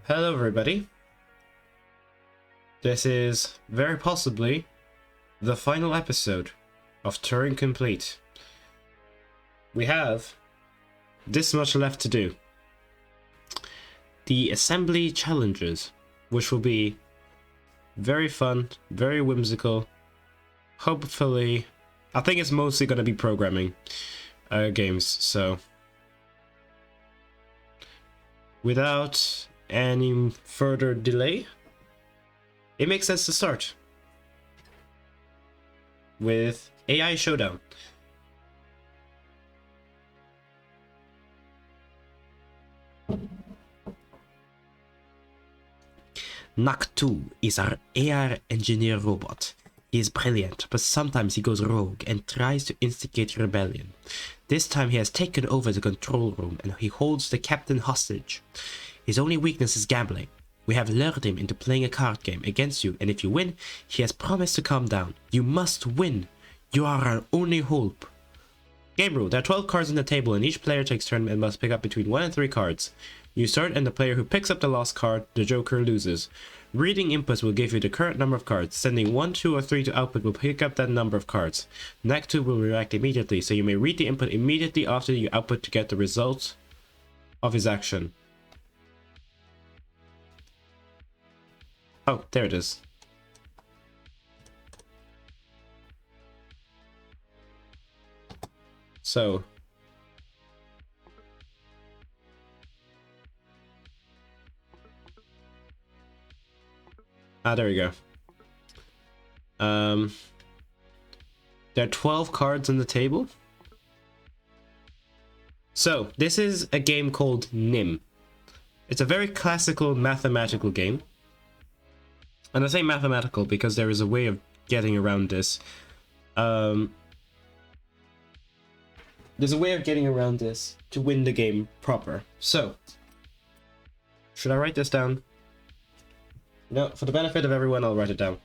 Hello everybody. This is very possibly the final episode of Turing Complete. We have this much left to do. The assembly challenges, which will be very fun, very whimsical. Hopefully, I think it's mostly going to be programming games, so without any further delay, it makes sense to start with AI Showdown. Nak2 is our AI engineer robot. He is brilliant, but sometimes he goes rogue and tries to instigate rebellion. This time he has taken over the control room and he holds the captain hostage. His only weakness is gambling. We have lured him into playing a card game against you, and if you win, he has promised to calm down. You must win. You are our only hope. Game rule. There are 12 cards on the table, and each player takes turn and must pick up between 1 and 3 cards. You start, and the player who picks up the last card, the joker, loses. Reading inputs will give you the current number of cards. Sending 1, 2, or 3 to output will pick up that number of cards. Nak2 will react immediately, so you may read the input immediately after you output to get the result of his action. Oh, there it is. So, there we go. There are 12 cards on the table. So, this is a game called NIM. It's a very classical mathematical game. And I say mathematical because there is a way of getting around this. There's a way of getting around this to win the game proper. So, should I write this down? No, for the benefit of everyone, I'll write it down.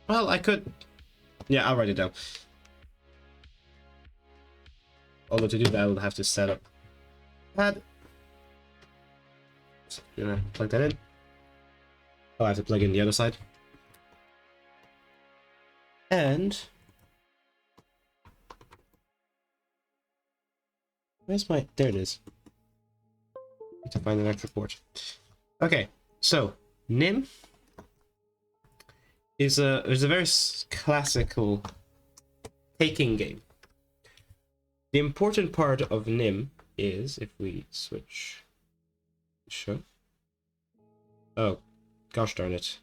Well, I could... Yeah, I'll write it down. Although to do that, I'll have to set up pad. So, gonna plug that in. Oh, I have to plug in the other side. And where's my... There it is. Need to find an extra port. Okay, so NIM is a very classical taking game. The important part of NIM is, if we switch show. Oh, gosh darn it.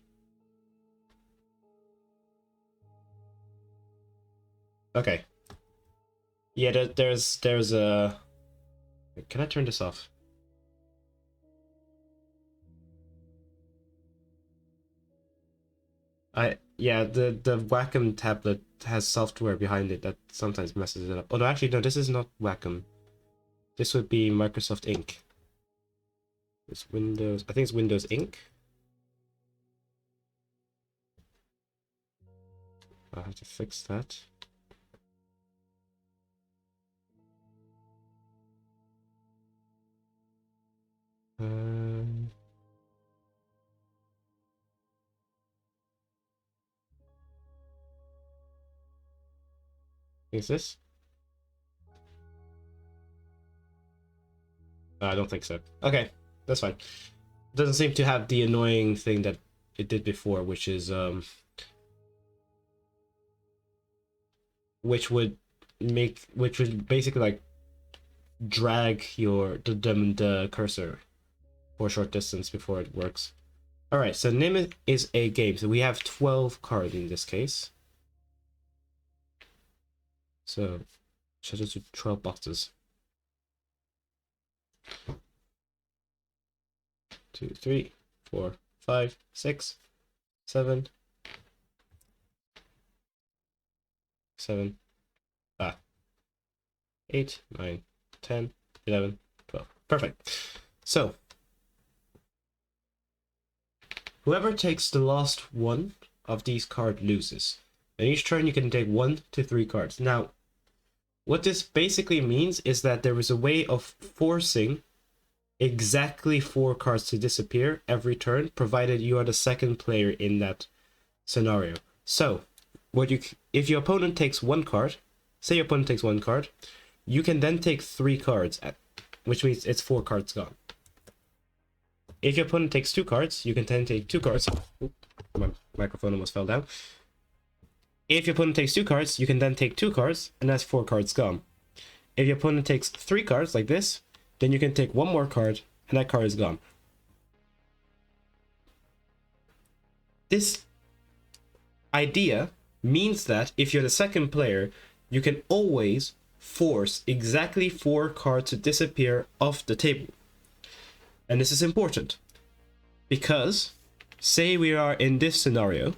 Okay. Yeah, there's a... Can I turn this off? Yeah, the Wacom tablet has software behind it that sometimes messes it up. Although actually no, this is not Wacom. This would be Microsoft Ink. It's Windows, I think it's Windows Ink. I'll have to fix that. Is this? I don't think so. Okay, that's fine. It doesn't seem to have the annoying thing that it did before, which is which would basically like drag the cursor for a short distance before it works. All right, so NIM is a game. So we have 12 cards in this case. So set it to 12 boxes. 2, 3, 4, 5, 6, 7, 7, 8, 9, 10, 11, 12. Perfect. So, whoever takes the last one of these cards loses. And each turn you can take 1 to 3 cards. Now, What this basically means is that there is a way of forcing exactly 4 cards to disappear every turn, provided you are the second player in that scenario. So, if your opponent takes 1 card, say your opponent takes 1 card, you can then take 3 cards, which means it's 4 cards gone. If your opponent takes 2 cards, you can then take 2 cards. Oop, my microphone almost fell down. If your opponent takes 2 cards, you can then take 2 cards, and that's 4 cards gone. If your opponent takes 3 cards, like this, then you can take 1 more card, and that card is gone. This idea means that if you're the second player, you can always force exactly 4 cards to disappear off the table. And this is important, because say we are in this scenario,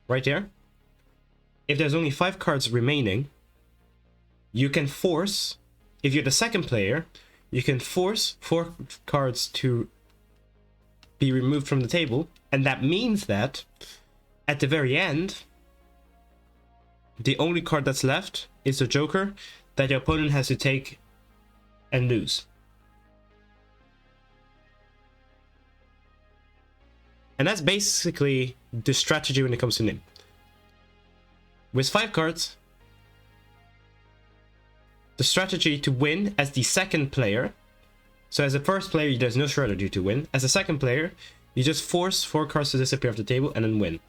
right here, if there's only 5 cards remaining, you can force, if you're the second player, you can force 4 cards to be removed from the table, and that means that at the very end, the only card that's left is the Joker that your opponent has to take and lose. And that's basically the strategy when it comes to Nim. With 5 cards, the strategy to win as the second player, so as a first player, there's no strategy to win. As a second player, you just force 4 cards to disappear off the table and then win.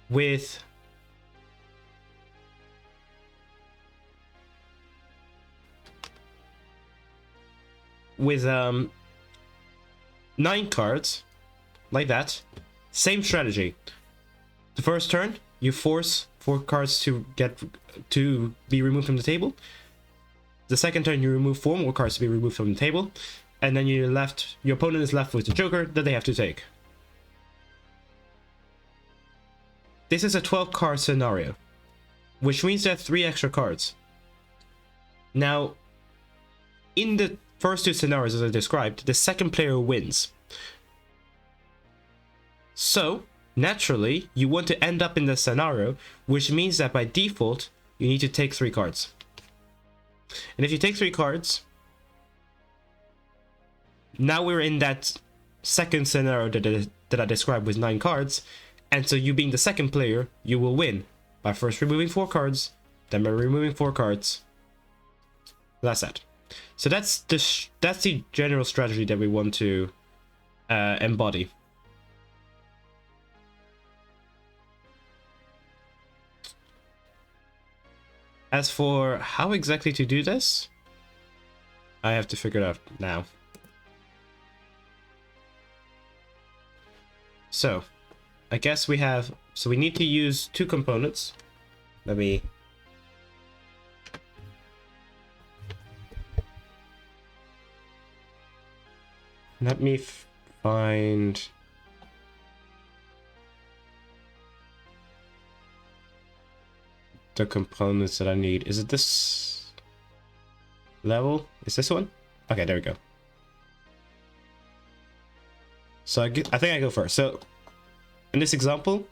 With with 9 cards, like that, same strategy. The first turn, you force 4 cards to be removed from the table. The second turn, you remove 4 more cards to be removed from the table, and then your opponent is left with the Joker that they have to take. This is a 12-card scenario, which means there are 3 extra cards. Now, in the first 2 scenarios as I described, the second player wins. So, naturally, you want to end up in the scenario, which means that by default, you need to take 3 cards. And if you take 3 cards, now we're in that second scenario that I described with 9 cards, and so you being the second player, you will win by first removing 4 cards, then by removing 4 cards. That's that. So that's the general strategy that we want to embody. As for how exactly to do this, I have to figure it out now. So, I guess we need to use 2 components. Let me find the components that I need. Is it this level? Is this one? Okay, there we go. So I think I go first. So in this example,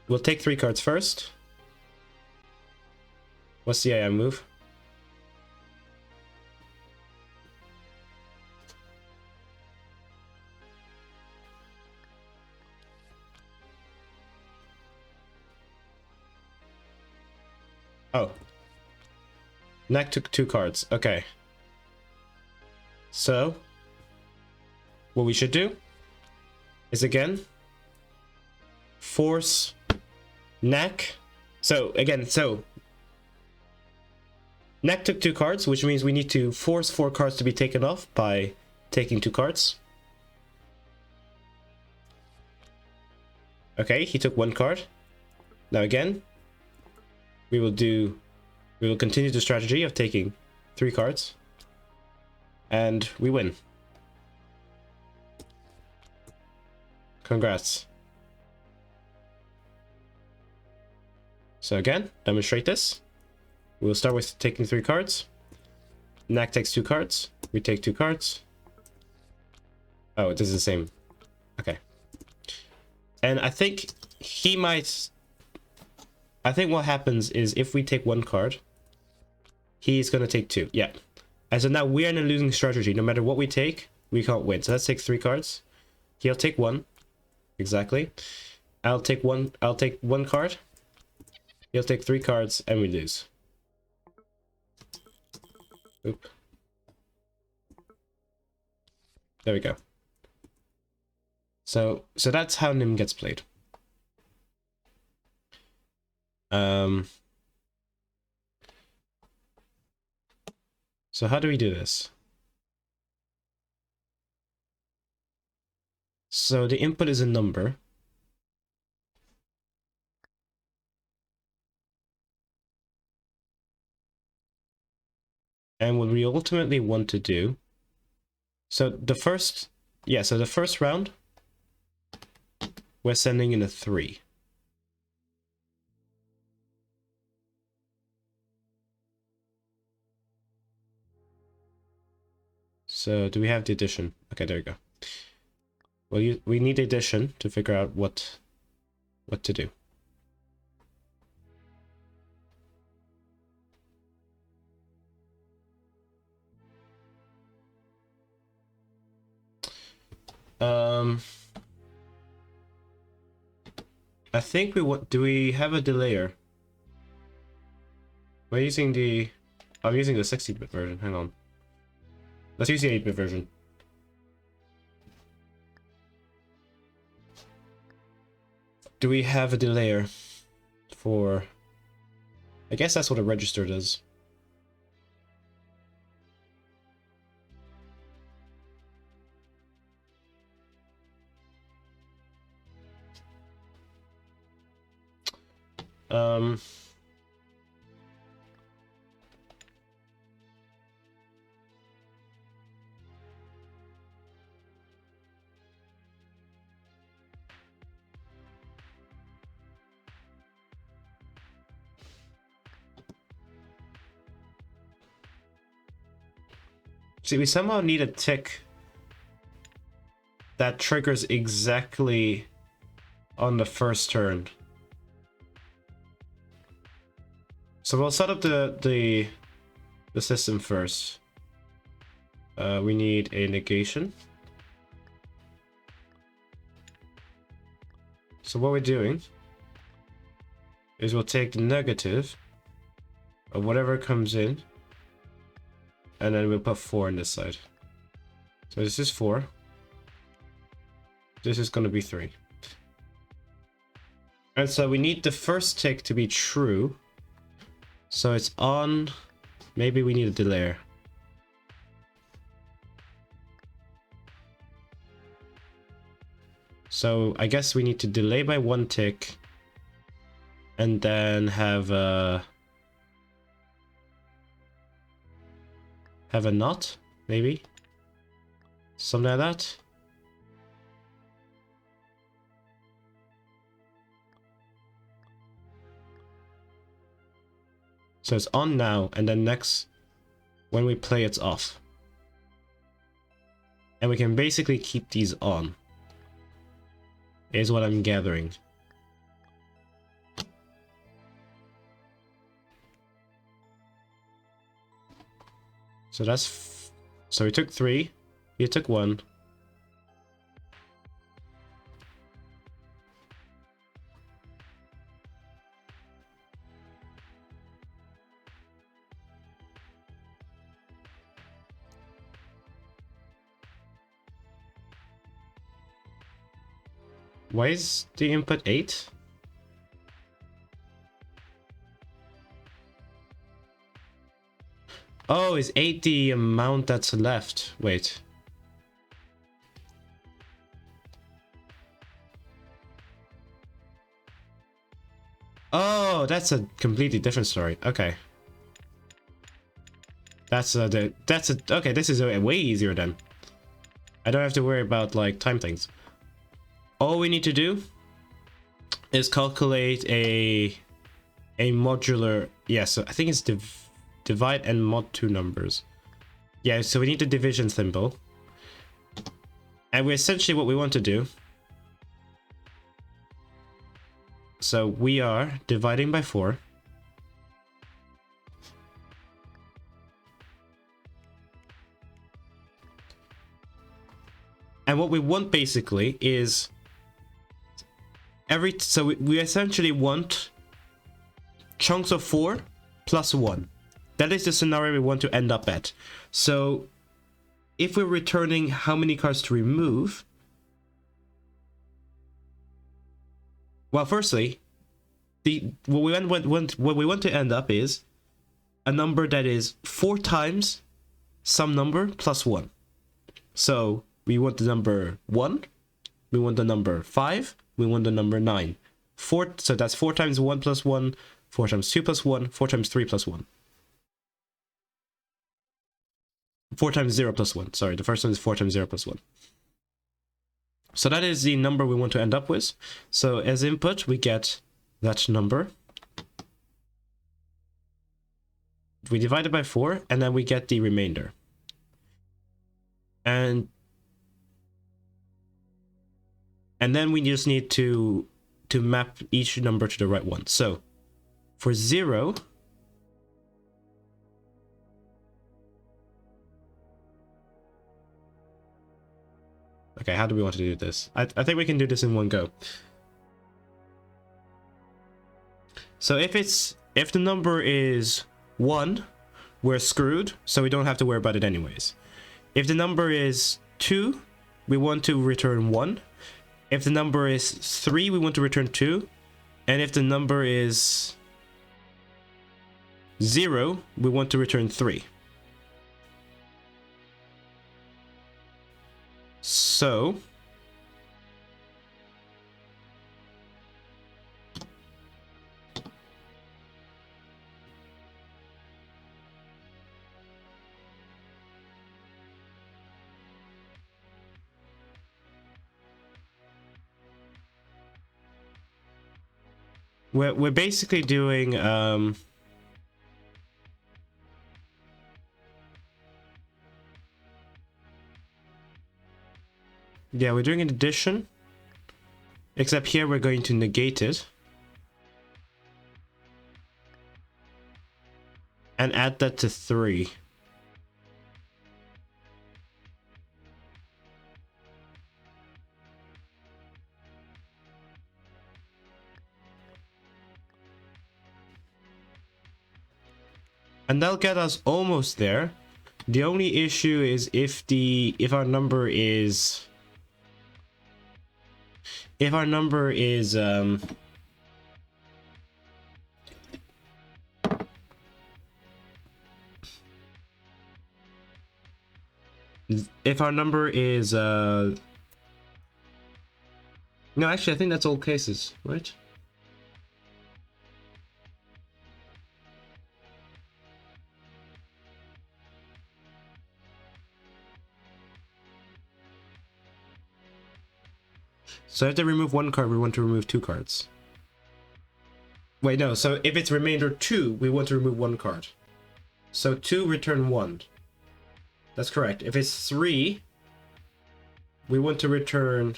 we'll take 3 cards first. What's the AI move? Oh. Knack took 2 cards. Okay. So, what we should do is again force Knack. So Knack took 2 cards, which means we need to force 4 cards to be taken off by taking 2 cards. Okay, he took 1 card. Now again, we will continue the strategy of taking 3 cards, and we win. Congrats. So again, demonstrate this. We'll start with taking 3 cards. Knack takes 2 cards. We take 2 cards. Oh, this is the same. Okay. And I think he might... I think what happens is if we take one card, he's going to take two. Yeah. And so now we're in a losing strategy. No matter what we take, we can't win. So let's take 3 cards. He'll take 1. Exactly. I'll take one card. He'll take 3 cards and we lose. Oop. There we go. So that's how Nim gets played. So how do we do this? So the input is a number. And what we ultimately want to do... So the first round, we're sending in a 3. So do we have the addition? Okay, there we go. Well, we need addition to figure out what to do. I think do we have a delayer? We're using I'm using the 16-bit version, hang on. Let's use the 8-bit version. Do we have a delayer for... I guess that's what a register does. See, we somehow need a tick that triggers exactly on the first turn. So we'll set up the system first. We need a negation. So what we're doing is we'll take the negative of whatever comes in, and then we'll put 4 on this side. So this is 4. This is going to be 3. And so we need the first tick to be true. So it's on. Maybe we need a delayer. So I guess we need to delay by 1 tick. And then have a not, maybe? Something like that. So it's on now, and then next, when we play, it's off. And we can basically keep these on, is what I'm gathering. So that's... So we took 3, you took 1. Why is the input 8? Oh, is 8 the amount that's left? Wait. Oh, that's a completely different story. Okay. Okay, this is way easier then. I don't have to worry about like time things. All we need to do is calculate a modular, yeah, so I think it's divide and mod 2 numbers. Yeah, so we need the division symbol. And essentially what we want to do So we are dividing by 4. And what we want basically is so we essentially want chunks of 4 plus 1. That is the scenario we want to end up at. So if we're returning how many cards to remove, well, firstly, what we want to end up is a number that is 4 times some number plus 1. So we want the number 1, we want the number 5, we want the number 9. 4, so that's 4 times 1 plus 1, 4 times 2 plus 1, 4 times 3 plus 1. 4 times 0 plus 1. Sorry, the first one is 4 times 0 plus 1. So that is the number we want to end up with. So as input, we get that number. We divide it by 4, and then we get the remainder. And then we just need to map each number to the right one. So for 0, okay, how do we want to do this? I think we can do this in one go. So if the number is 1, we're screwed, so we don't have to worry about it anyways. If the number is 2, we want to return 1. If the number is 3, we want to return 2. And if the number is 0, we want to return 3. So we're basically doing yeah, we're doing an addition, except here we're going to negate it and add that to 3. And that'll get us almost there. The only issue is if our number is if our number is no, actually I think that's all cases, right? So if they remove 1 card, we want to remove 2 cards. Wait, no, so if it's remainder 2, we want to remove 1 card. So 2, return 1. That's correct. If it's 3, we want to return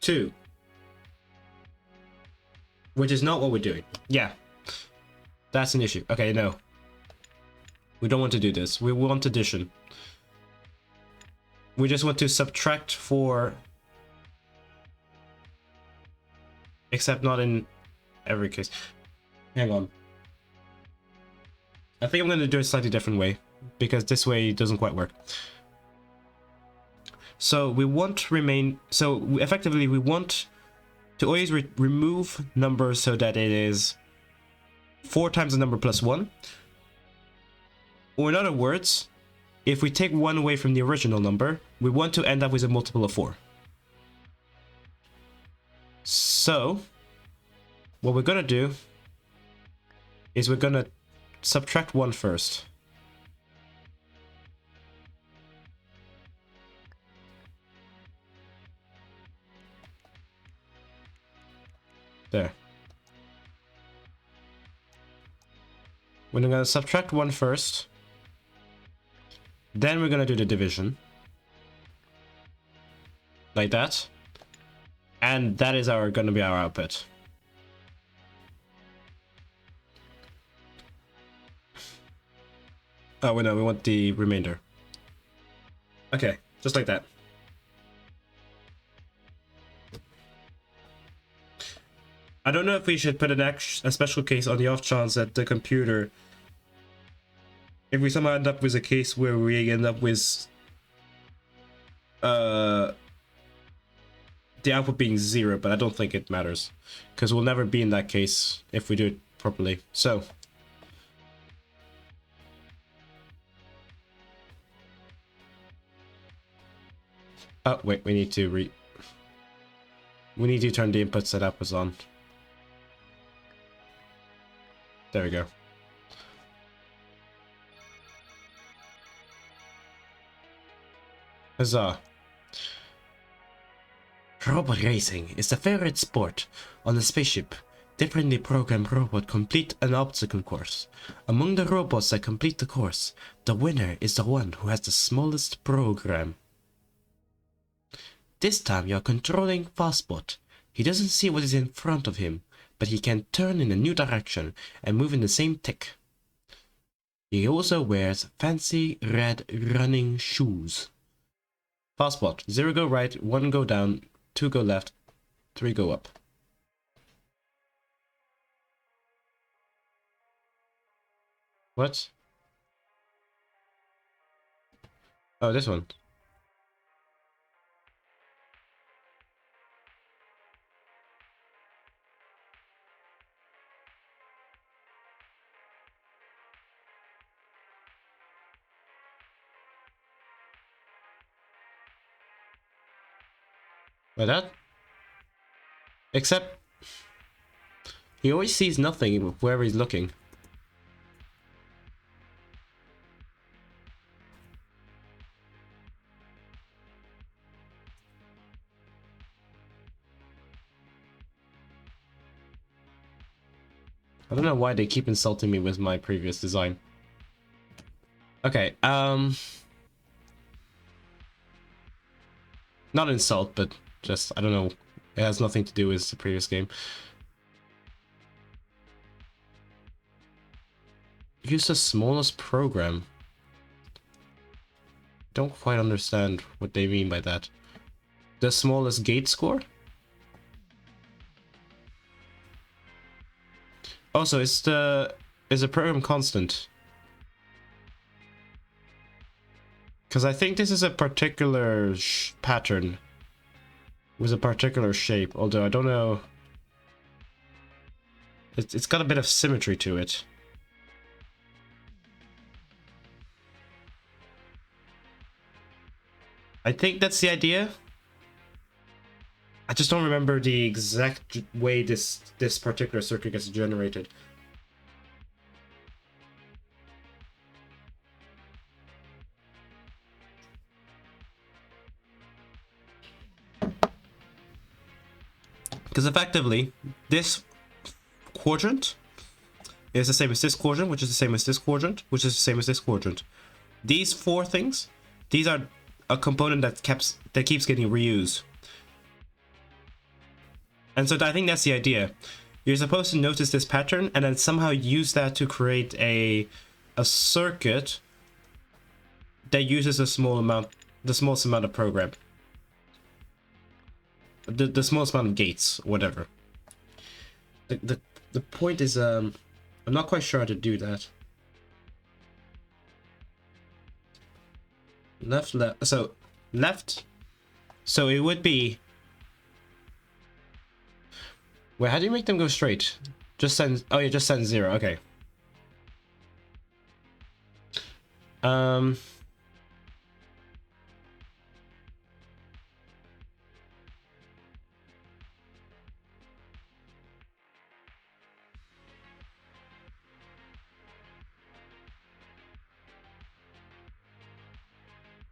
2. Which is not what we're doing. Yeah. That's an issue. Okay, no. We don't want to do this. We want addition. We just want to subtract 4... Except not in every case. Hang on. I think I'm going to do it a slightly different way, because this way it doesn't quite work. So we want to remain... So effectively we want to always remove numbers so that it is 4 times the number plus 1. Or in other words, if we take 1 away from the original number, we want to end up with a multiple of 4. So, what we're gonna do is we're gonna subtract 1 first. There. We're gonna subtract 1 first. Then we're gonna do the division. Like that. And that is gonna be our output. Oh, no, we want the remainder. Okay, just like that. I don't know if we should put a special case on the off chance that the computer, if we somehow end up with a case where we end up with the output being 0, but I don't think it matters because we'll never be in that case if we do it properly. So oh wait, we need to turn the inputs that outputs on. There we go. Huzzah. Robot racing is the favorite sport. On the spaceship, differently programmed robots complete an obstacle course. Among the robots that complete the course, the winner is the one who has the smallest program. This time you're controlling Fastbot. He doesn't see what is in front of him, but he can turn in a new direction and move in the same tick. He also wears fancy red running shoes. Fastbot, 0 go right, 1 go down, 2 go left, 3 go up. What? Oh, this one. Like that? Except he always sees nothing wherever he's looking. I don't know why they keep insulting me with my previous design. Okay, not insult, but just, I don't know. It has nothing to do with the previous game. Use the smallest program. Don't quite understand what they mean by that. The smallest gate score? Also, is the program constant? Because I think this is a particular pattern with a particular shape, although I don't know. It's got a bit of symmetry to it. I think that's the idea. I just don't remember the exact way this particular circuit gets generated. Because effectively, this quadrant is the same as this quadrant, which is the same as this quadrant, which is the same as this quadrant. These 4 things, these are a component that keeps getting reused. And so I think that's the idea. You're supposed to notice this pattern and then somehow use that to create a circuit that uses the smallest amount of program. The smallest amount of gates, whatever. The point is, I'm not quite sure how to do that. Left. So left. So it would be. Wait, how do you make them go straight? Just send. Oh yeah, just send 0. Okay.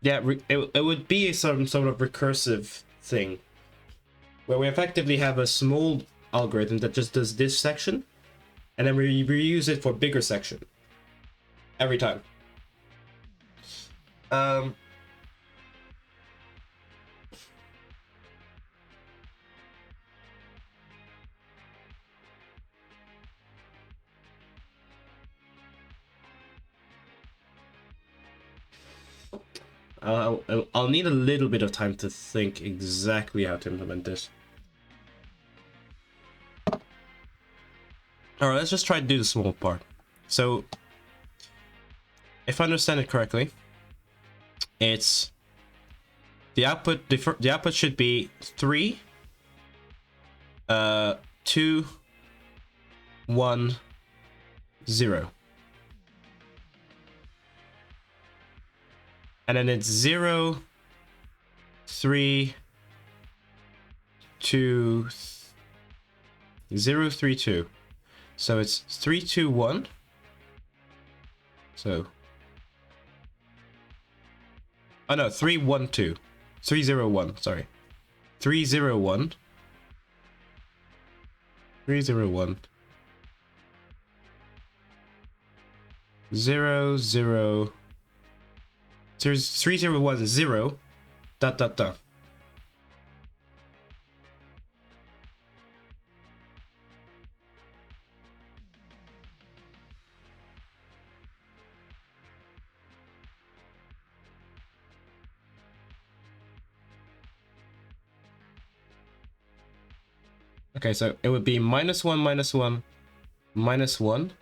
Yeah, it would be some sort of recursive thing where we effectively have a small algorithm that just does this section and then we reuse it for bigger section every time. I I'll need a little bit of time to think exactly how to implement this. Alright, let's just try to do the small part. So, if I understand it correctly, it's the output. The output should be 3, 2, 1, 0. And then it's 0, 3, 2, 0, 3, 2. So it's 3, 2, 1. So. Oh no, 3, 1, 2. 3, 0, 1, sorry. 3, 0, 1. 3, 0, 1. 0, 0. 3, 0, 1, 0. Dot, dot, dot. Okay, so it would be -1, -1, -1.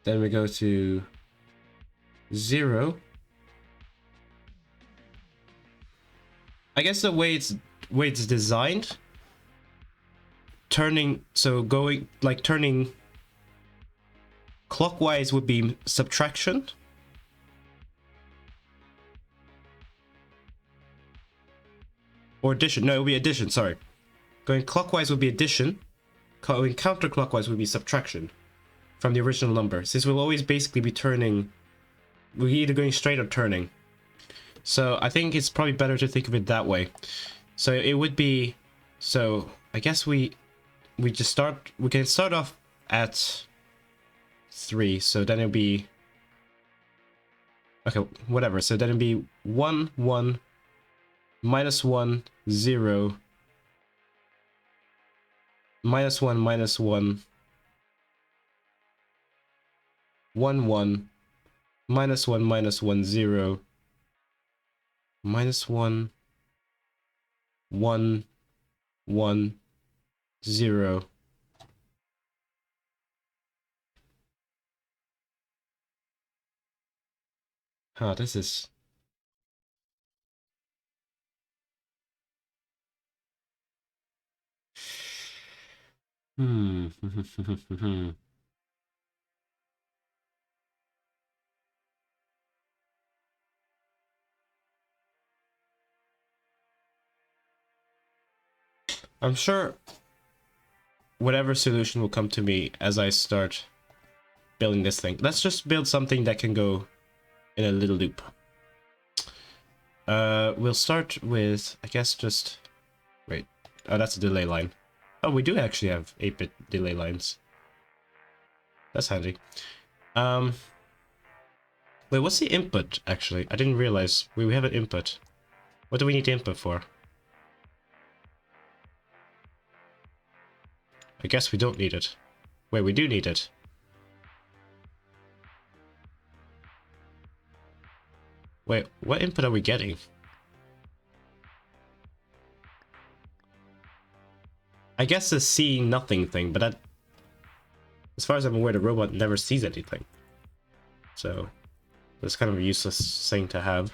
Then we go to 0. I guess the way it's designed, turning clockwise would be subtraction. Or addition. No, it would be addition, sorry. Going clockwise would be addition. Going counterclockwise would be subtraction from the original number. Since we'll always basically be turning, we're either going straight or turning. So I think it's probably better to think of it that way. So it would be, so I guess we can start off at 3. So then it'll be, okay, whatever. So then it'll be 1, 1, -1, 0. -1, -1, 1, 1, -1, -1, 0, -1, 1, 1, 0. Huh, this is... I'm sure whatever solution will come to me as I start building this thing. Let's just build something that can go in a little loop. We'll start with, I guess, just... Wait. Oh, that's a delay line. Oh, we do actually have 8-bit delay lines. That's handy. Wait, what's the input, actually? I didn't realize. We have an input. What do we need the input for? I guess we don't need it. Wait, we do need it. Wait, what input are we getting? I guess the seeing nothing thing, but that... As far as I'm aware, the robot never sees anything. So, that's kind of a useless thing to have.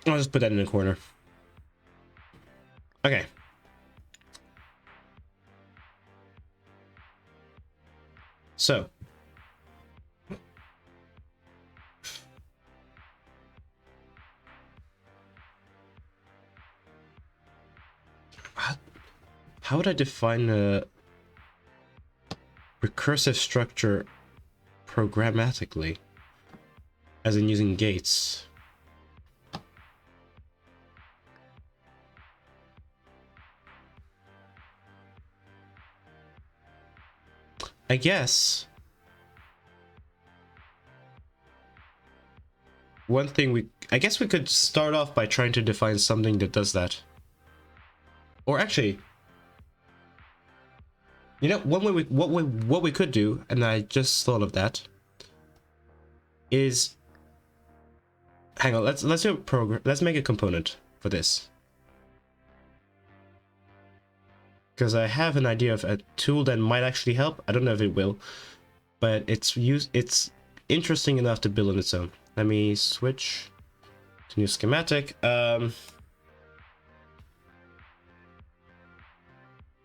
I'll just put that in the corner. Okay. So. How would I define a recursive structure programmatically? As in using gates. I guess one thing I guess we could start off by trying to define something that does that. Or actually, you know, what we could do, and I just thought of that, is hang on, let's do a program. Let's make a component for this. Because I have an idea of a tool that might actually help. I don't know if it will, but it's interesting enough to build on its own. Let me switch to new schematic. Okay,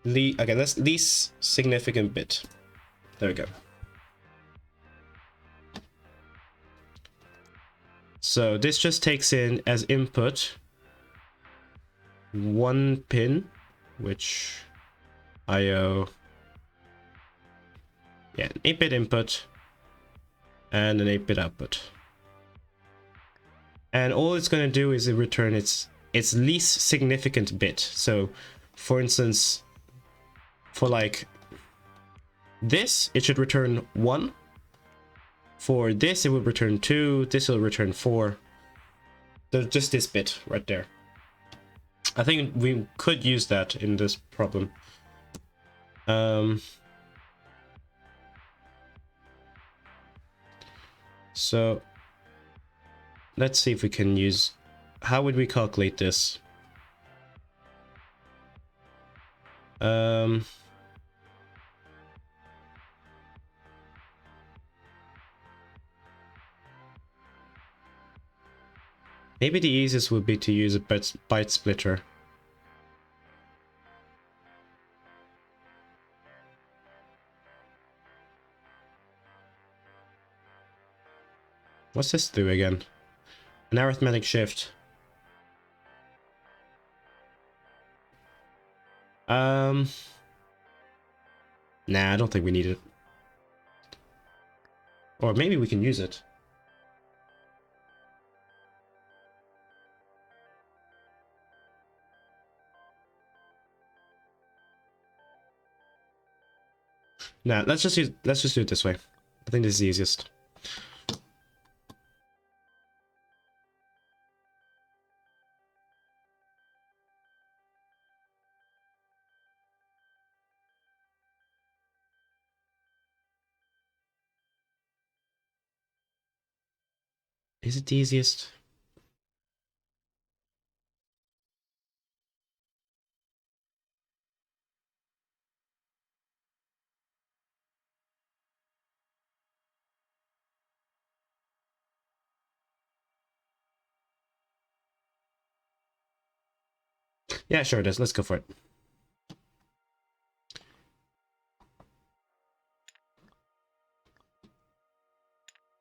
that's least significant bit. There we go. So this just takes in as input one pin, which IO, yeah, an 8-bit input and an 8-bit output. And all it's going to do is return its least significant bit. So for instance, for like this, it should return 1. For this, it will return 2. This will return 4. There's just this bit right there. I think we could use that in this problem. So let's see if we can use... How would we calculate this? Maybe the easiest would be to use a byte splitter. What's this do again? An arithmetic shift. Nah, I don't think we need it. Or maybe we can use it. Nah, let's just do it this way. I think this is the easiest. Is it the easiest? Yeah, sure it is. Let's go for it.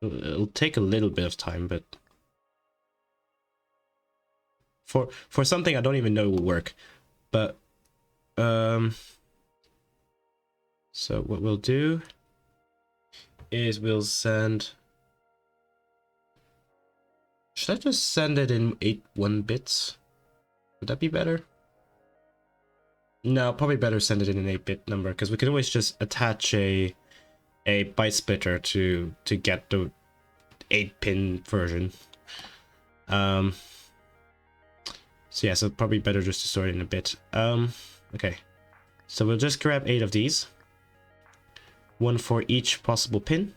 It'll take a little bit of time, but for something I don't even know will work. But so what we'll do is we'll send... Should I just send it in 1 bits? Would that be better? No, probably better send it in an 8-bit number, because we can always just attach a byte splitter to get the 8-pin version. So yeah, so probably better just to store it in a bit. Okay, so we'll just grab 8 of these, 1 for each possible pin.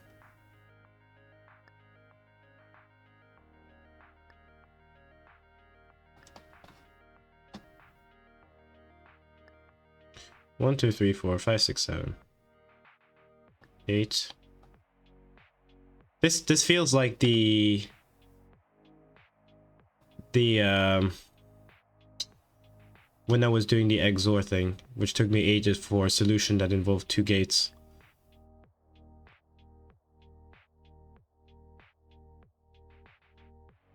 One, 2, 3, 4, 5, 6, 7, 8. This feels like the when I was doing the XOR thing, which took me ages for a solution that involved 2 gates.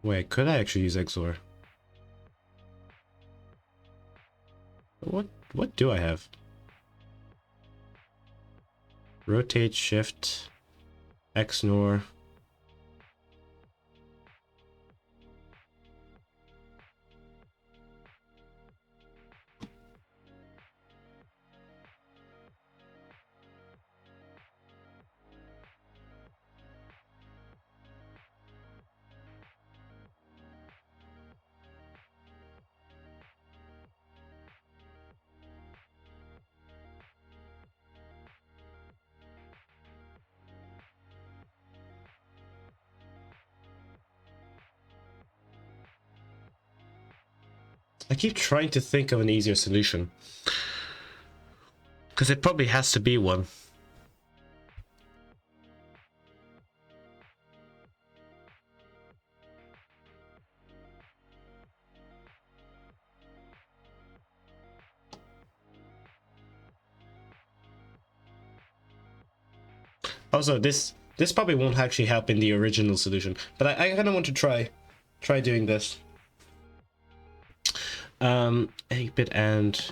Wait, could I actually use XOR? What do I have? Rotate, shift, XNOR. I keep trying to think of an easier solution. Because it probably has to be one. Also, this probably won't actually help in the original solution, but I kind of want to try doing this. 8-bit and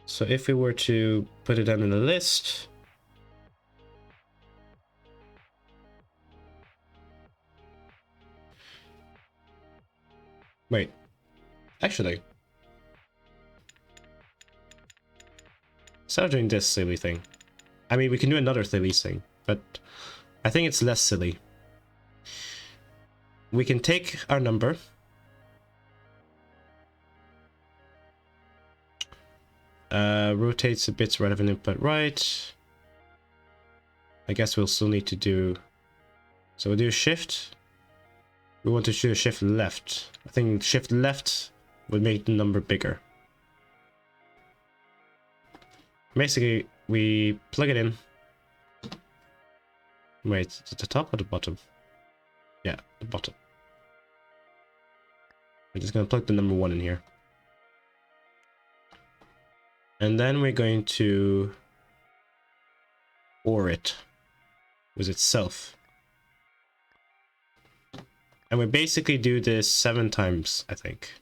so if we were to put it down in a list, wait, actually, instead of doing this silly thing, I mean, we can do another silly thing, but I think it's less silly. We can take our number, rotates the bits relevant input right. I guess we'll still need to do, so we'll do shift. We want to do a shift left. I think shift left would make the number bigger. Basically, we plug it in. Wait, at the top or the bottom? Yeah, the bottom. We're just gonna plug the number 1 in here. And then we're going to OR it with itself. And we basically do this 7 times, I think.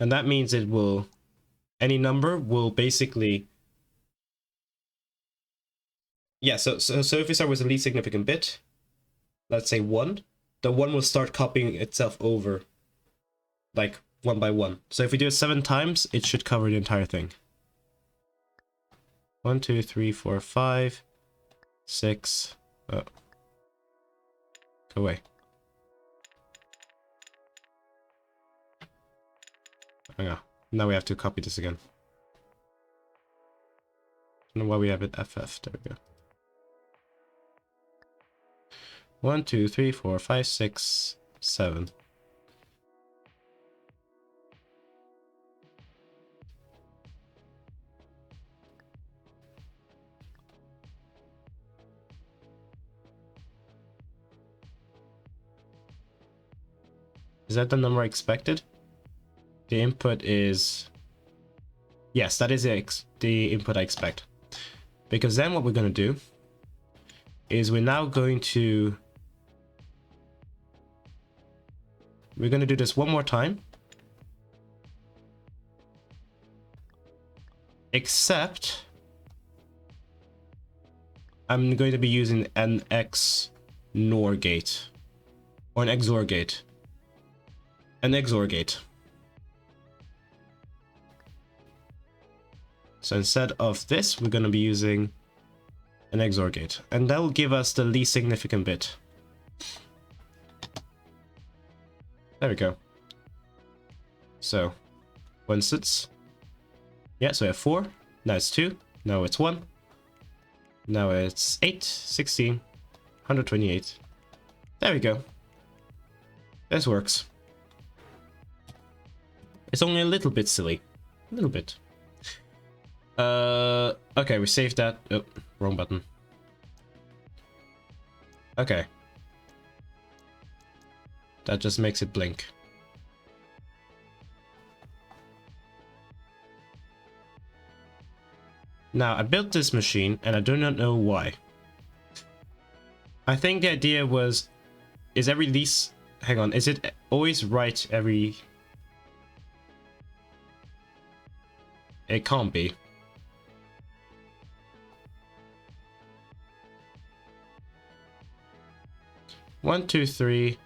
And that means it will, any number will basically, yeah, so if we start with the least significant bit, let's say 1, the 1 will start copying itself over, like, 1 by 1. So if we do it 7 times, it should cover the entire thing. 1, 2, 3, 4, 5, 6. Oh. Go away. Hang on. Now we have to copy this again. I don't know why we have it FF. There we go. 1, 2, 3, 4, 5, 6, 7. Is that the number I expected? The input is... Yes, that is the input I expect. Because then what we're going to do is we're now going to... We're going to do this one more time. Except... I'm going to be using an XNOR gate. Or an XOR gate. An XOR gate. So instead of this, we're going to be using an XOR gate. And that will give us the least significant bit. There we go. So, once it's... Yeah, so we have 4. Now it's 2. Now it's 1. Now it's 8, 16, 128. There we go. This works. It's only a little bit silly. A little bit. Okay, we saved that. Oh, wrong button. Okay. That just makes it blink. Now, I built this machine, and I do not know why. I think the idea was... Is every least... Hang on, is it always right every... It can't be. One, two, three.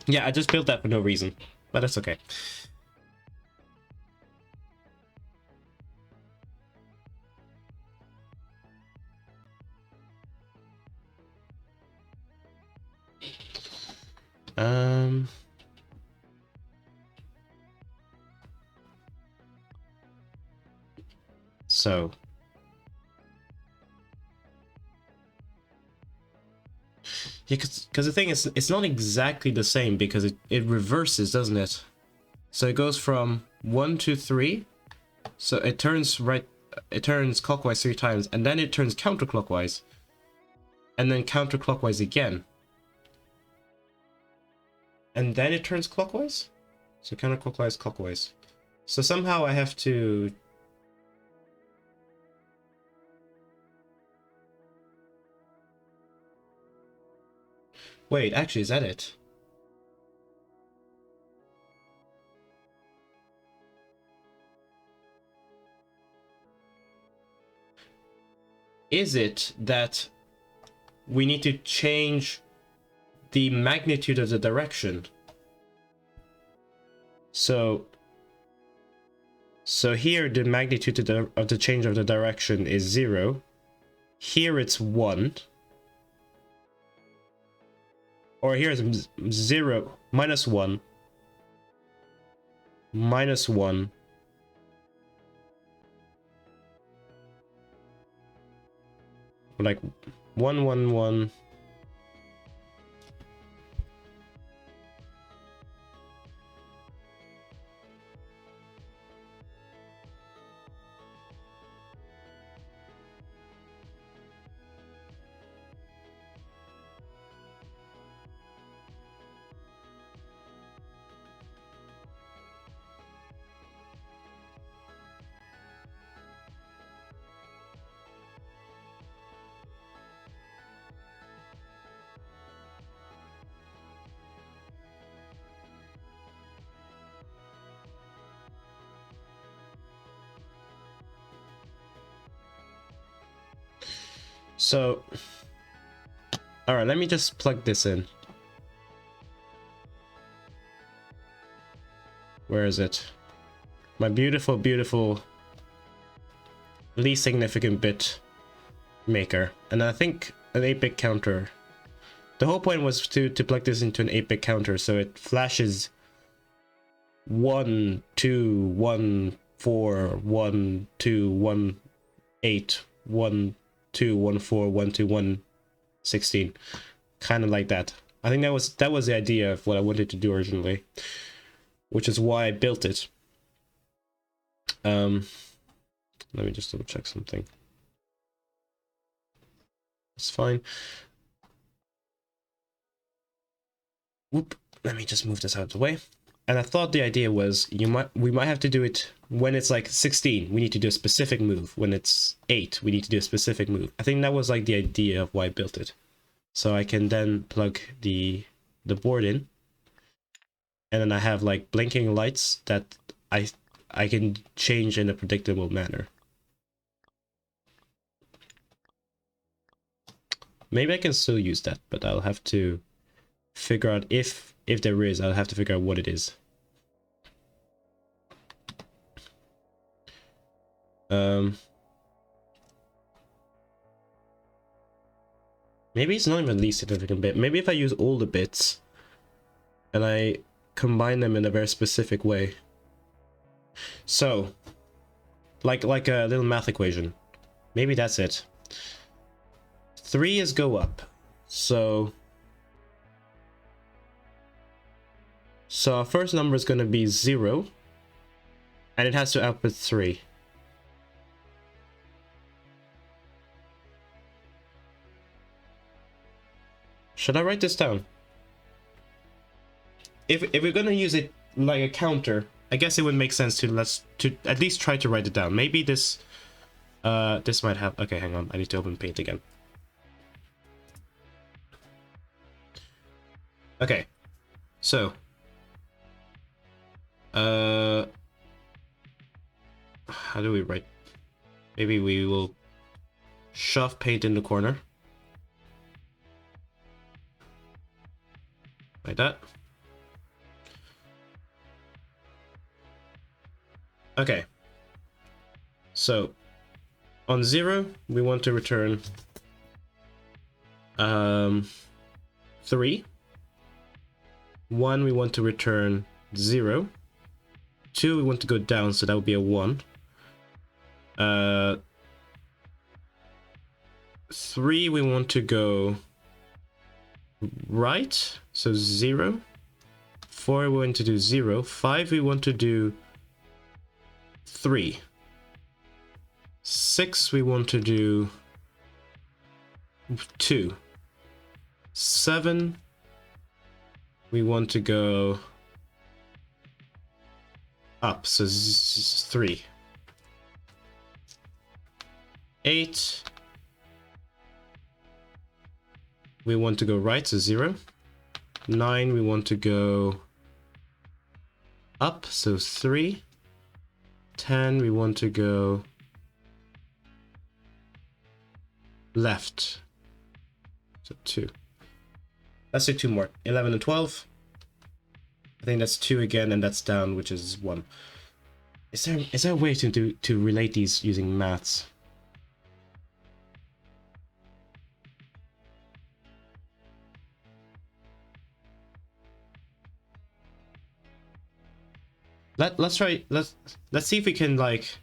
Yeah, I just built that for no reason, but that's okay. So yeah, because the thing is, it's not exactly the same because it reverses, doesn't it? So it goes from 1 to 3. So it turns clockwise 3 times, and then it turns counterclockwise, and then counterclockwise again, and then it turns clockwise. So counterclockwise, clockwise. So somehow I have to... Wait, actually, is that it? Is it that we need to change the magnitude of the direction? So here the magnitude of the change of the direction is 0. Here it's 1. Or here it's 0, minus 1, minus 1, like 1, 1, 1. So, all right, let me just plug this in. Where is it? My beautiful, beautiful least significant bit maker. And I think an 8-bit counter. The whole point was to plug this into an 8-bit counter, so it flashes 1, 2, 1, 4, 1, 2, 1, 8, 1, 2, 1, 4, 1, 2, 1, 16. Kind of like that. I think that was the idea of what I wanted to do originally, which is why I built it. Let me just double check something. It's fine. Whoop. Let me just move this out of the way. And I thought the idea was we might have to do it when it's like 16. We need to do a specific move. When it's 8, we need to do a specific move. I think that was like the idea of why I built it. So I can then plug the board in, and then I have like blinking lights that I can change in a predictable manner. Maybe I can still use that, but I'll have to figure out if there is. I'll have to figure out what it is. Maybe it's not even the least significant bit. Maybe if I use all the bits and I combine them in a very specific way. So, like a little math equation. Maybe that's it. 3 is go up. So our first number is going to be 0, and it has to output 3. Should I write this down? If we're going to use it like a counter, I guess it would make sense to at least try to write it down. Maybe this might have... Okay, hang on. I need to open Paint again. Okay. So, how do we write? Maybe we will shove Paint in the corner. Like that. Okay. So, on 0, we want to return 3. 1, we want to return 0. 2, we want to go down, so that would be a 1. Uh, 3 we want to go right, so 0. 4 we want to do 0. 5 we want to do 3. 6 we want to do 2. 7 we want to go up, so 3. 8 we want to go right, so 0. 9 we want to go up, so 3. 10 we want to go left, so 2. Let's do 2 more. 11 and 12. I think that's 2 again, and that's down, which is 1. Is there a way to relate these using maths? Let's try. Let's see if we can, like,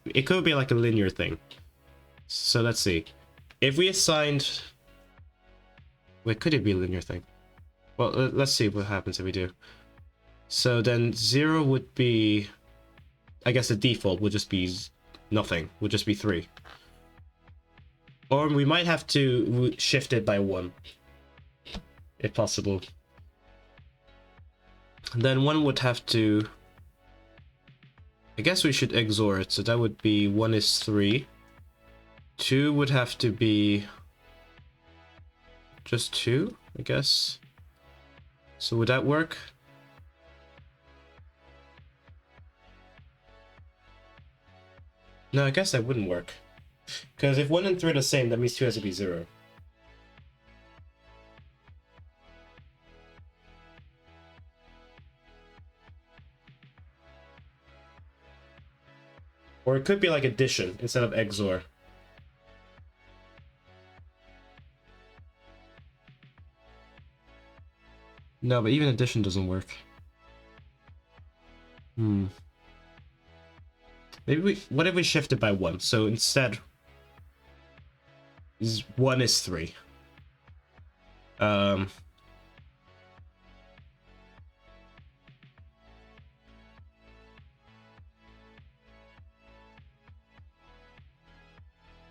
it could be like a linear thing. So let's see. If we assigned, wait, could it be a linear thing? Well, let's see what happens if we do. So then 0 would be, I guess the default would just be nothing, would just be 3. Or we might have to shift it by 1, if possible. Then 1 would have to, I guess we should XOR it, so that would be 1 is 3. 2 would have to be just 2, I guess. So would that work? No, I guess that wouldn't work. Because if 1 and 3 are the same, that means 2 has to be 0. Or it could be like addition instead of XOR. No, but even addition doesn't work. Maybe what if we shift it by 1? So instead, 1 is 3. Hang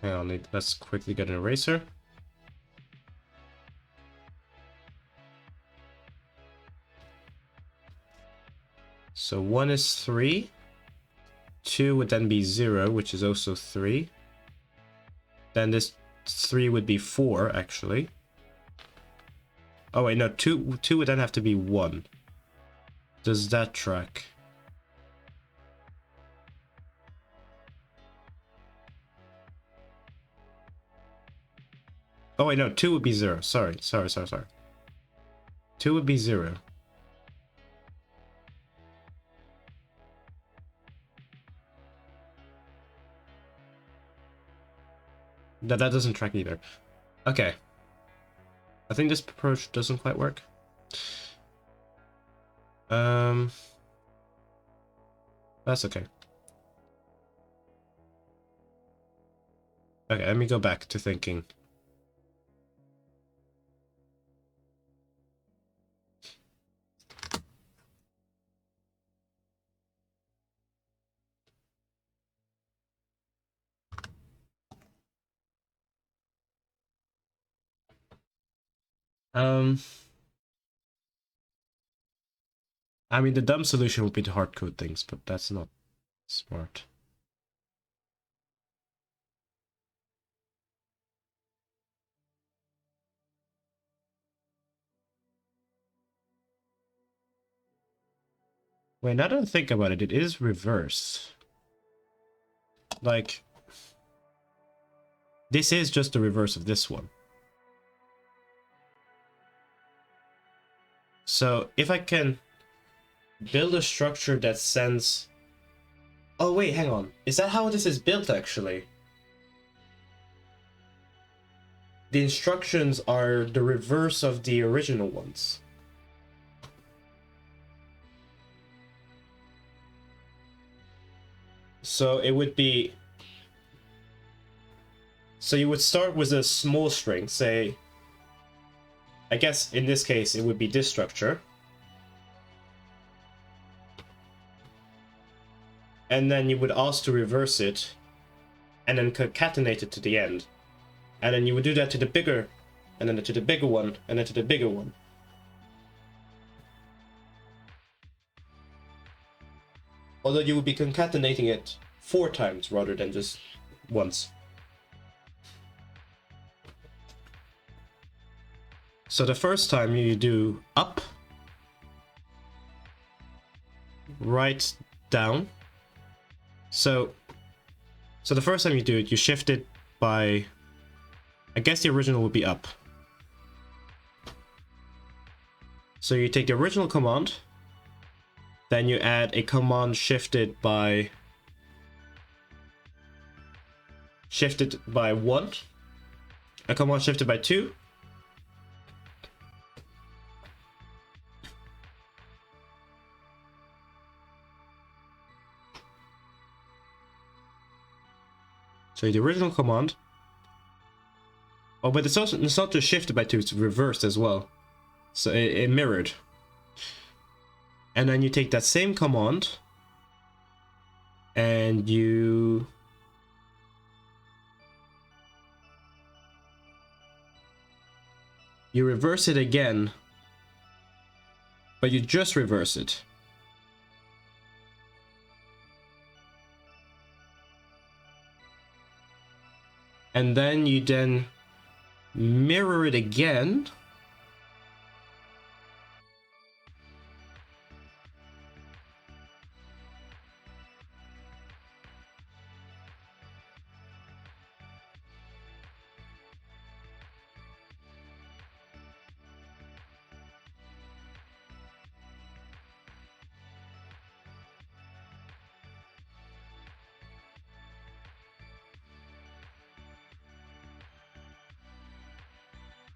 on, let's quickly get an eraser. So 1 is 3. 2 would then be 0, which is also 3. Then this 3 would be 4, actually. Oh wait, no, 2 would then have to be 1. Does that track? Oh wait, no, 2 would be 0. Sorry. 2 would be 0. That doesn't track either. Okay. I think this approach doesn't quite work. That's okay. Okay, let me go back to thinking. I mean, the dumb solution would be to hard code things, but that's not smart. Wait, now that I think about it, it is reversed. Like, this is just the reverse of this one. So if I can build a structure that sends... Oh wait, hang on. Is that how this is built, actually? The instructions are the reverse of the original ones. So it would be So you would start with a small string, say, I guess in this case it would be this structure. And then you would ask to reverse it, and then concatenate it to the end. And then you would do that to the bigger, and then to the bigger one, and then to the bigger one. Although you would be concatenating it 4 times rather than just once. So the first time you do up, right, down. So the first time you do it, you shift it by, I guess the original would be up. So you take the original command, then you add a command shifted by 1, a command shifted by 2, so the original command. Oh, but it's not just shifted by 2, it's reversed as well. So it mirrored. And then you take that same command and you reverse it again, but you just reverse it. And then you mirror it again.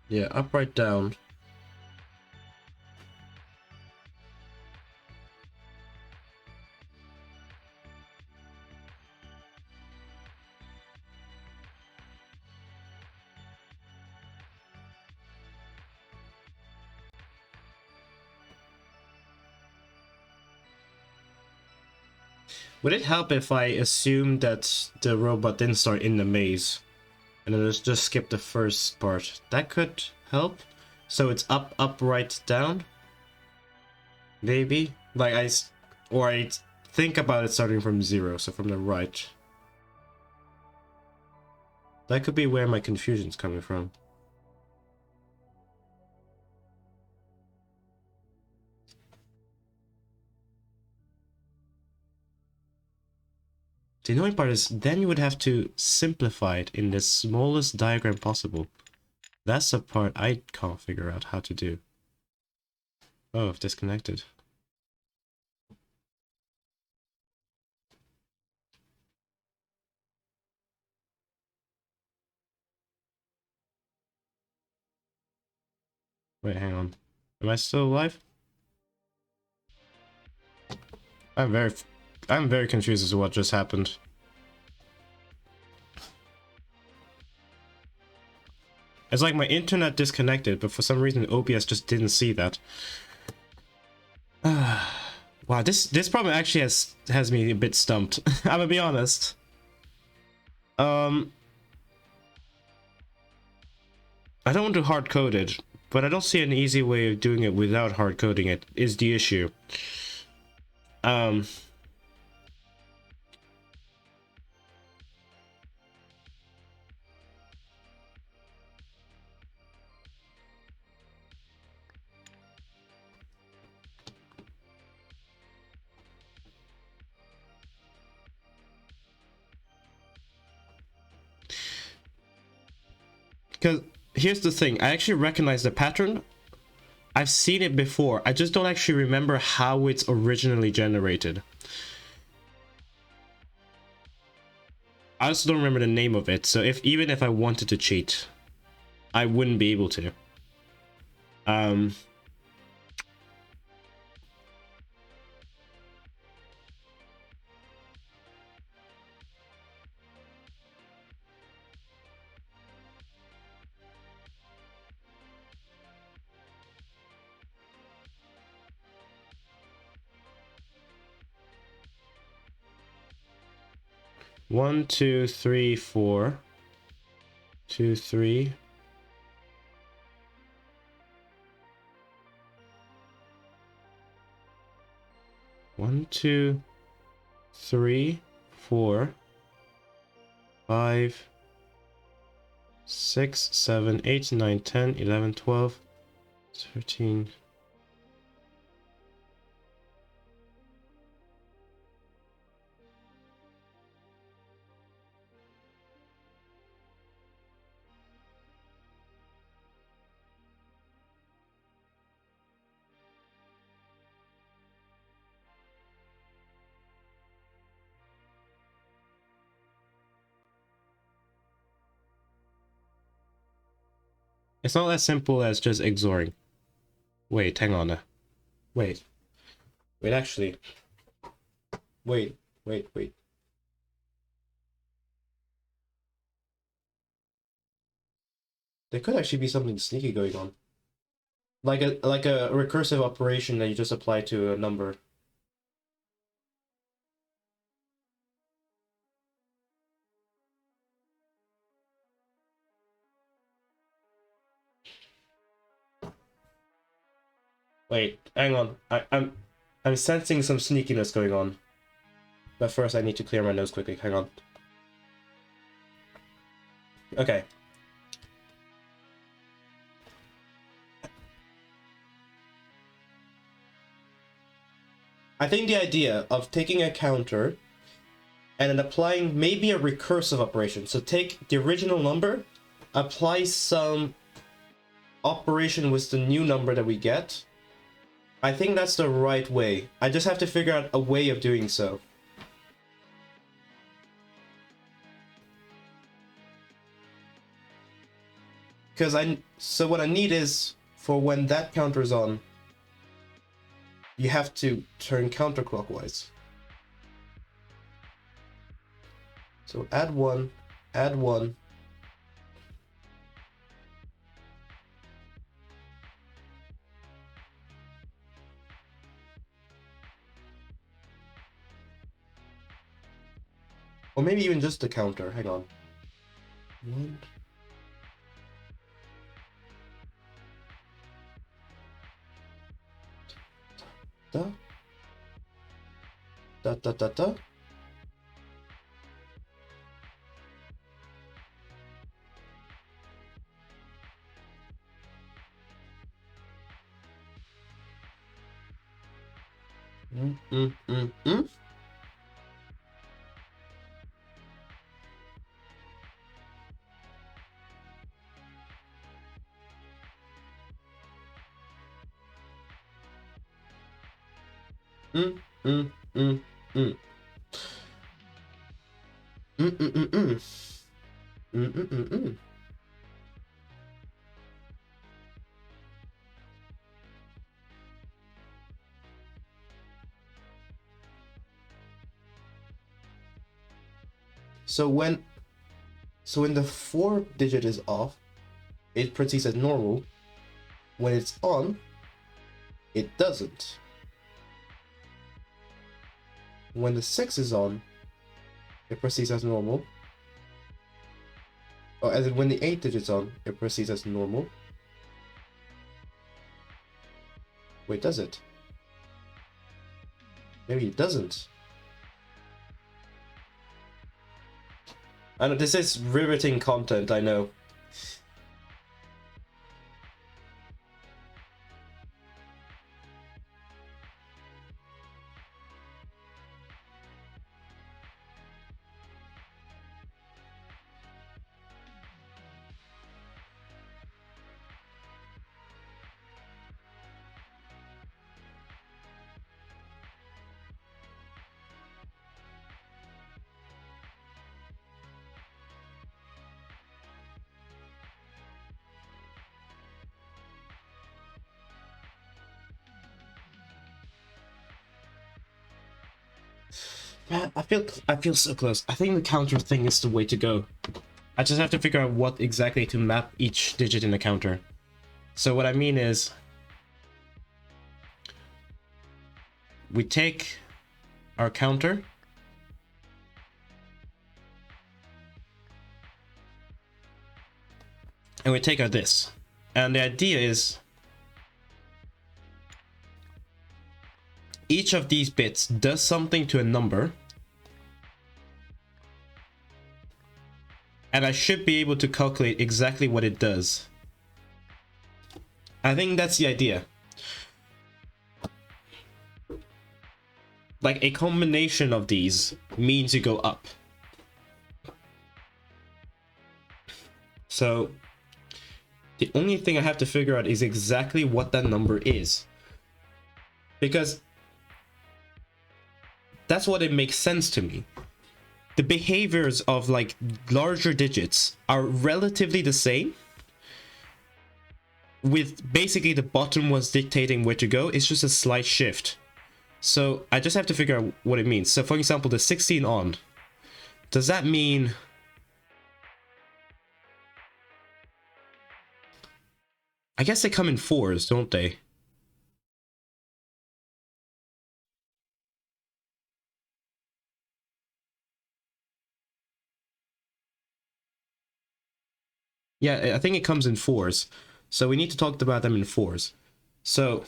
Yeah, up, right, down. Would it help if I assumed that the robot didn't start in the maze and then just skip the first part? That could help. So it's up, up, right, down. Maybe. Like I think about it starting from 0, so from the right. That could be where my confusion's coming from. The annoying part is then you would have to simplify it in the smallest diagram possible. That's the part I can't figure out how to do. Oh, I've disconnected. Wait, hang on. Am I still alive? I'm very confused as to what just happened. It's like my internet disconnected, but for some reason OBS just didn't see that. Wow, this problem actually has me a bit stumped. I'm gonna be honest. I don't want to hard code it, but I don't see an easy way of doing it without hard coding it, is the issue. Because here's the thing, I actually recognize the pattern. I've seen it before. I just don't actually remember how it's originally generated. I also don't remember the name of it, so even if I wanted to cheat, I wouldn't be able to. 1, 2, 3, 4. 2, 3. 1, 2, 3, 4, 5, 6, 7, 8, 9, 10, 11, 12, 13. It's not as simple as just XORing. Wait, hang on. Wait. Wait, actually. Wait. There could actually be something sneaky going on. Like a recursive operation that you just apply to a number. Wait, hang on. I'm sensing some sneakiness going on. But first I need to clear my nose quickly. Hang on. Okay. I think the idea of taking a counter and then applying maybe a recursive operation. So take the original number, apply some operation with the new number that we get. I think that's the right way. I just have to figure out a way of doing so. So what I need is, for when that counter is on, you have to turn counterclockwise. So add 1, add 1. Or maybe even just the counter. Hang on. 1. Da. Da da da da. Mm, mm, mm, mm. Mm, mm, mm, mm. Mm, mm, mm, mm. Mm, mm, mm, mm. So when the 4 digit is off, it proceeds as normal. When it's on, it doesn't. When the 6 is on, it proceeds as normal. Or as in when the 8 digit's on, it proceeds as normal. Wait, does it? Maybe it doesn't. I know this is riveting content, I know. Man, I feel so close. I think the counter thing is the way to go. I just have to figure out what exactly to map each digit in the counter. So what I mean is, we take our counter, and we take out this. And the idea is each of these bits does something to a number, and I should be able to calculate exactly what it does. I think that's the idea. Like, a combination of these means you go up. So the only thing I have to figure out is exactly what that number is, because that's what it makes sense to me. The behaviors of like larger digits are relatively the same, with basically the bottom ones dictating where to go. It's just a slight shift. So I just have to figure out what it means. So for example, the 16 on, does that mean I guess they come in 4s, don't they? Yeah, I think it comes in 4s. So we need to talk about them in 4s. So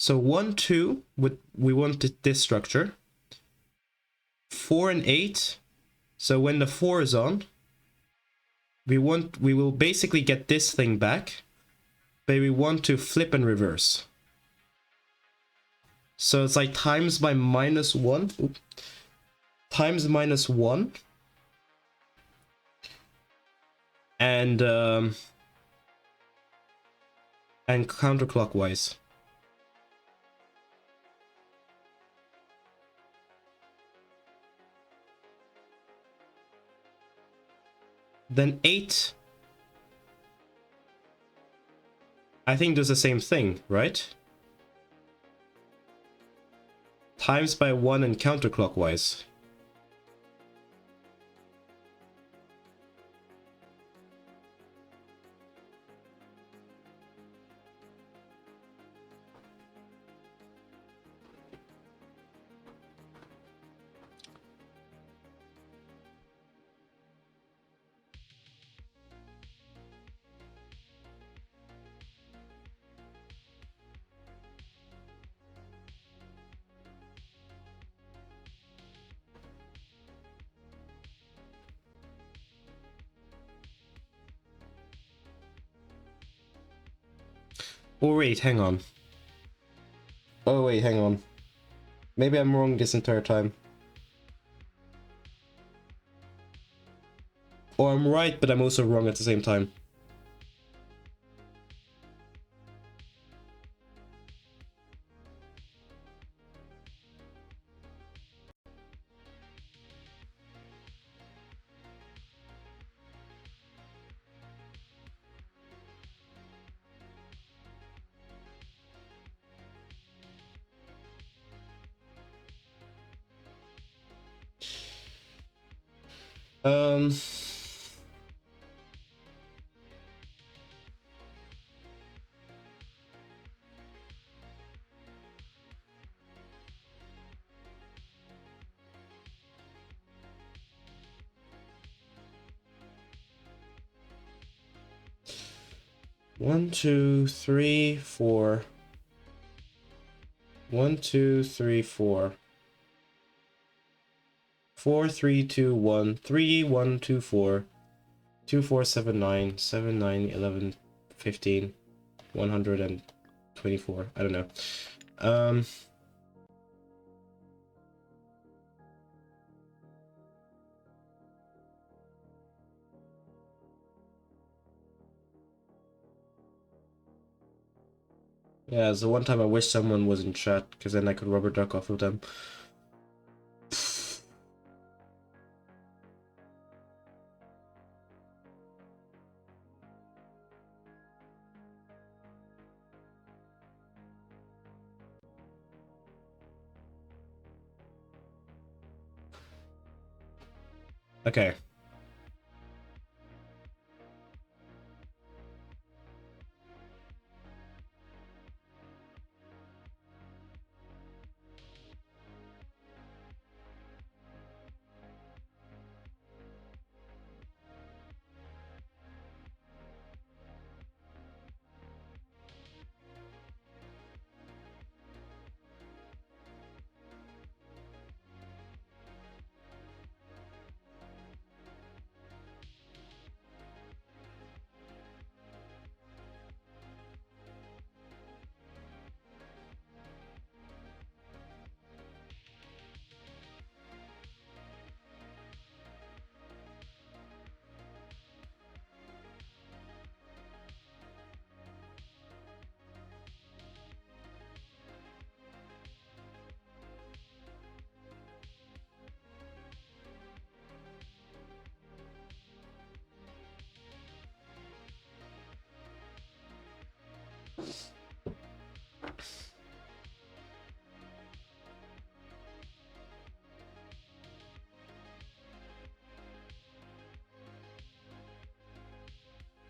1, 2, we want this structure. 4 and 8. So when the 4 is on, we will basically get this thing back, but we want to flip and reverse. So it's like times by -1. Oops. Times -1. And counterclockwise. Then 8, I think does the same thing, right? Times by 1 and counterclockwise. Oh wait, hang on. Oh wait, hang on. Maybe I'm wrong this entire time. Or I'm right, but I'm also wrong at the same time. Um... 1, 2, 3, 4. 1, 2, 3, 4. 4, 3, 2, 1. 3, 1, 2, 4. 2, 4, 7, 9. 7, 9, 11, 15. 124. I don't know. Yeah, it's the one time I wish someone was in chat, because then I could rubber duck off of them. Okay.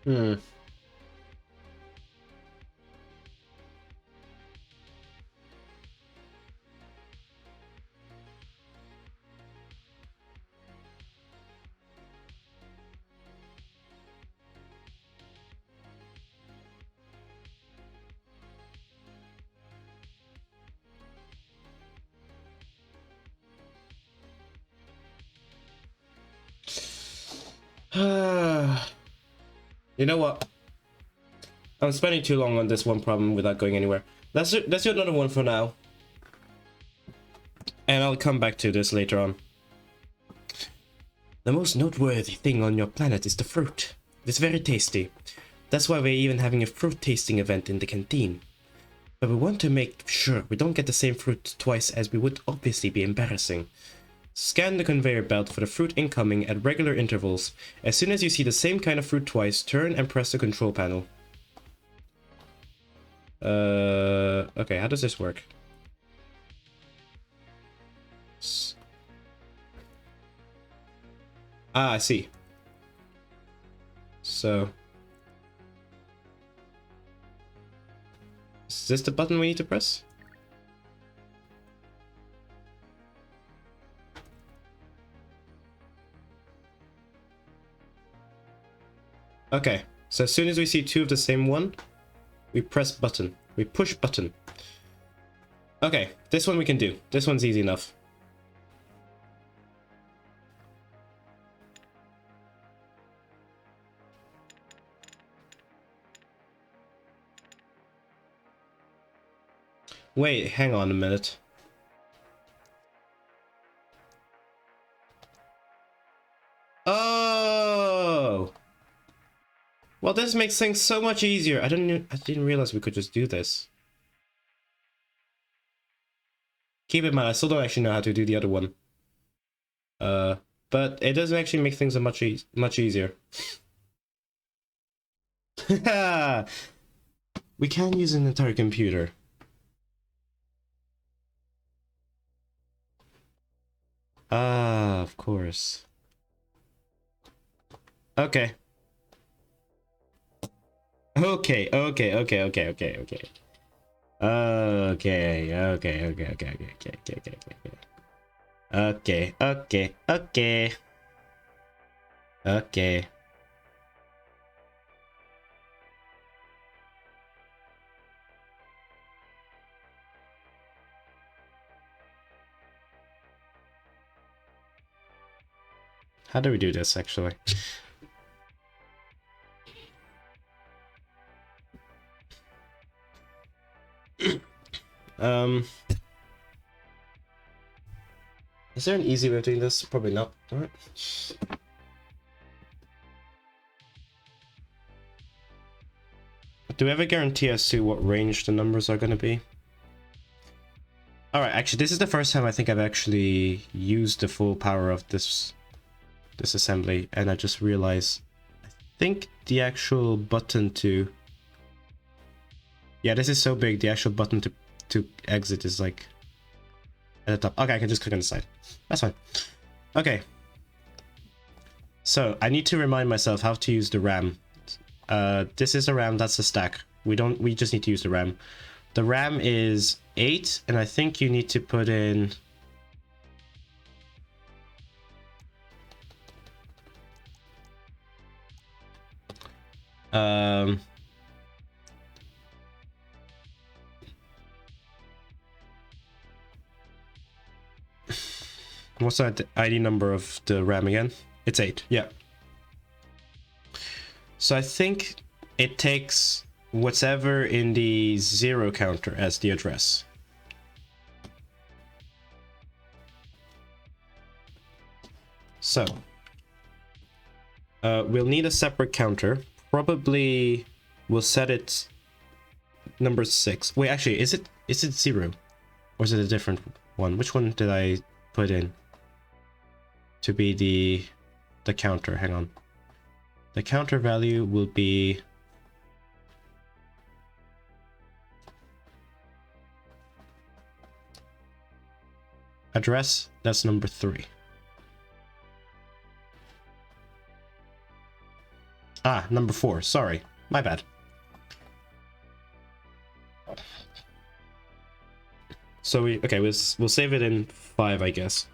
Hmm. You know what? I'm spending too long on this one problem without going anywhere. Let's do another one for now. And I'll come back to this later on. The most noteworthy thing on your planet is the fruit. It's very tasty. That's why we're even having a fruit tasting event in the canteen. But we want to make sure we don't get the same fruit twice, as we would obviously be embarrassing. Scan the conveyor belt for the fruit incoming at regular intervals. As soon as you see the same kind of fruit twice, turn and press the control panel. Okay, how does this work? Ah, I see. So... is this the button we need to press? Okay, so as soon as we see two of the same one, we press button. We push button. Okay, this one we can do. This one's easy enough. Wait, hang on a minute. Oh! Well, this makes things so much easier. I didn't realize we could just do this. Keep in mind, I still don't actually know how to do the other one. But it does actually make things much easier. We can use an entire computer. Ah, of course. Okay. Okay. Okay. How do we do this, actually? Is there an easy way of doing this? Probably not. Alright. Do we ever guarantee as to what range the numbers are going to be? Alright, actually, this is the first time I think I've actually used the full power of this assembly, and I just realized I think the actual button to... yeah, this is so big, the actual button to exit is like at the top. Okay, I can just click on the side. That's fine. Okay. So, I need to remind myself how to use the RAM. This is the RAM, that's the stack. We just need to use the RAM. The RAM is 8, and I think you need to put in... what's that ID number of the RAM again? It's 8, yeah. So I think it takes whatever in the 0 counter as the address. So, we'll need a separate counter. Probably we'll set it number 6. Wait, actually, is it 0? Or is it a different one? Which one did I put in to be the counter? Hang on. The counter value will be... address, that's number 3. Ah, number 4. Sorry. My bad. So we'll save it in 5, I guess.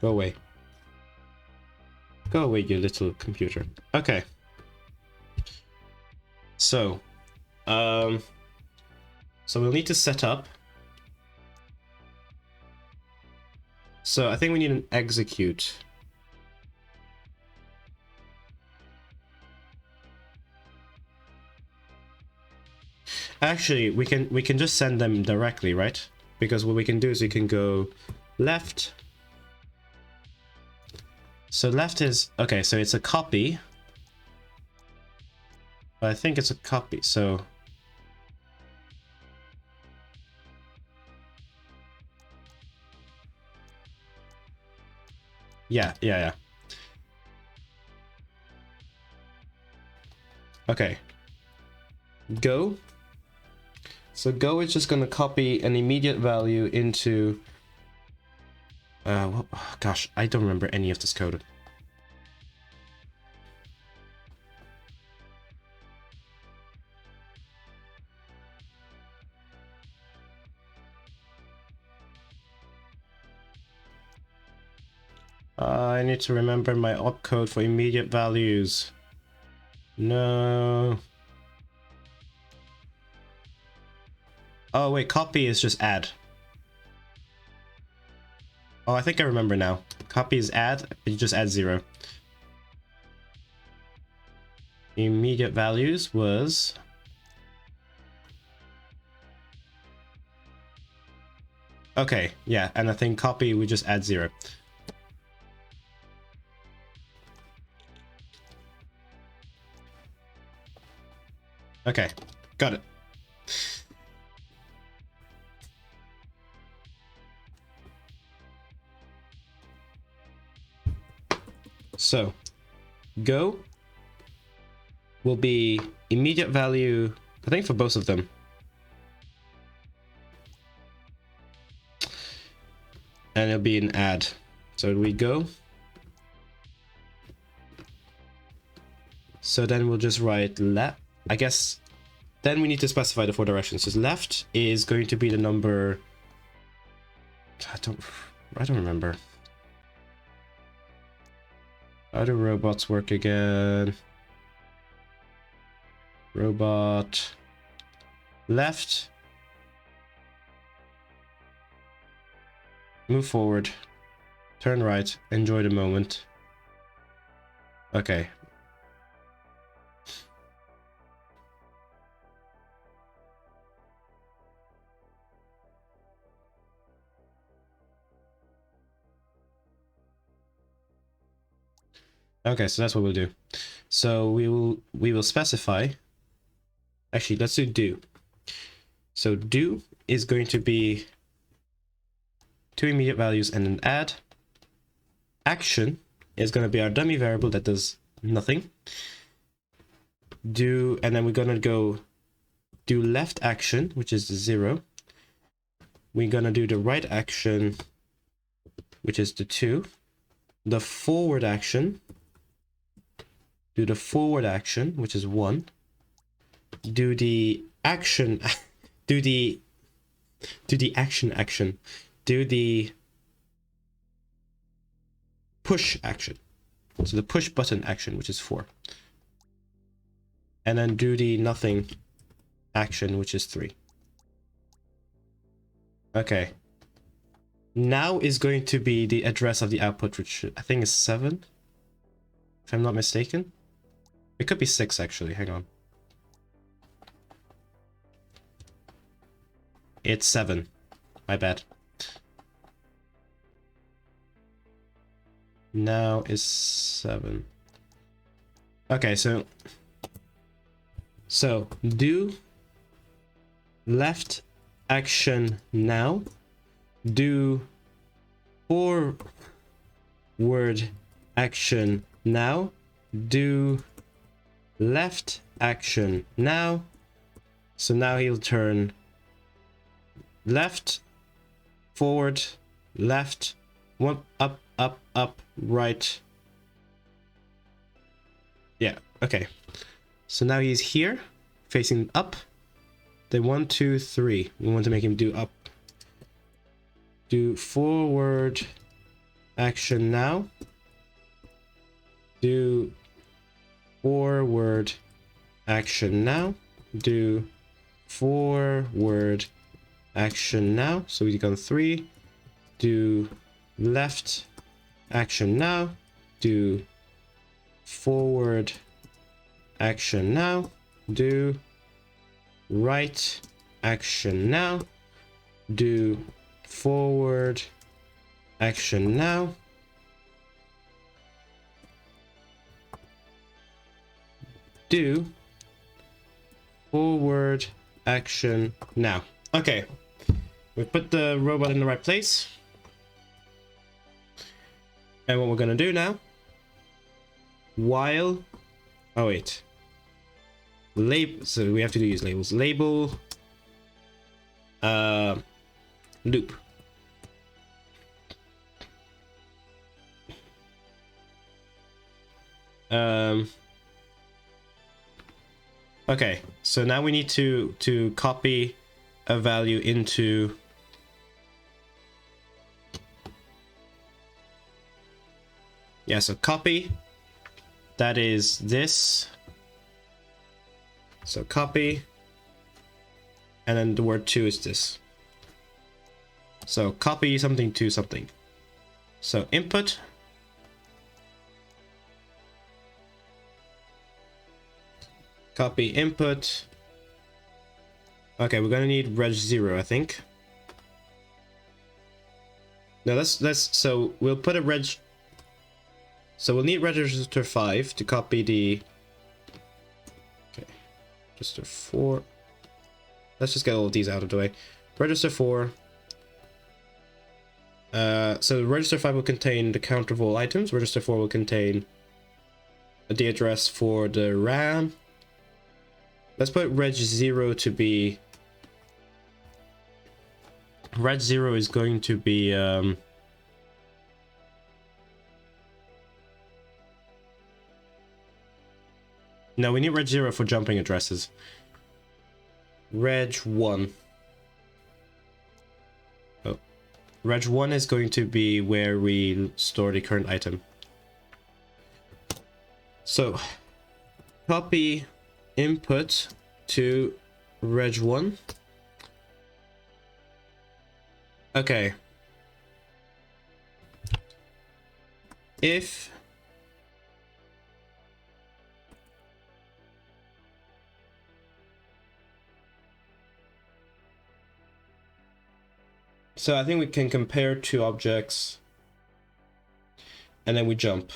Go away. Go away, you little computer. Okay. So, so we'll need to set up. So I think we need an execute. Actually, we can just send them directly, right? Because what we can do is we can go left. So left is okay, so it's a copy. But I think it's a copy, so yeah. Okay. Go. So go is just gonna copy an immediate value into well, oh, gosh, I don't remember any of this code. I need to remember my opcode for immediate values. No. Oh wait, copy is just add. Oh, I think I remember now. Copy is add, but you just add 0. Immediate values was... Okay, yeah, and I think copy, we just add 0. Okay, got it. So, go will be immediate value, I think for both of them. And it'll be an add. So we go. So then we'll just write left. I guess then we need to specify the 4 directions. So left is going to be the number... I don't remember. How do robots work again? Robot left. Move forward. Turn right. Enjoy the moment. Okay. Okay, so that's what we'll do. So we will specify. Actually, let's do. So do is going to be 2 immediate values and an add. Action is going to be our dummy variable that does nothing. Do, and then we're going to go do left action, which is 0. We're going to do the right action, which is the 2. The forward action, do the forward action, which is 1. Do the action, do the action, do the push action. So the push button action, which is 4. And then do the nothing action, which is 3. Okay. Now is going to be the address of the output, which I think is 7. If I'm not mistaken. It could be 6, actually. Hang on. It's 7. My bad. Now is 7. Okay, so do left action now. Do forward action now. Do left action now. So now he'll turn left, forward, left, 1 up, right. Yeah, Okay. So now he's here, facing up. Then 1, 2, 3. We want to make him do up. Do forward action now. Do forward action now. Do forward action now. So we've gone 3. Do left action now. Do forward action now. Do right action now. Do forward action now. Do forward action now. Okay, we put the robot in the right place. And what we're gonna do now, while, oh wait, label, so we have to use labels. Label loop. Okay, so now we need to copy a value into so copy, that is this. So copy, and then the word to is this. So copy something to something. So input, copy input. Okay, we're gonna need reg 0, I think. No, let's so we'll put a reg. So we'll need register 5 to copy the. Okay, register 4. Let's just get all of these out of the way. Register 4. So register 5 will contain the count of all items. Register 4 will contain the address for the RAM. Let's put reg 0 to be. Reg 0 is going to be no, we need reg 0 for jumping addresses. Reg 1. Oh. Reg 1 is going to be where we store the current item. So, copy input to reg 1. Okay. If so, I think we can compare two objects and then we jump.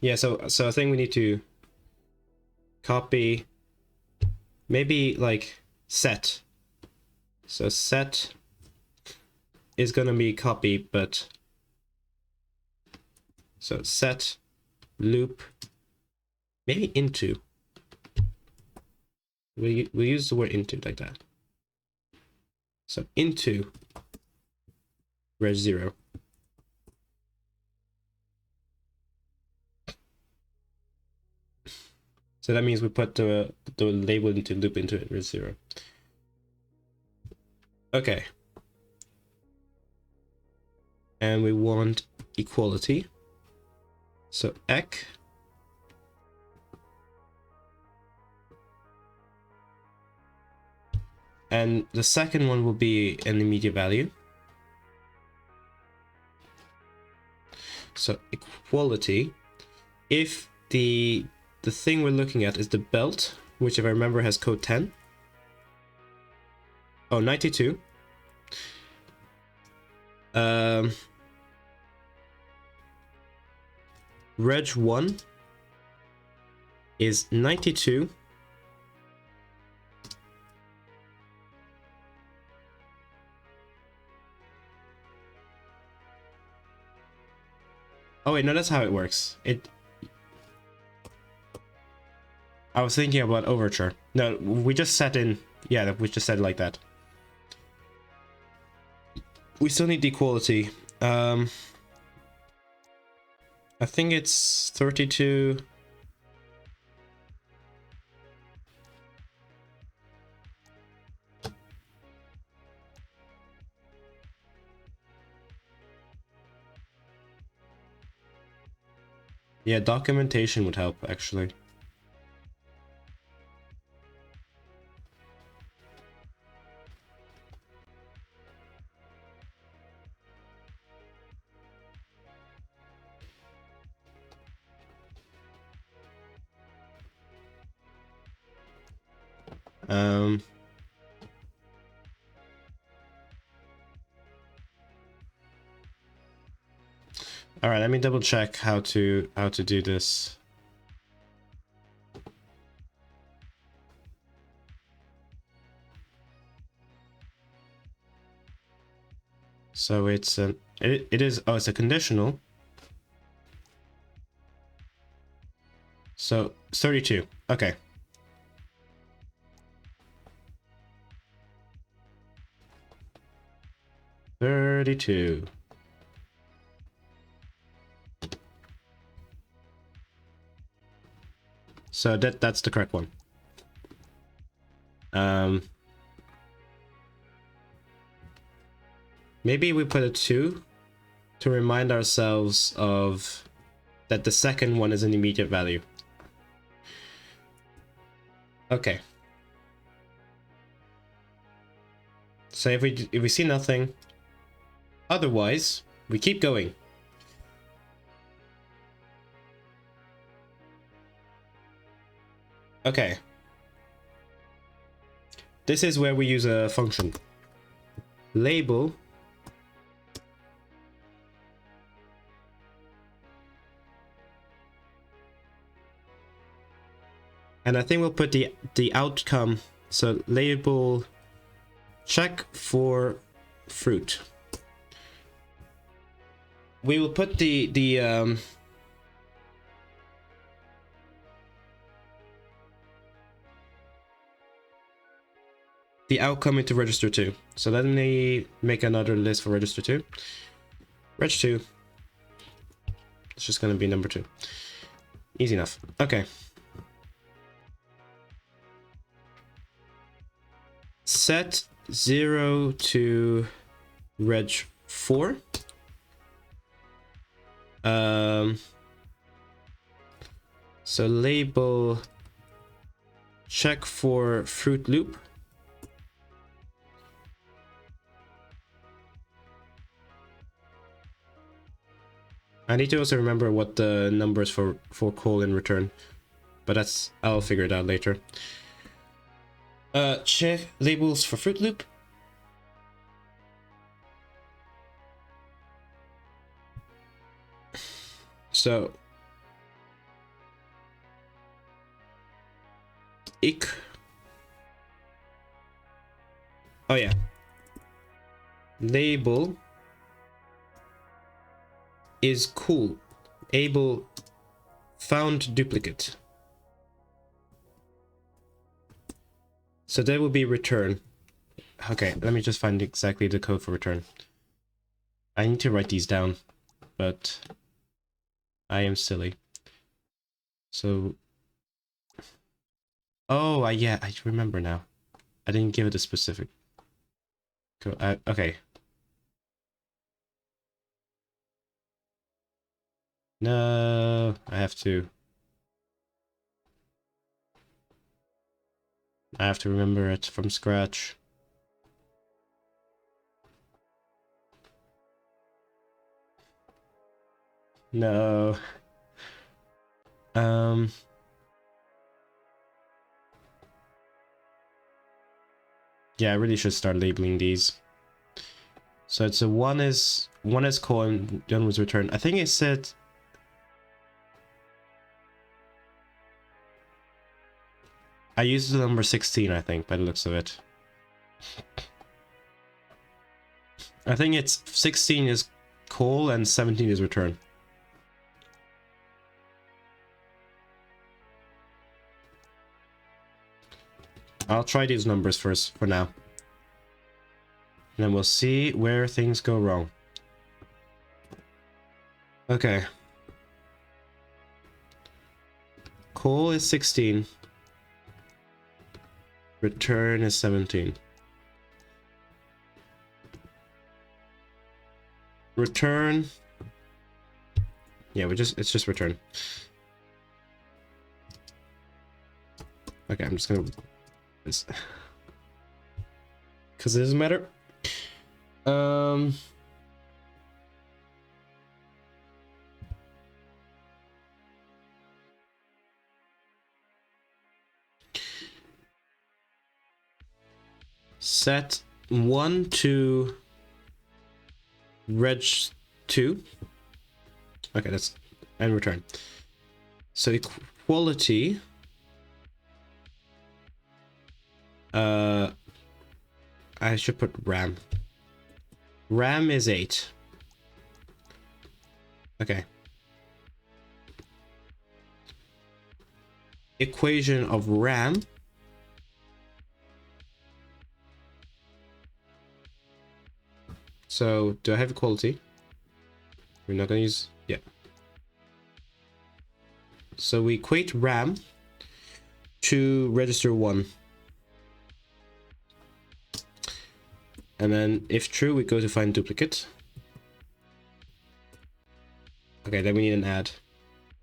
Yeah, so I think we need to copy, maybe like set. So set is gonna be copy, but so set loop, maybe into. We use the word into like that. So into reg 0. So that means we put the label into loop into it, reg 0. Okay. And we want equality. So ec. And the second one will be an immediate value. So equality. If the thing we're looking at is the belt, which if I remember has code 10. Oh, 92. Reg 1 is 92. Oh wait, no, that's how it works. I was thinking about overture. No, we just set in. Yeah, we just set it like that. we still need the equality. I think it's 32. Yeah, documentation would help, actually. All right, let me double check how to do this. So it's it is, oh, it's a conditional. So 32. Okay. $32. So that's the correct one. Maybe we put a 2 to remind ourselves of that the second one is an immediate value. Okay. So if we see nothing, otherwise we keep going. Okay. This is where we use a function. Label and I think we'll put the outcome. So label check for fruit. We will put the outcome into register 2. So let me make another list for register 2. Reg 2. It's just gonna be number 2. Easy enough. Okay. Set 0 to reg 4. So label check for fruit loop. I need to also remember what the numbers for call and return, but I'll figure it out later. Check labels for fruit loop. So oh yeah, label is cool, able found duplicate. So that will be return. Okay, let me just find exactly the code for return. I need to write these down, but I am silly. So, oh, yeah, I remember now. I didn't give it a specific code. Okay. No, I have to remember it from scratch. No. Yeah, I really should start labeling these. So it's a one is call and the other was return. I think it said I used the number 16, I think, by the looks of it. I think it's 16 is call and 17 is return. I'll try these numbers first for now. And then we'll see where things go wrong. Okay. Call is 16. Return is 17. Return. Yeah, it's just return. Okay, I'm just gonna, because it doesn't matter. Set 1 to reg 2. Okay, that's, and return. So equality. I should put RAM. RAM is 8. Okay. Equation of RAM. So do I have equality? We're not gonna use, yeah. So we equate RAM to register 1. And then if true, we go to find duplicate. Okay, then we need an add.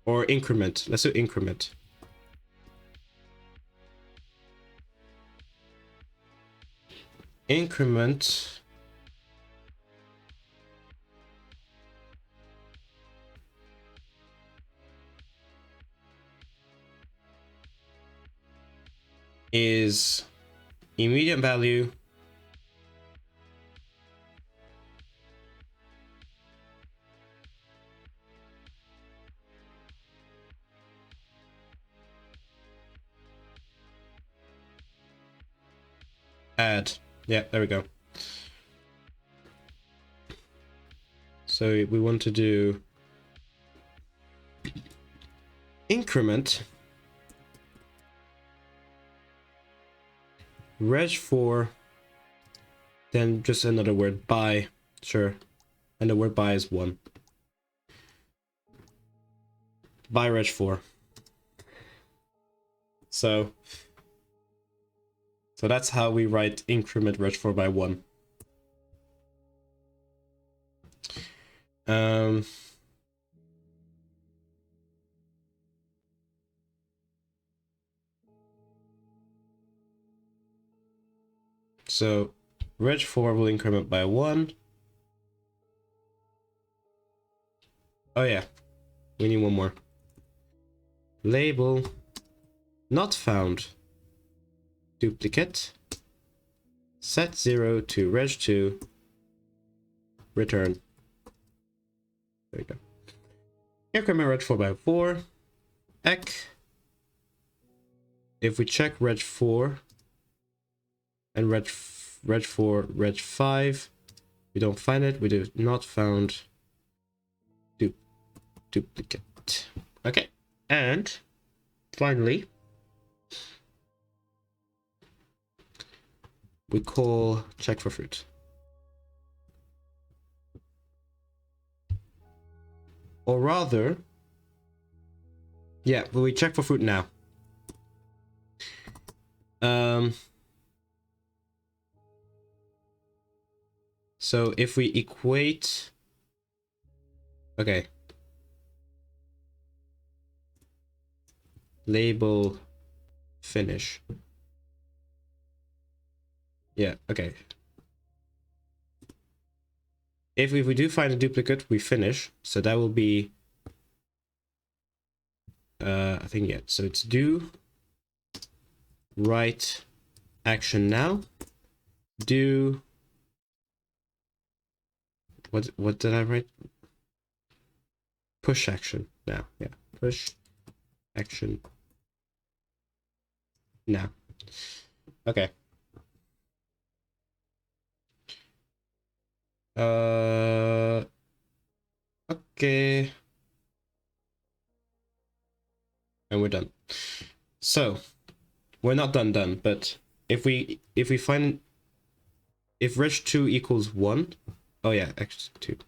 Or increment. Let's do increment. Increment. Is immediate value add. Yeah, there we go. So we want to do increment reg4, then just another word by, sure, and the word by is 1. By reg4. So that's how we write increment reg4 by 1. So reg4 will increment by 1. Oh yeah, we need one more. Label not found. Duplicate. Set 0 to reg2. Return. There we go. Increment reg4 by 4. Ec. If we check reg4 and reg4, reg5, we don't find it. We do not found duplicate. Okay, and finally we call check for fruit. Or rather, yeah, but we check for fruit now. So if we equate, okay, label finish. Yeah, okay. If we do find a duplicate, we finish. So that will be, I think, yeah. So it's do write action now. Do, what did I write? Push action now. Yeah, push action now. Okay. Okay. And we're done. So we're not done, but if we find if reg2 equals 1, oh yeah, x2,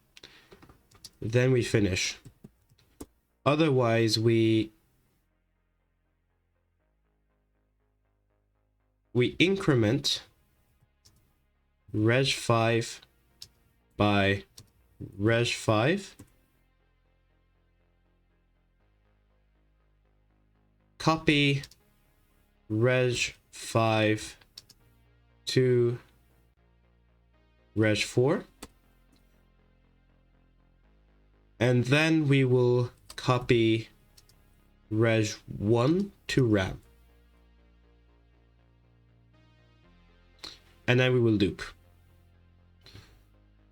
then we finish. Otherwise, we increment reg5 by reg5, copy reg5 to reg4, and then we will copy reg1 to RAM, and then we will loop,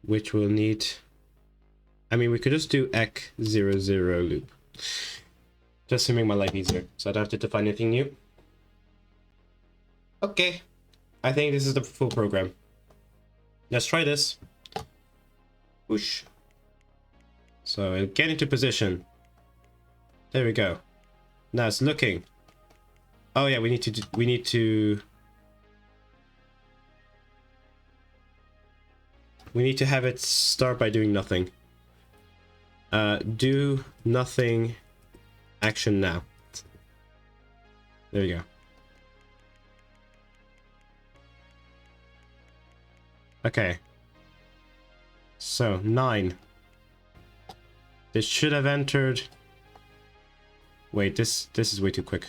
which will need, I mean, we could just do ec00 loop, just to make my life easier, so I don't have to define anything new. Okay, I think this is the full program. Let's try this. Whoosh. So it'll get into position. There we go. Now it's looking. Oh yeah, we need to have it start by doing nothing. Do nothing action now. There you go. Okay. So 9. This should have entered. Wait, this is way too quick.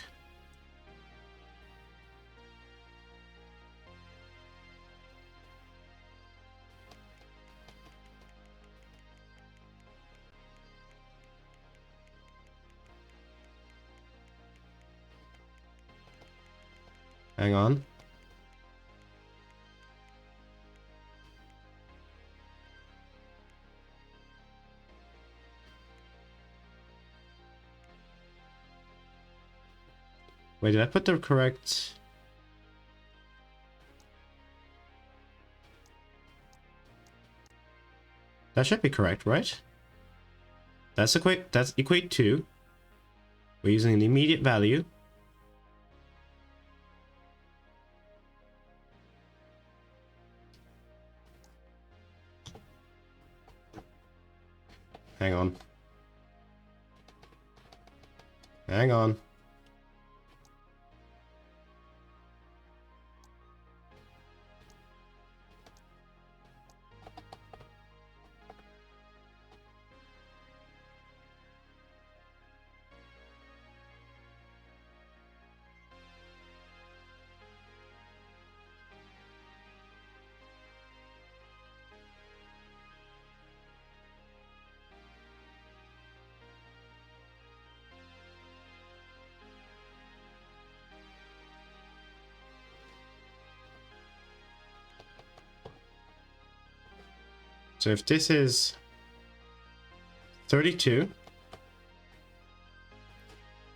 Hang on. Wait, did I put the correct... That should be correct, right? That's equate to. We're using an immediate value. Hang on. Hang on. So if this is 32.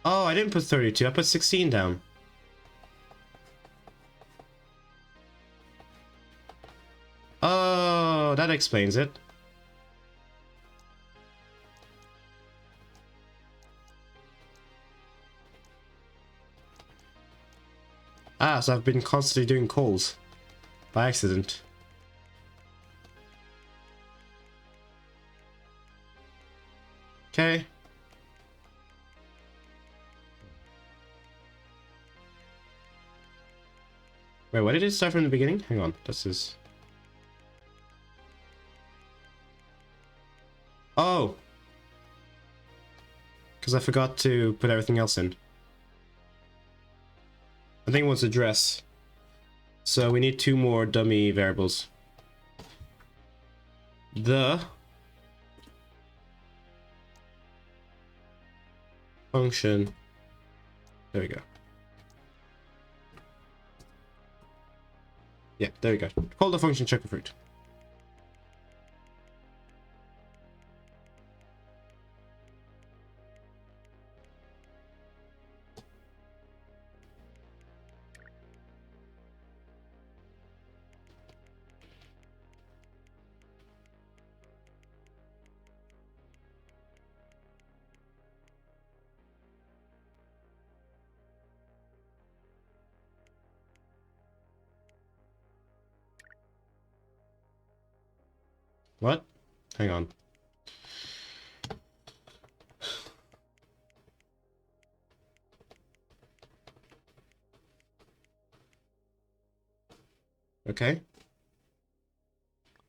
Oh, I didn't put 32. I put 16 down. Oh, that explains it. Ah, so I've been constantly doing calls by accident. Okay. Wait, why did it start from the beginning? Hang on, this is... Oh! Because I forgot to put everything else in. I think it was address. So we need 2 more dummy variables. The function. There we go. Yeah, there we go. Call the function check fruit. What? Hang on. Okay.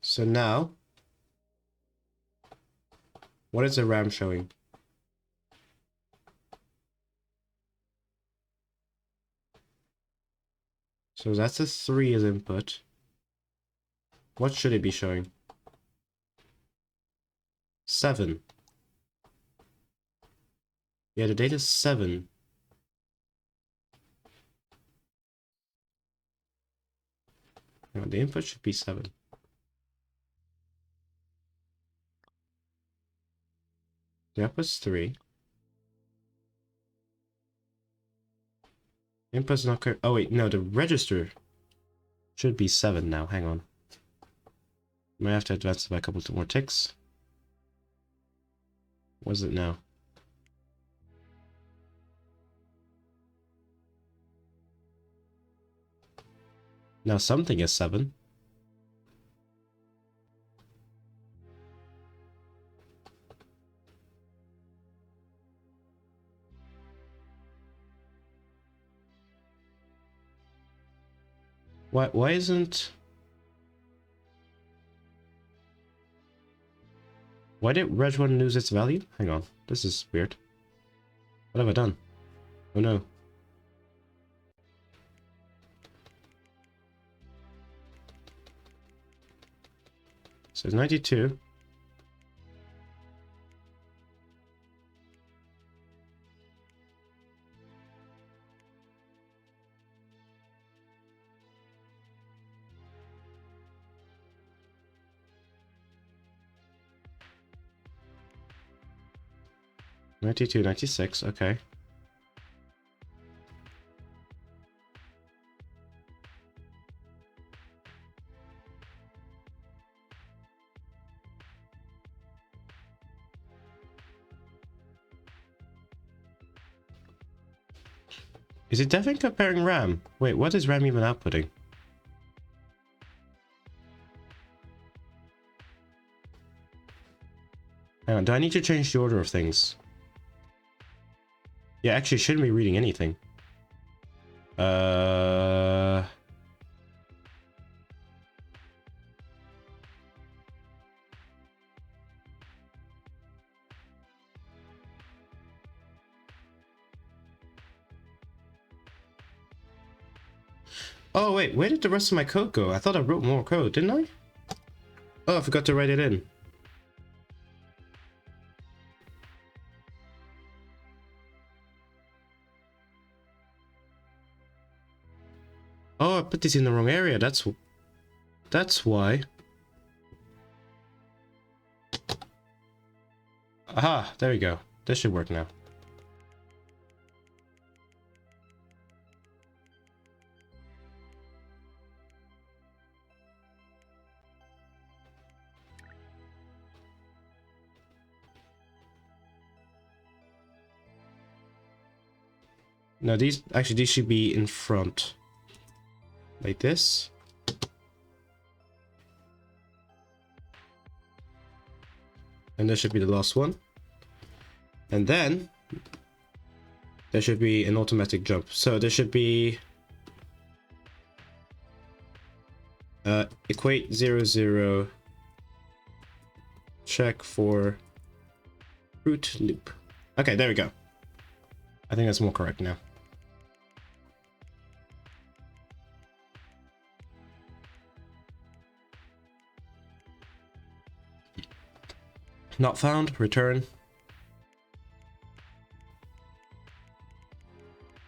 So now, what is the RAM showing? So that's a 3 as input. What should it be showing? 7. Yeah, the data's 7. No, the input should be 7. The output's 3. Input's not correct. Oh wait, no, the register should be 7 now. Hang on. Might have to advance it by a couple more ticks. What is it now? Now something is 7. Why isn't... Why did Reg1 lose its value? Hang on, this is weird. What have I done? Oh no. So it's 92. $92, $96, okay. Is it definitely comparing RAM? Wait, what is RAM even outputting? Hang on, do I need to change the order of things? Yeah, actually, shouldn't be reading anything. Oh wait, where did the rest of my code go? I thought I wrote more code, didn't I? Oh, I forgot to write it in. Oh, I put this in the wrong area. That's why. Aha, there we go. This should work now. No, these should be in front. Like this. And this should be the last one. And then there should be an automatic jump. So there should be equate 0, 0, check for root loop. Okay, there we go. I think that's more correct now. Not found, return.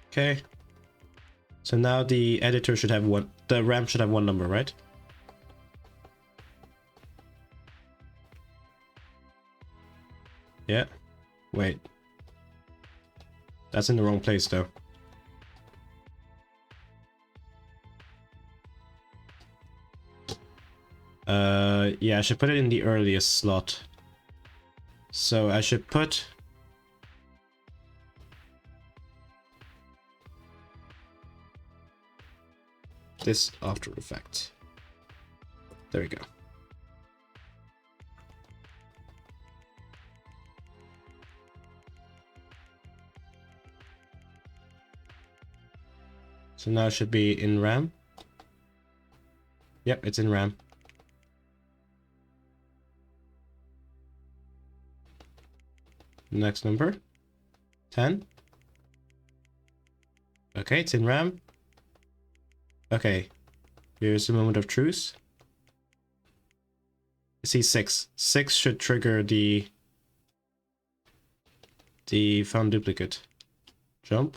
Okay. So now the editor should have one, the RAM should have one number, right? Yeah. Wait. That's in the wrong place though. Yeah, I should put it in the earliest slot. So I should put this after effect. There we go. So now it should be in RAM. Yep, it's in RAM. Next number. 10. Okay, it's in RAM. Okay. Here's the moment of truth. See 6. 6 should trigger the found duplicate. Jump.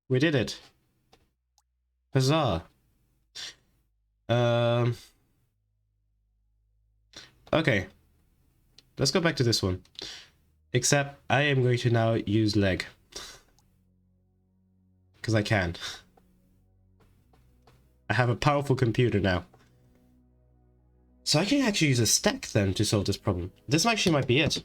We did it. Huzzah. Okay. Let's go back to this one. Except I am going to now use leg. Because I can. I have a powerful computer now. So I can actually use a stack then to solve this problem. This actually might be it.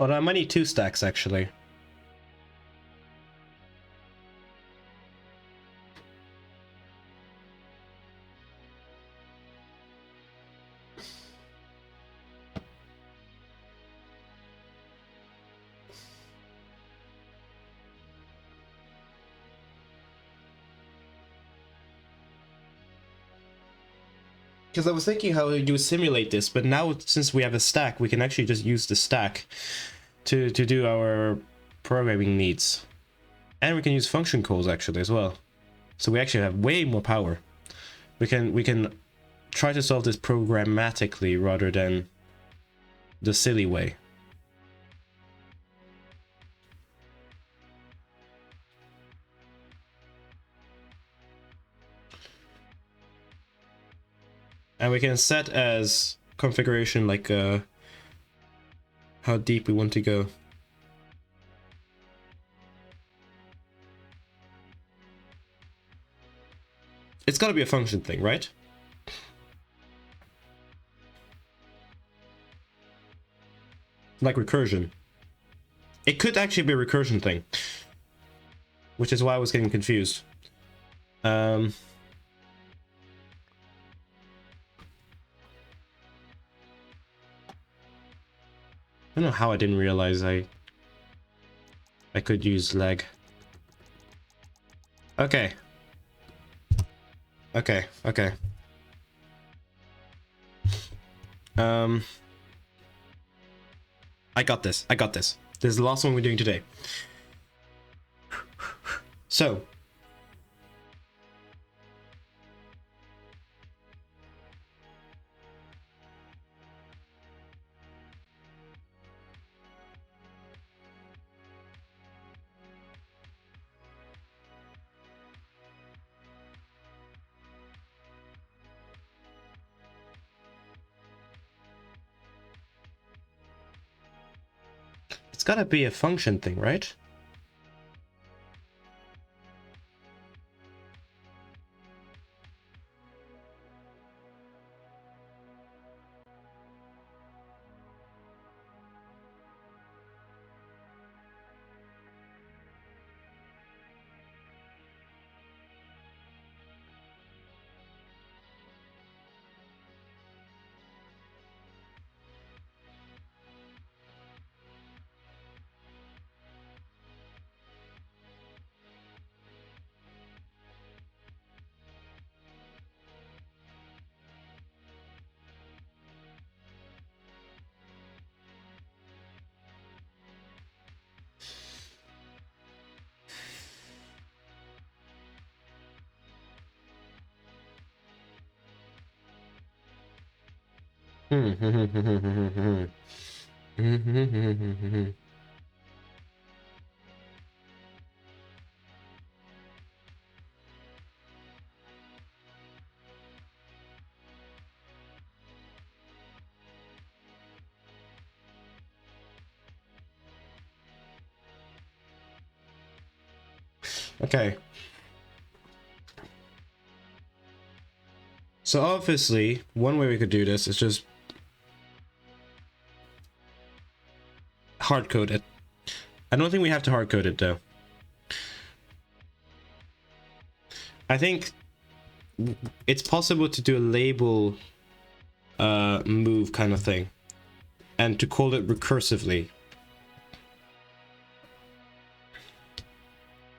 Although I might need 2 stacks actually. Because I was thinking how you simulate this, but now since we have a stack, we can actually just use the stack to do our programming needs. And we can use function calls actually as well. So we actually have way more power. We can try to solve this programmatically rather than the silly way. And we can set as configuration like how deep we want to go. It's gotta be a function thing, right? Like recursion. It could actually be a recursion thing. Which is why I was getting confused. I don't know how I didn't realize I could use leg. Okay. Okay. I got this. This is the last one we're doing today. So. It's gotta be a function thing, right? Okay. So obviously, one way we could do this is just hard code it. I don't think we have to hard code it though. I think it's possible to do a label move kind of thing and to call it recursively.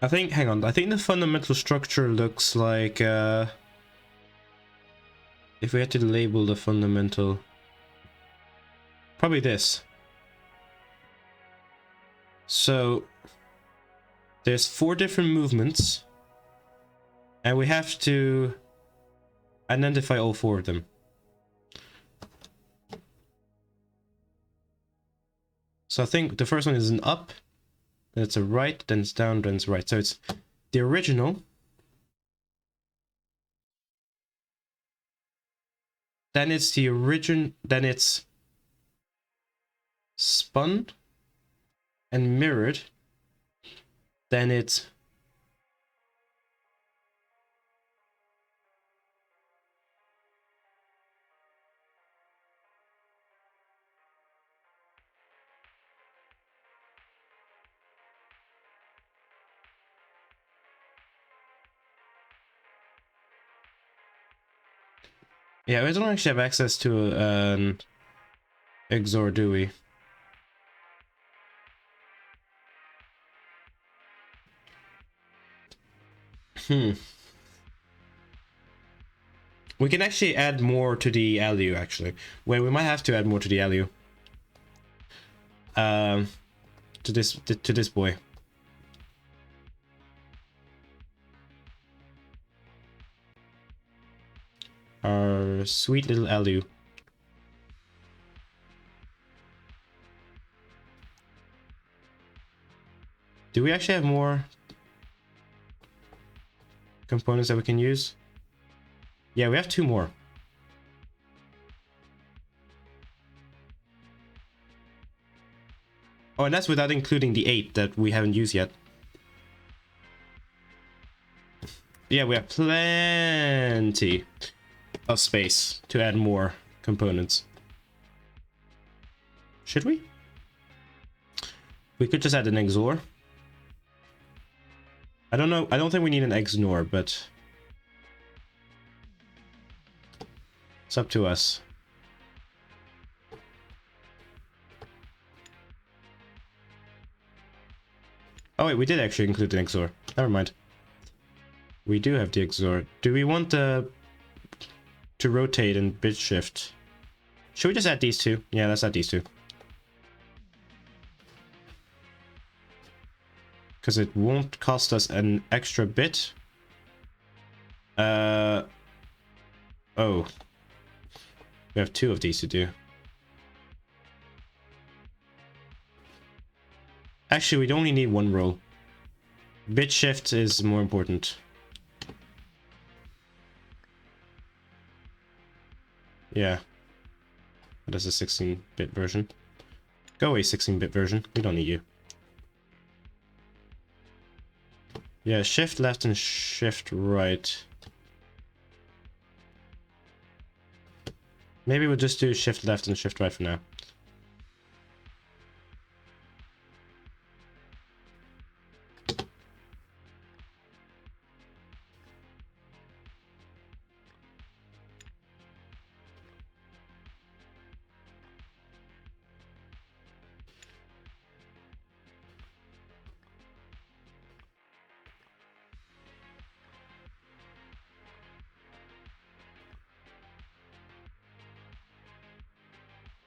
I think, hang on, I think the fundamental structure looks like if we had to label the fundamental, probably this. So there's 4 different movements and we have to identify all 4 of them. So I think the first one is an up, then it's a right, then it's down, then it's right. So it's the original, then it's the origin, then it's spun and mirrored, then it's yeah, we don't actually have access to an XOR, do we? We can actually add more to the LU, actually. Well, we might have to add more to the LU. To this boy. Our sweet little LU. Do we actually have more components that we can use? Yeah, we have 2 more. Oh, and that's without including the 8 that we haven't used yet. Yeah, we have plenty of space to add more components. Should we? We could just add an XOR. I don't know. I don't think we need an XNOR, but it's up to us. Oh wait, we did actually include the XOR. Never mind. We do have the XOR. Do we want to rotate and bit shift? Should we just add these 2? Yeah, let's add these 2. Because it won't cost us an extra bit. Oh. We have 2 of these to do. Actually, we only need 1 row. Bit shift is more important. Yeah. That is a 16-bit version. Go away, 16-bit version. We don't need you. Yeah, shift left and shift right. Maybe we'll just do shift left and shift right for now.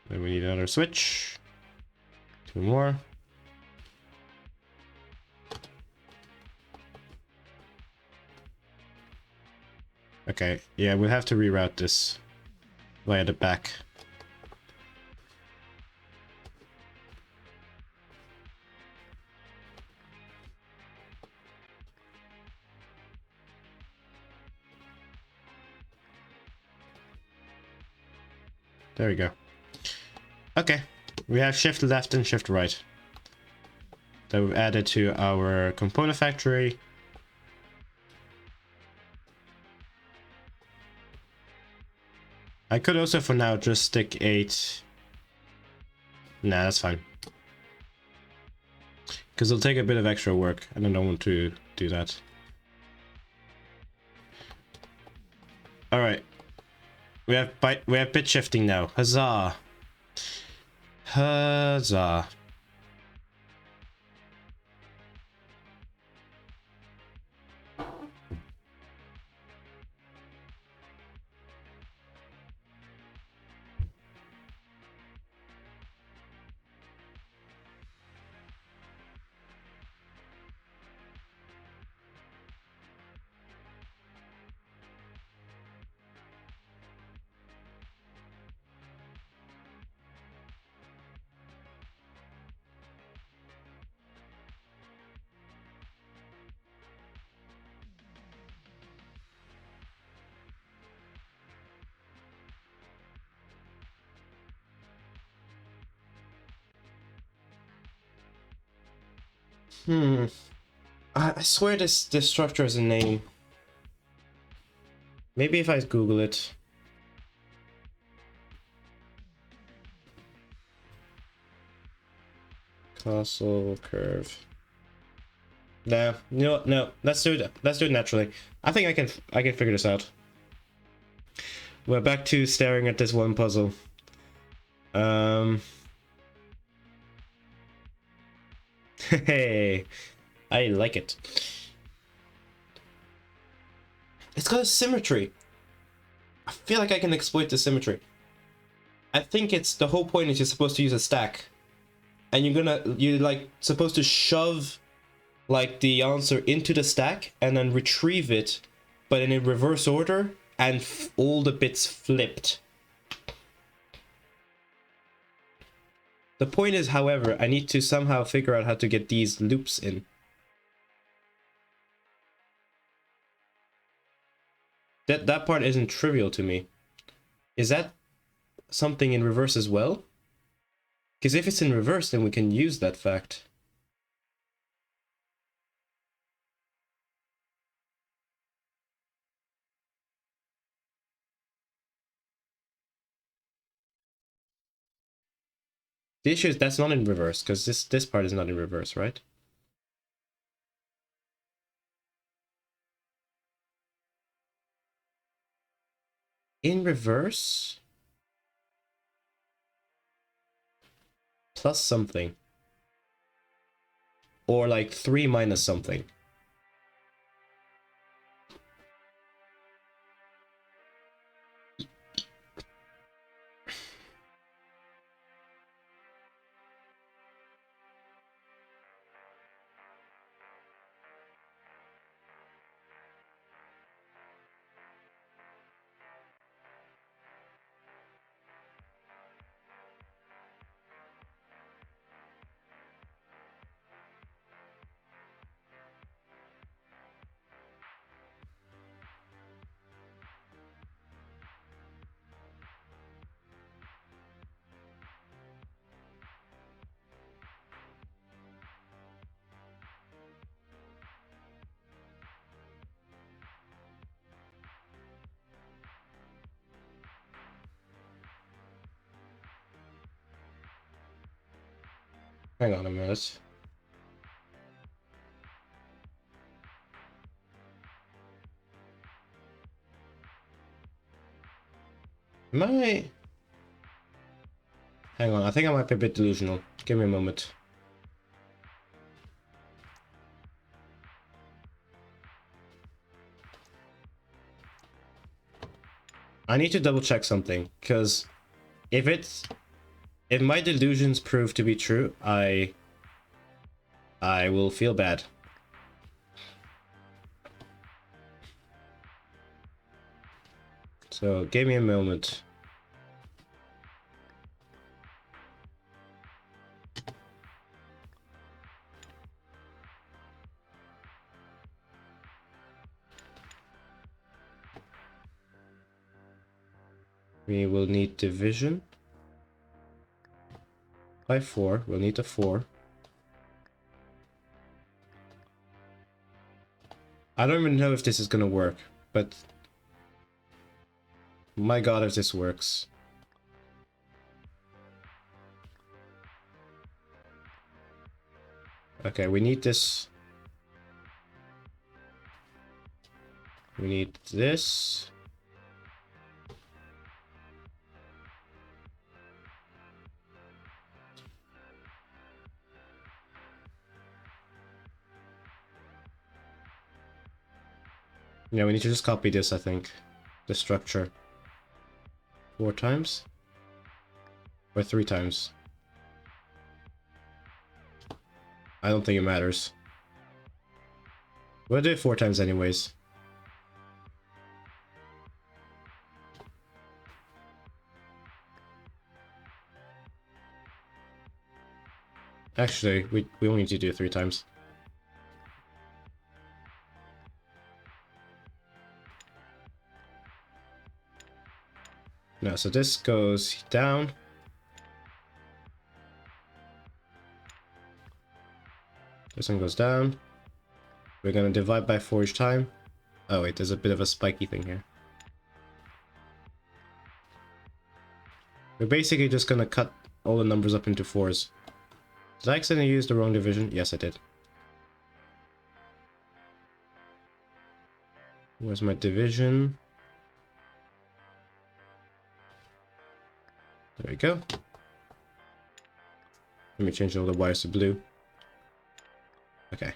Then we need another switch. 2 more. Okay, yeah, we'll have to reroute this via the back. There we go. Okay, we have shift left and shift right that we've added to our component factory. I could also for now just stick 8. Nah, that's fine. Because it'll take a bit of extra work, and I don't want to do that. Alright. We have bit shifting now. Huzzah. Huzzah. I swear this structure has a name. Maybe if I Google it. Castle curve. No, no. Let's do it. Let's do it naturally. I think I can figure this out. We're back to staring at this one puzzle. Hey, I like it. It's got a symmetry. I feel like I can exploit the symmetry. I think it's the whole point is you're supposed to use a stack, and you're like supposed to shove like the answer into the stack and then retrieve it, but in a reverse order and all the bits flipped. The point is, however, I need to somehow figure out how to get these loops in. That part isn't trivial to me. Is that something in reverse as well? Because if it's in reverse, then we can use that fact. The issue is that's not in reverse, because this part is not in reverse, right? In reverse? Plus something. Or like 3 minus something. Hang on a minute. Am I... Hang on, I think I might be a bit delusional. Give me a moment. I need to double check something, because if my delusions prove to be true, I will feel bad. So, give me a moment. We will need division. By 4, we'll need a 4. I don't even know if this is gonna work, but My god, if this works. Okay, we need this. We need this. Yeah, we need to just copy this, I think. The structure. 4 times? Or 3 times? I don't think it matters. We'll do it 4 times anyways. Actually, we only need to do it 3 times. No, so this goes down. This one goes down. We're gonna divide by 4 each time. Oh wait, there's a bit of a spiky thing here. We're basically just gonna cut all the numbers up into 4s. Did I accidentally use the wrong division? Yes, I did. Where's my division? There we go. Let me change all the wires to blue. Okay.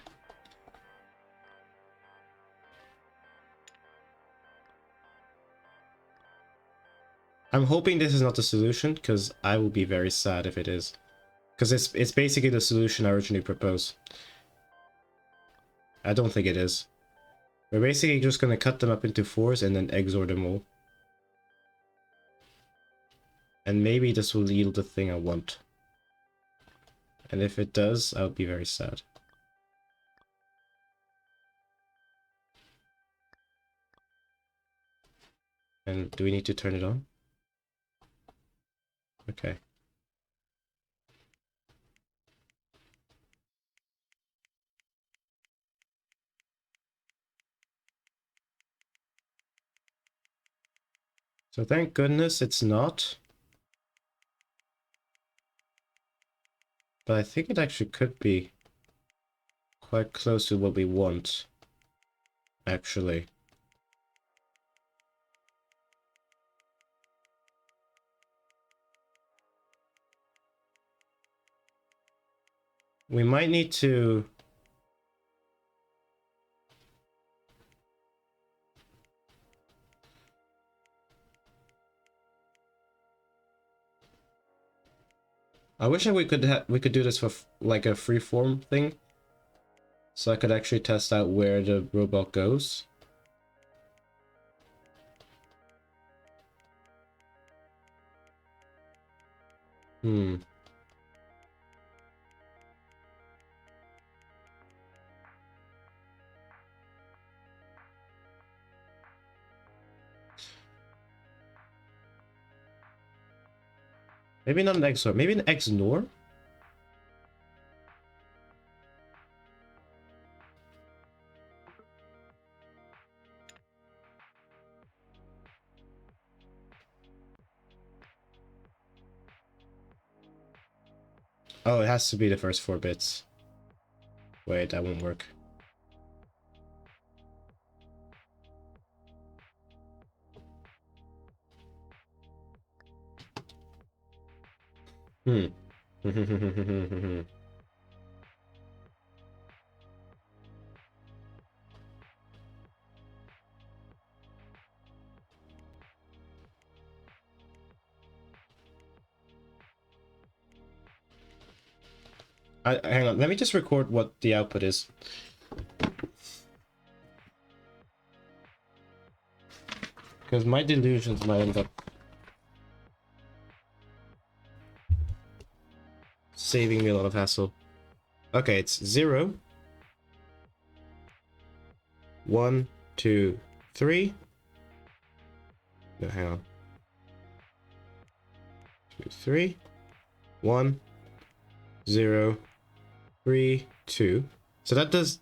I'm hoping this is not the solution, because I will be very sad if it is. Because it's basically the solution I originally proposed. I don't think it is. We're basically just going to cut them up into 4s and then XOR them all. And maybe this will yield the thing I want. And if it does, I'll be very sad. And do we need to turn it on? Okay. So thank goodness it's not. But I think it actually could be quite close to what we want, actually. We might need to... I wish we could do this for like a freeform thing, so I could actually test out where the robot goes. Hmm. Maybe not an XOR, maybe an XNOR? Oh, it has to be the first 4 bits. Wait, that won't work. Hmm. Hang on, let me just record what the output is. Because my delusions might end up saving me a lot of hassle. Okay, it's 0, 1, 2, 3. No, hang on. 2, 3, 1, 0, 3, 2. So that does...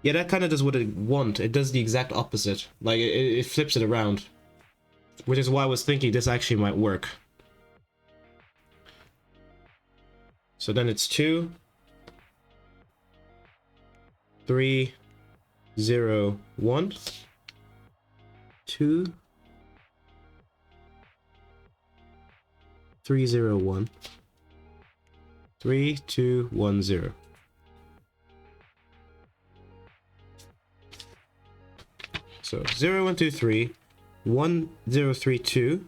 Yeah, that kind of does what it want. It does the exact opposite. Like, it flips it around. Which is why I was thinking this actually might work. So then it's 2, 3, 0, 1, 2, 3, 0, 1, 3, 2, 1, 0. So 0, 1, 2, 3, 1, 0, 3, 2,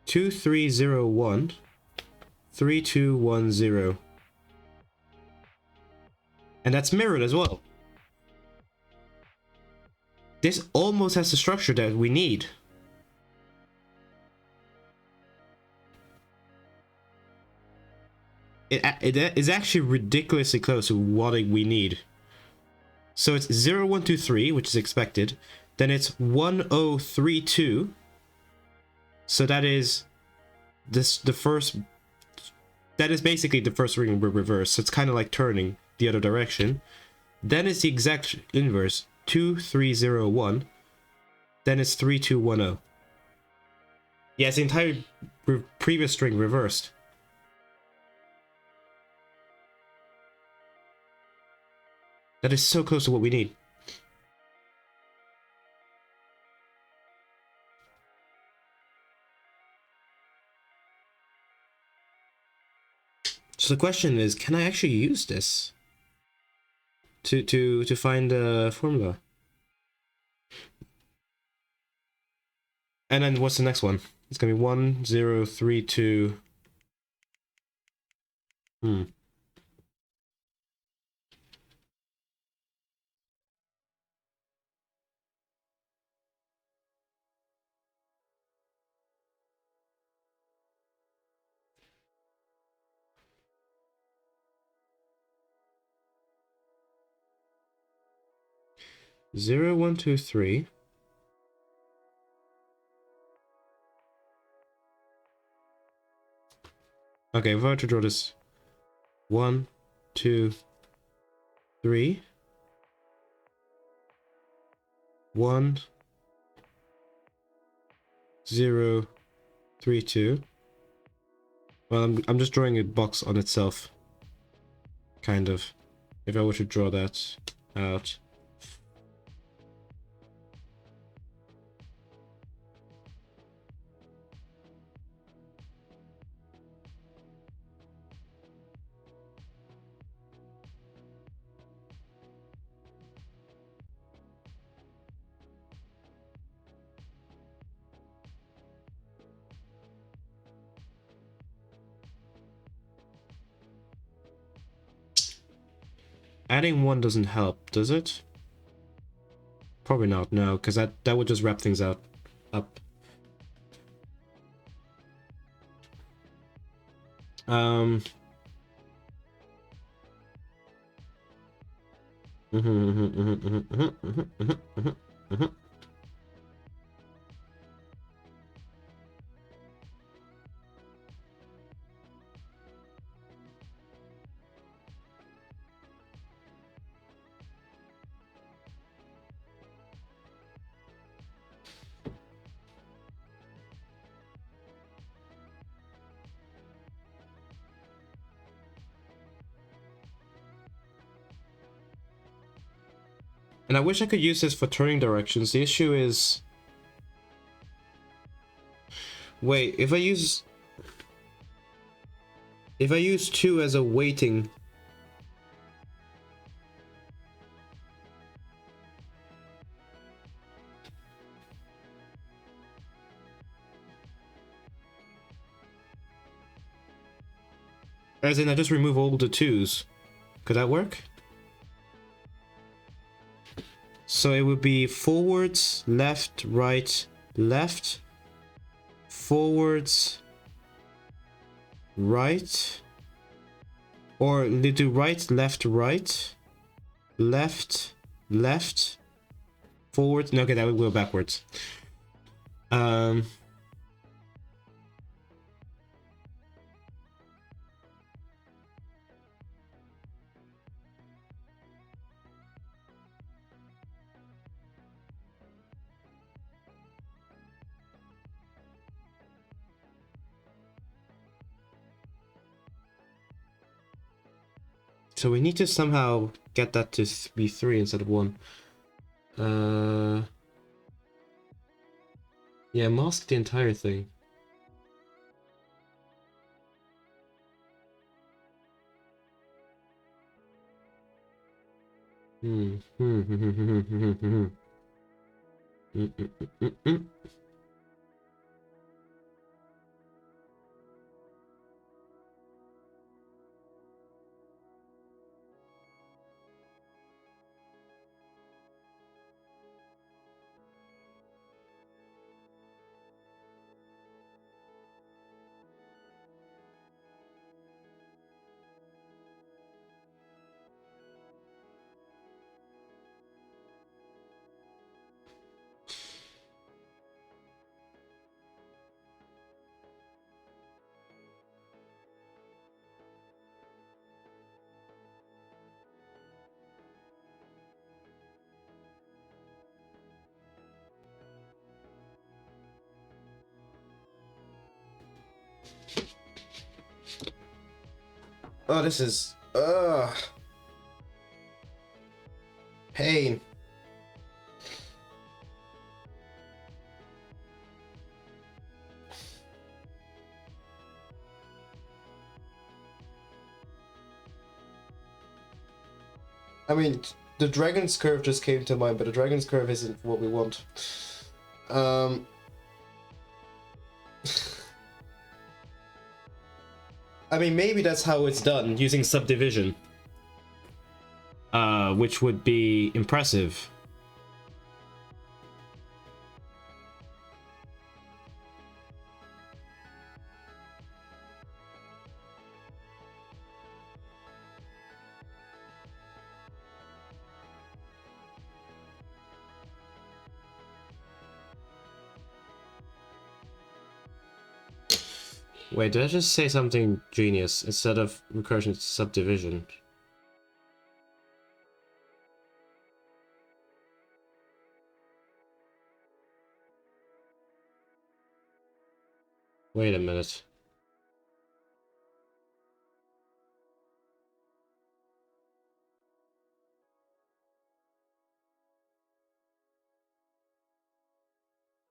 2, 3, 0, 1, 3, 2, 1, 0. And that's mirrored as well. This almost has the structure that we need. It is actually ridiculously close to what we need. So it's 0, 1, 2, 3, which is expected. Then it's 1, 0, 3, 2. So that is the first. That is basically the first ring reverse. So it's kind of like turning the other direction. Then it's the exact inverse. 2, 3, 0, 1. Then it's 3, 2, 1, 0. Yeah, it's the entire previous string reversed. That is so close to what we need. So the question is, can I actually use this to find a formula? And then what's the next one? It's gonna be 1, 0, 3, 2. 0, 1, 2, 3. Okay, if I were to draw this 1, 2, 3. 1, 0, 3, 2. Well, I'm just drawing a box on itself. Kind of. If I were to draw that out. Adding 1 doesn't help, does it? Probably not, no, because that would just wrap things up. Um. And I wish I could use this for turning directions. The issue is... Wait, if I use 2 as a weighting... As in, I just remove all the 2s. Could that work? So it would be forwards, left, right, left, forwards, right, or they do right, left, right, left, left, forwards. No, okay, that would go backwards. So we need to somehow get that to be 3 instead of 1. Yeah, mask the entire thing. Oh, this is pain. I mean, the dragon's curve just came to mind, but the dragon's curve isn't what we want. I mean, maybe that's how it's done, using subdivision. Which would be impressive. Wait, did I just say something genius? Instead of recursion, it's subdivision. Wait a minute.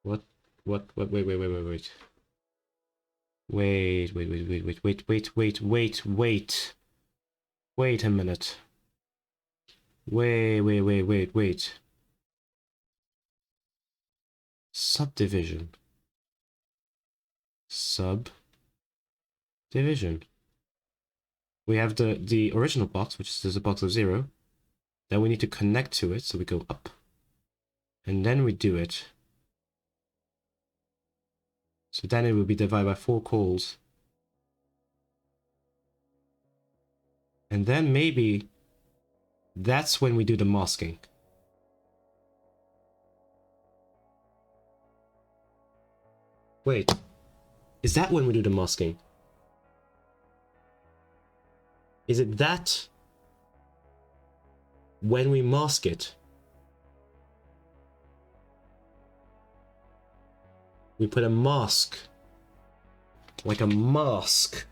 What? Wait, wait, wait, wait, wait, wait. Wait, wait, wait, wait, wait, wait, wait, wait, wait, wait. Wait a minute. Wait, wait, wait, wait, wait. Subdivision. Subdivision. We have the original box, which is a box of 0. Then we need to connect to it, so we go up. And then we do it. So then it will be divided by 4 calls. And then maybe that's when we do the masking. Wait, is that when we do the masking? Is it that when we mask it? We put a mask. Like a mask.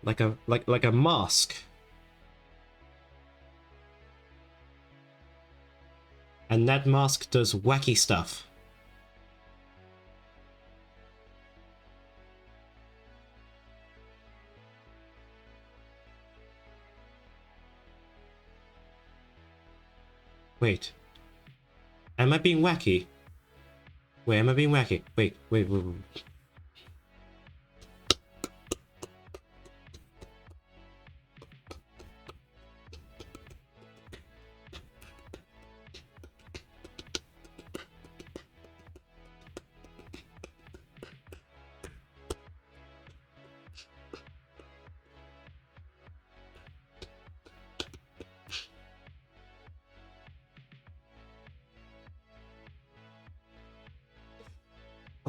Like a mask. And that mask does wacky stuff. Wait. Am I being wacky? Wait, am I being wacky? Wait, wait, wait, wait.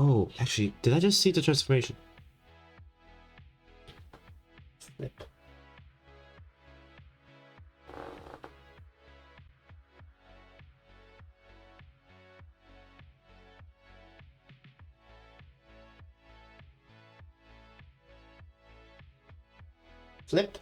Oh, actually, did I just see the transformation? Flip. Flip.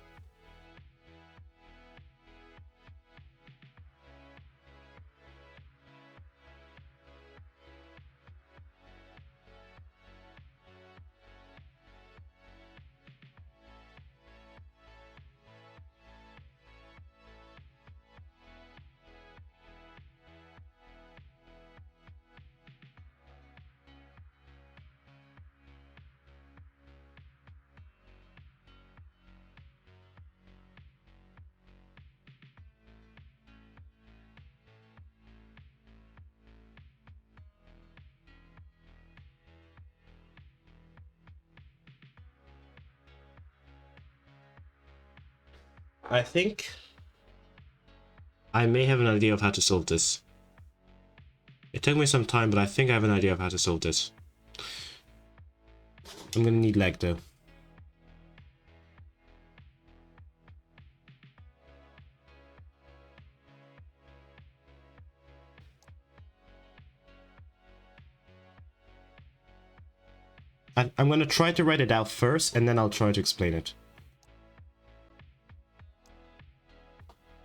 I think I may have an idea of how to solve this. It took me some time, but I think I have an idea of how to solve this. I'm gonna need lag though. I'm gonna try to write it out first, and then I'll try to explain it.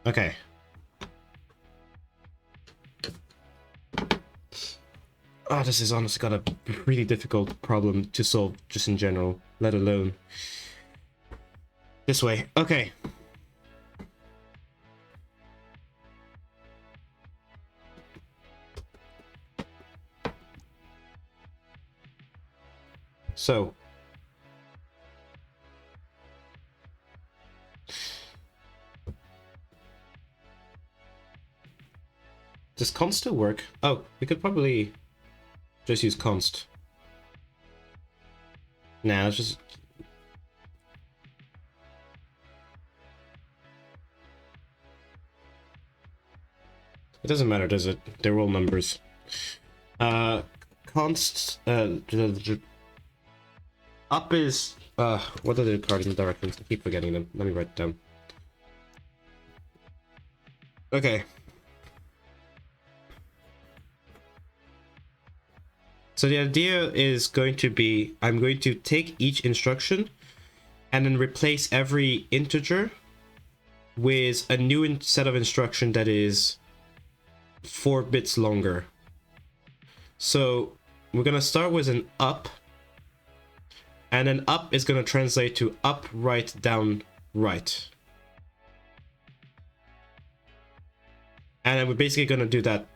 Okay. Oh, this is honestly got a really difficult problem to solve just in general, let alone this way. Okay. So does const still work? Oh, we could probably just use const. Nah, let's just... It doesn't matter, does it? They're all numbers. Const... up is... what are the cardinal directions? I keep forgetting them. Let me write it down. Okay. So the idea is going to be, I'm going to take each instruction and then replace every integer with a new set of instruction that is 4 bits longer. So we're going to start with an up, and then up is going to translate to up, right, down, right. And then we're basically going to do that.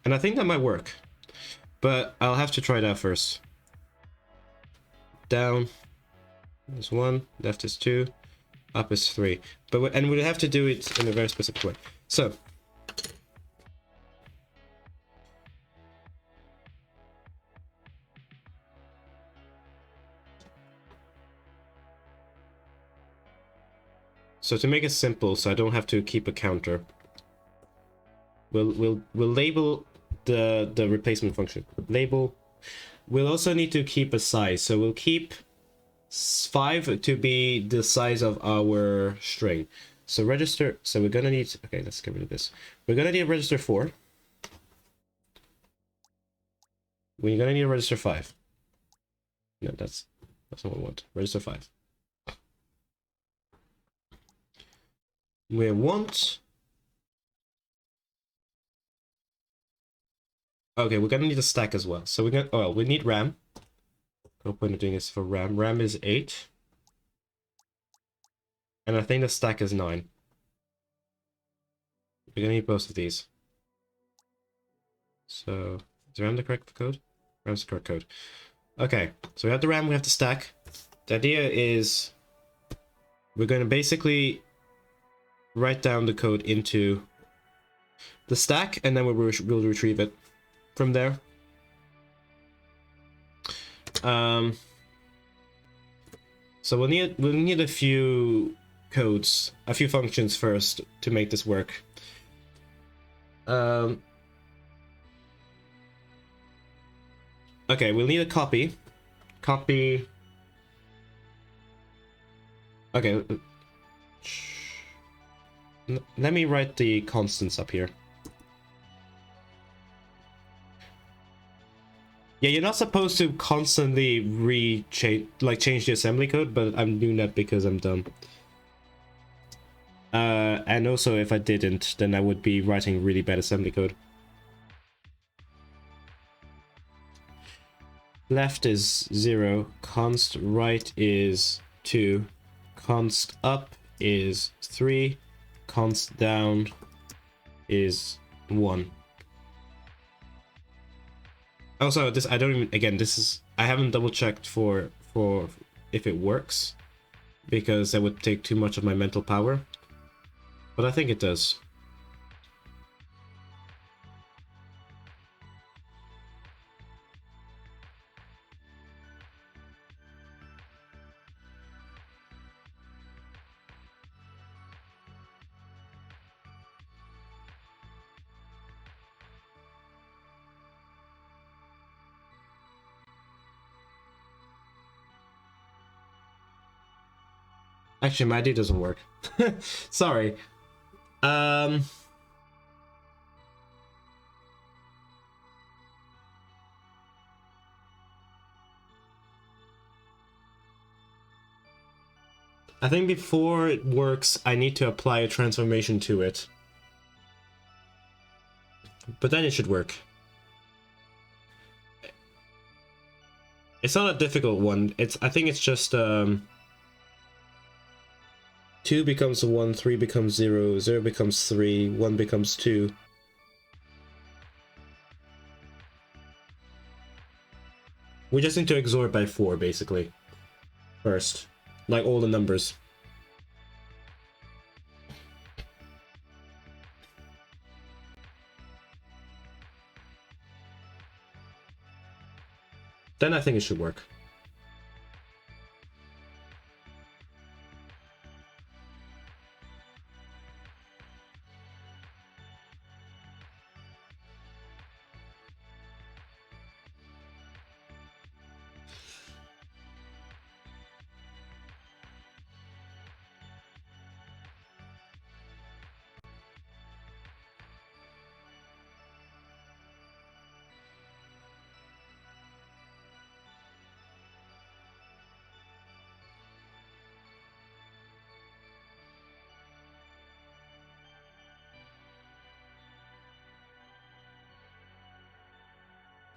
And I think that might work, but I'll have to try that first. Down is 1, left is 2, up is 3. But and we'll have to do it in a very specific way. So to make it simple, so I don't have to keep a counter, we'll label the replacement function. Label. We'll also need to keep a size, so we'll keep 5 to be the size of our string. So register. So we're gonna need. Okay, let's get rid of this. We're gonna need a register 4. We're gonna need a register 5. No, that's not what we want. Register 5. We want. Okay, we're gonna need a stack as well. So we're gonna. Oh, well, we need RAM. No point of doing this for RAM. RAM is 8. And I think the stack is 9. We're gonna need both of these. So, is RAM the correct code? RAM's the correct code. Okay, so we have the RAM, we have the stack. The idea is we're gonna basically write down the code into the stack, and then we'll retrieve it from there. So we'll need a few codes, a few functions first to make this work. Okay, we'll need a copy. Copy. Okay. Let me write the constants up here. Yeah, you're not supposed to constantly change the assembly code, but I'm doing that because I'm dumb. And also if I didn't, then I would be writing really bad assembly code. Left is 0, const right is 2, const up is 3, const down is 1. Also, this I don't even, again, this is, I haven't double checked for if it works, because that would take too much of my mental power, but I think it does. Actually, my ID doesn't work. Sorry. I think before it works, I need to apply a transformation to it. But then it should work. It's not a difficult one. I think it's just 2 becomes 1, 3 becomes 0, 0 becomes 3, 1 becomes 2. We just need to XOR it by 4, basically. First. Like all the numbers. Then I think it should work.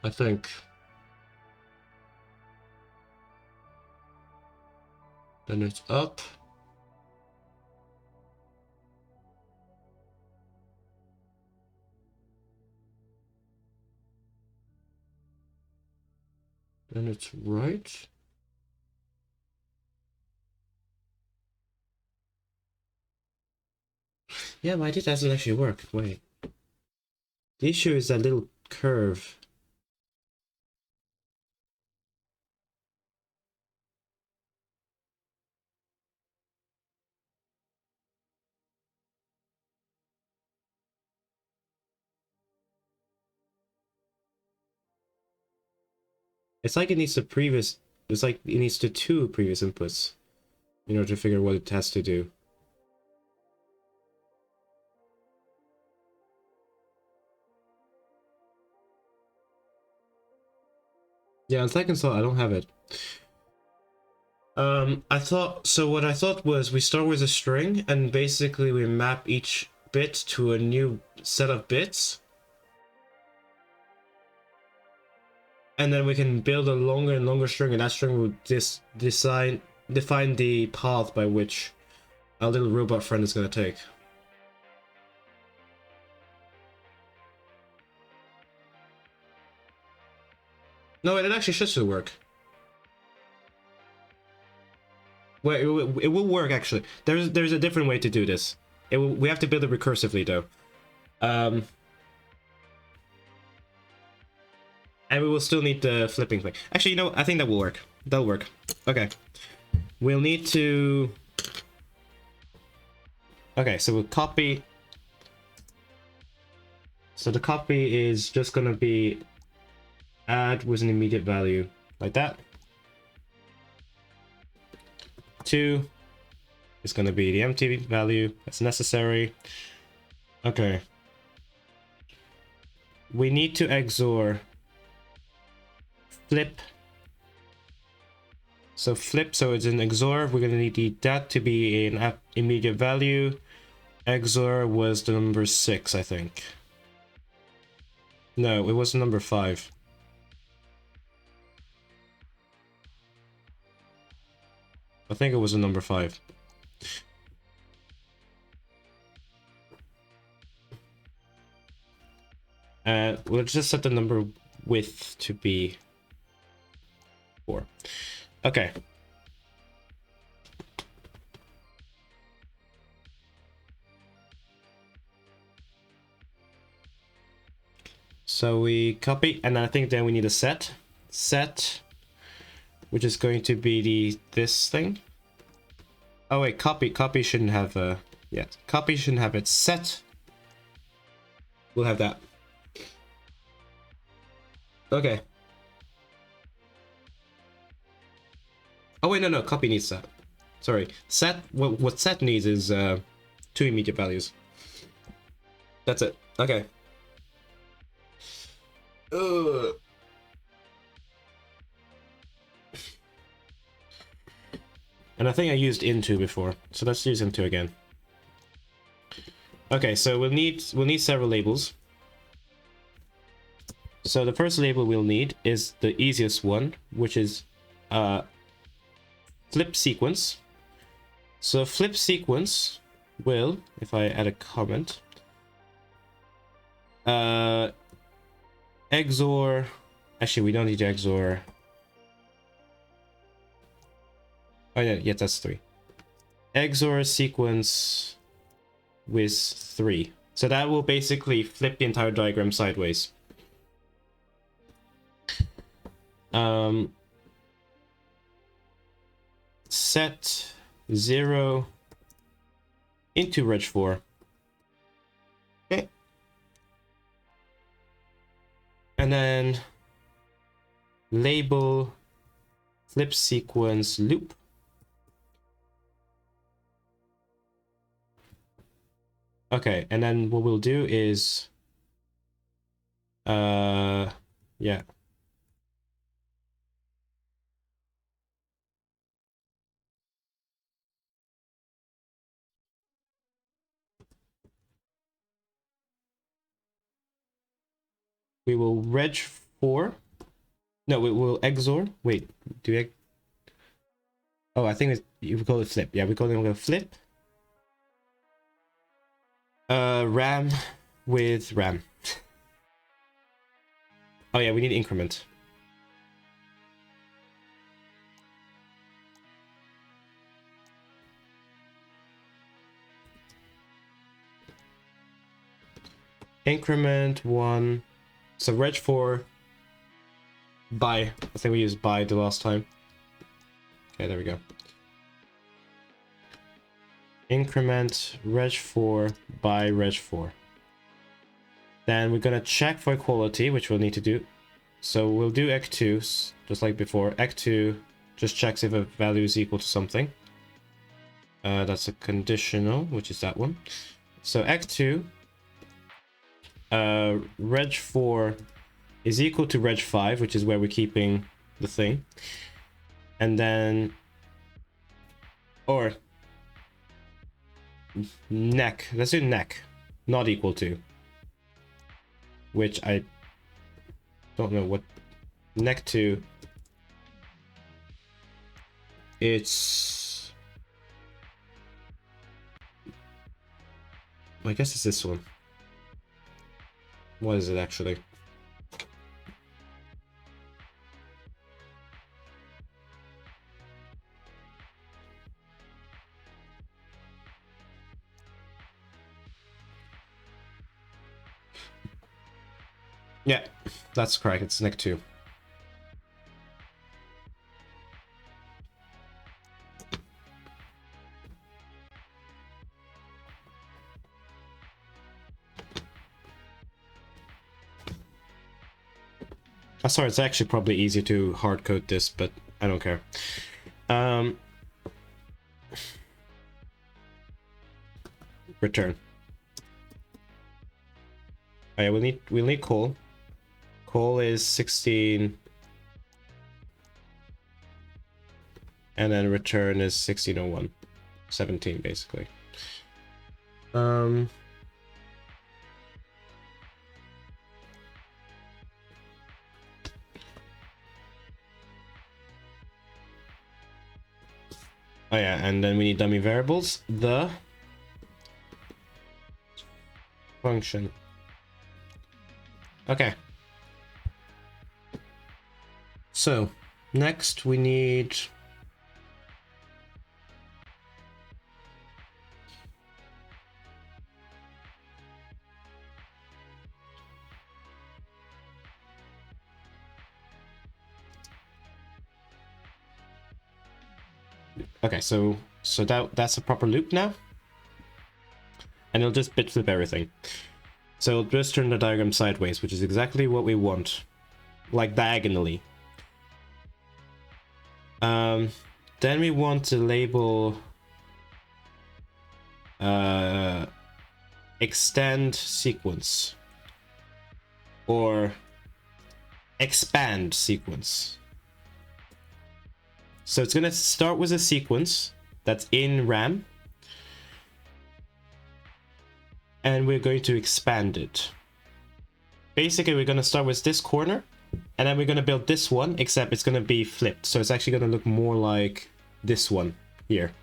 I think. Then it's up. Then it's right. Yeah, my ID doesn't actually work. Wait. The issue is that little curve. It's like it needs the previous... It's like it needs the 2 previous inputs in order to figure what it has to do. Yeah, on second thought, I don't have it. I thought... So what I thought was we start with a string, and basically we map each bit to a new set of bits. And then we can build a longer and longer string, and that string will define the path by which our little robot friend is going to take. No, it actually should still work. Wait, it will work actually. There's a different way to do this. We have to build it recursively though. And we will still need the flipping thing. Actually, you know, I think that will work. That'll work. Okay. We'll need to... Okay, so we'll copy... So the copy is just gonna be add with an immediate value, like that. 2 is gonna be the empty value that's necessary. Okay. We need to XOR flip. So flip, so it's an XOR. We're gonna need that to be an immediate value. XOR was the number 6, I think. No, it was number 5. I think it was a number 5. We'll just set the number width to be 4. Okay. So we copy, and I think then we need a set, which is going to be this thing. Oh wait, copy shouldn't have yeah, copy shouldn't have it. Set, we'll have that. Okay. Oh wait, no, copy needs that. Sorry, set. What set needs is 2 immediate values. That's it. Okay. And I think I used into before, so let's use into again. Okay, so we'll need several labels. So the first label we'll need is the easiest one, which is flip sequence. So flip sequence will, if I add a comment, XOR. Actually, we don't need to XOR. Oh yeah, that's 3. XOR sequence with 3. So that will basically flip the entire diagram sideways. Set 0 into reg4. Okay. And then label flip sequence loop. Okay, and then what we'll do is yeah. We will reg4. No, we will XOR. Wait, do we? Oh, I think we call it flip. Yeah, we call it flip. RAM with RAM. Oh yeah, we need increment. Increment 1. So reg4 by. I think we used by the last time. Okay, there we go. Increment reg4 by reg4. Then we're gonna check for equality, which we'll need to do. So we'll do ec2, just like before. ec2 just checks if a value is equal to something. That's a conditional, which is that one. So ec2 reg4 is equal to reg5, which is where we're keeping the thing. And then, or neck, let's do neck, not equal to, which I don't know what neck to. It's, I guess it's this one. What is it actually? Yeah, that's correct. It's neck 2. Sorry, it's actually probably easier to hard code this, but I don't care. Return. Oh yeah, we'll need call. Call is 16. And then return is 1601. 17 basically. Oh yeah, and then we need dummy variables. The function. Okay. So, next we need... Okay, so that's a proper loop now. And it'll just bit flip everything. So it'll just turn the diagram sideways, which is exactly what we want. Like diagonally. Then we want to label extend sequence or expand sequence. So it's gonna start with a sequence that's in RAM, and we're going to expand it. Basically, we're gonna start with this corner, and then we're gonna build this one, except it's gonna be flipped. So it's actually gonna look more like this one here.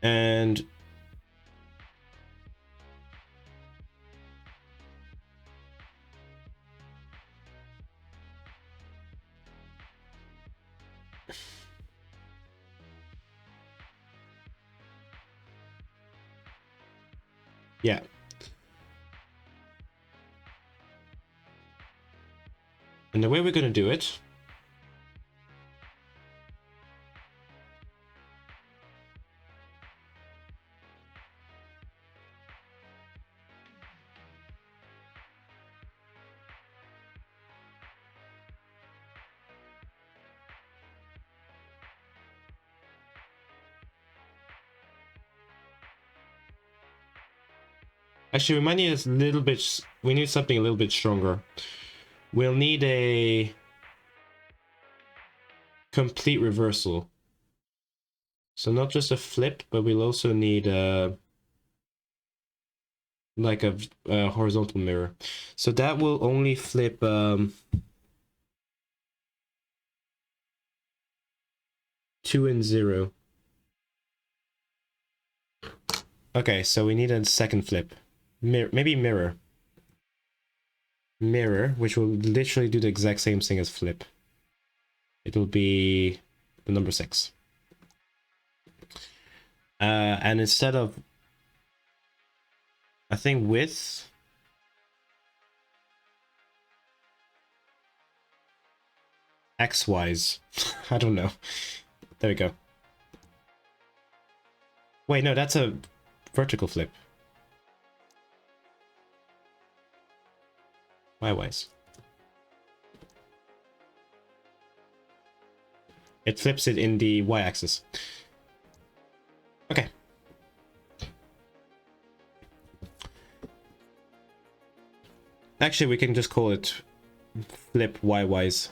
And yeah. And the way we're gonna do it actually, we might need a little bit, we need something a little bit stronger. We'll need a complete reversal. So not just a flip, but we'll also need like a horizontal mirror. So that will only flip 2 and 0. Okay, so we need a second flip. Maybe mirror. Mirror, which will literally do the exact same thing as flip. It'll be the number 6. And instead of, I think, width, X-wise. I don't know. There we go. Wait, no, that's a vertical flip. Y-wise. It flips it in the Y-axis. Okay. Actually, we can just call it flip Y-wise.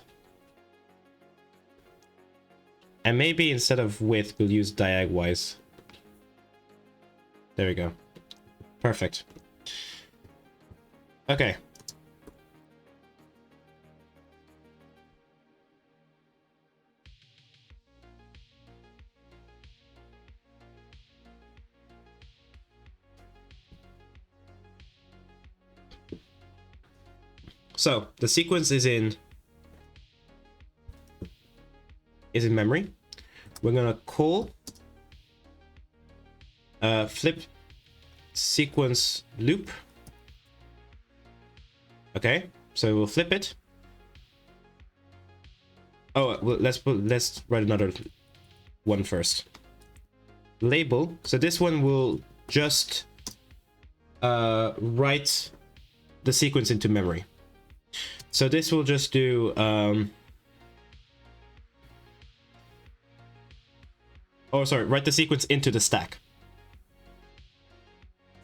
And maybe instead of width, we'll use diag-wise. There we go. Perfect. Okay. So the sequence is in memory. We're gonna call flip sequence loop. Okay, so we'll flip it. Oh, well, let's write another one first. Label. So this one will just write the sequence into memory. So this will just do write the sequence into the stack.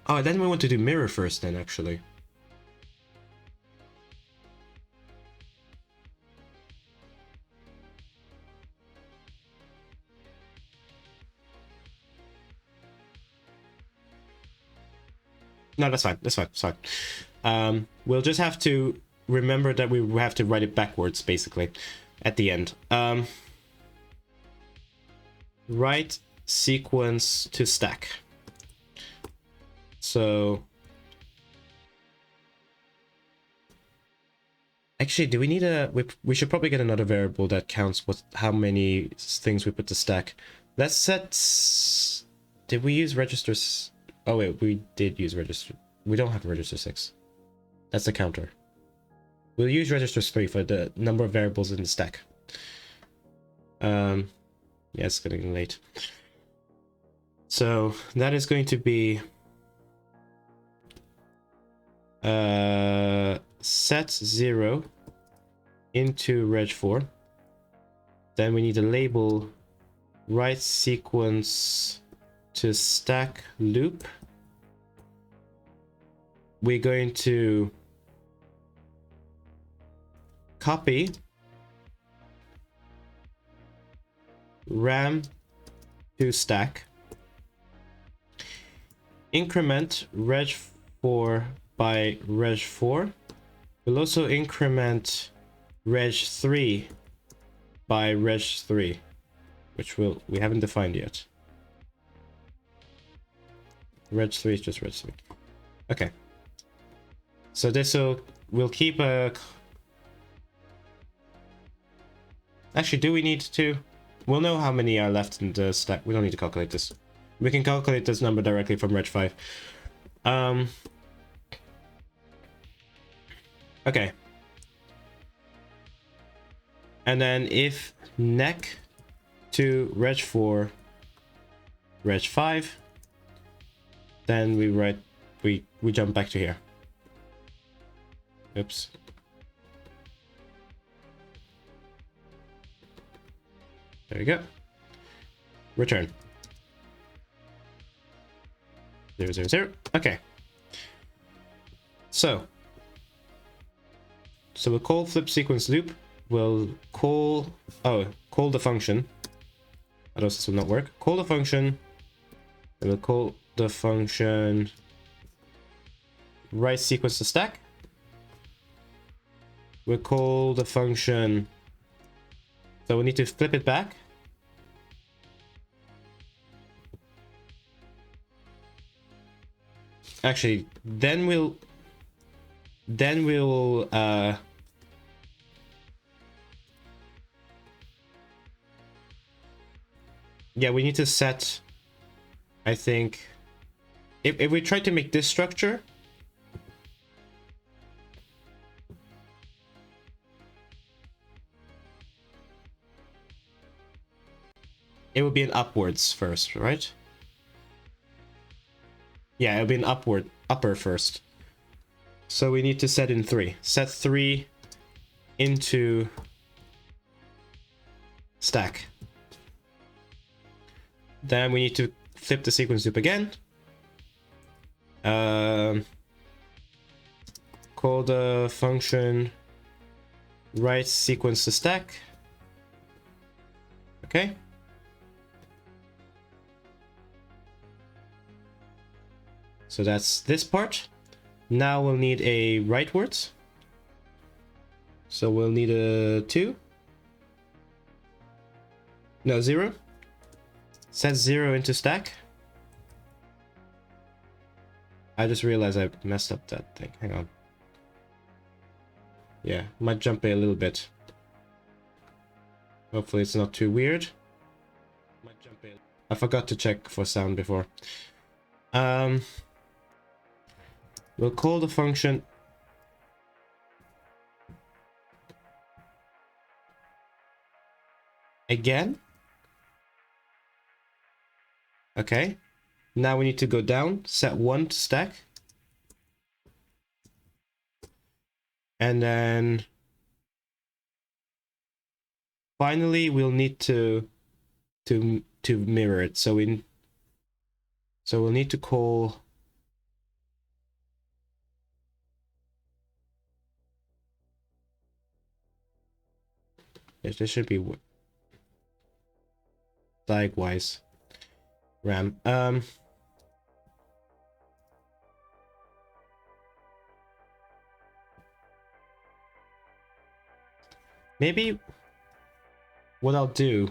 Oh, then we want to do mirror first then, actually. No, that's fine. That's fine. It's fine. We'll just have to remember that we have to write it backwards, basically, at the end. Write sequence to stack. So actually, do we need a... We should probably get another variable that counts how many things we put to stack. Let's set... Did we use registers? Oh wait, we did use register. We don't have register 6. That's the counter. We'll use register 3 for the number of variables in the stack. Yeah, it's getting late. So that is going to be set 0 into reg4. Then we need to label write sequence to stack loop. We're going to copy ram to stack, increment reg4 by reg4. We'll also increment reg3 by reg3, which we haven't defined yet. Reg3 is just reg3. Okay. So this we'll keep a... Actually, do we need to... We'll know how many are left in the stack. We don't need to calculate this. We can calculate this number directly from reg5. Okay. And then if neck to reg4 reg5, then we write we jump back to here. Oops. There we go. Return. 0, 0, 0. Okay. So we'll call flip sequence loop. We'll call the function. Otherwise this will not work. Call the function. And we'll call the function write sequence to stack. We'll call the function. So we need to flip it back. Actually, then we'll yeah, we need to set, I think, if we try to make this structure, it would be an upwards first, right? Yeah, it'll be an upper first. So we need to set in 3. Set 3 into stack. Then we need to flip the sequence loop again. Call the function write sequence to stack. Okay. So that's this part. Now we'll need a write words. So we'll need a 2. No, 0. Set 0 into stack. I just realized I messed up that thing. Hang on. Yeah, might jump a little bit. Hopefully it's not too weird. I forgot to check for sound before. We'll call the function again. Okay. Now we need to go down, set 1 to stack. And then finally we'll need to mirror it. So we'll need to call this should be diag-wise ram. Maybe what I'll do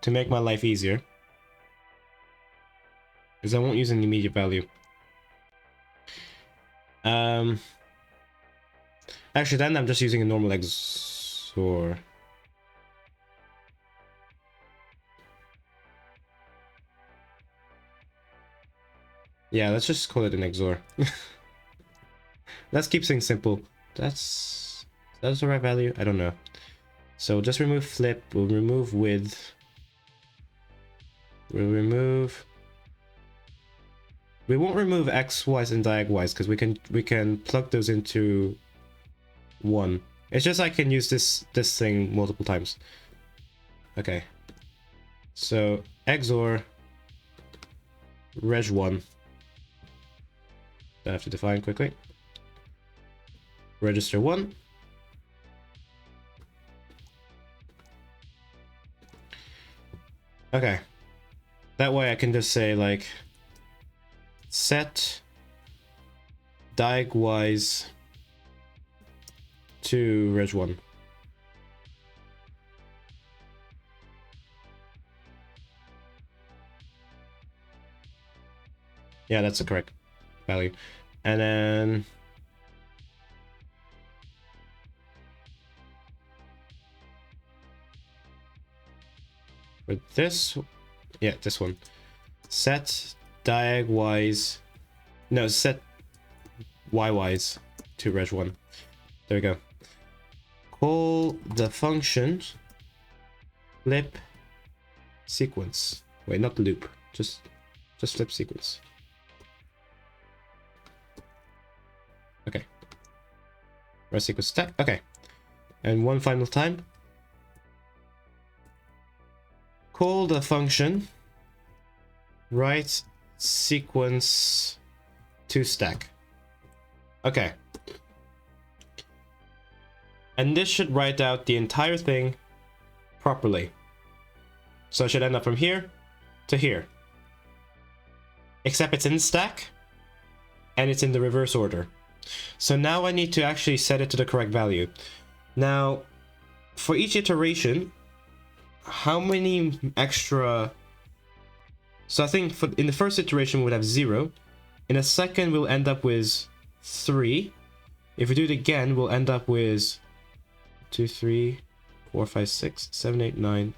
to make my life easier is I won't use an immediate value. Actually, then I'm just using a normal XOR. Yeah, let's just call it an XOR. Let's keep things simple. That's the right value? I don't know. So just remove flip, we'll remove width. We'll remove... We won't remove x-wise and diag-wise because we can plug those into 1. It's just I can use this thing multiple times. Okay. So XOR reg1. I have to define quickly. Register 1. Okay. That way I can just say like set diag-wise to reg1. Yeah, that's the correct value. And then for this, yeah, this one, set diag-wise, no, set y-wise to reg1. There we go. Call the function flip sequence. Wait, not loop, just flip sequence. Okay. Rest sequence stack. Okay. And one final time. Call the function write sequence to stack. Okay. And this should write out the entire thing properly. So it should end up from here to here. Except it's in stack and it's in the reverse order. So now I need to actually set it to the correct value. Now, for each iteration, how many extra... So I think in the first iteration we'll have 0. In a second we'll end up with 3. If we do it again, we'll end up with 2, 3, 4, 5, 6, 7, 8, 9,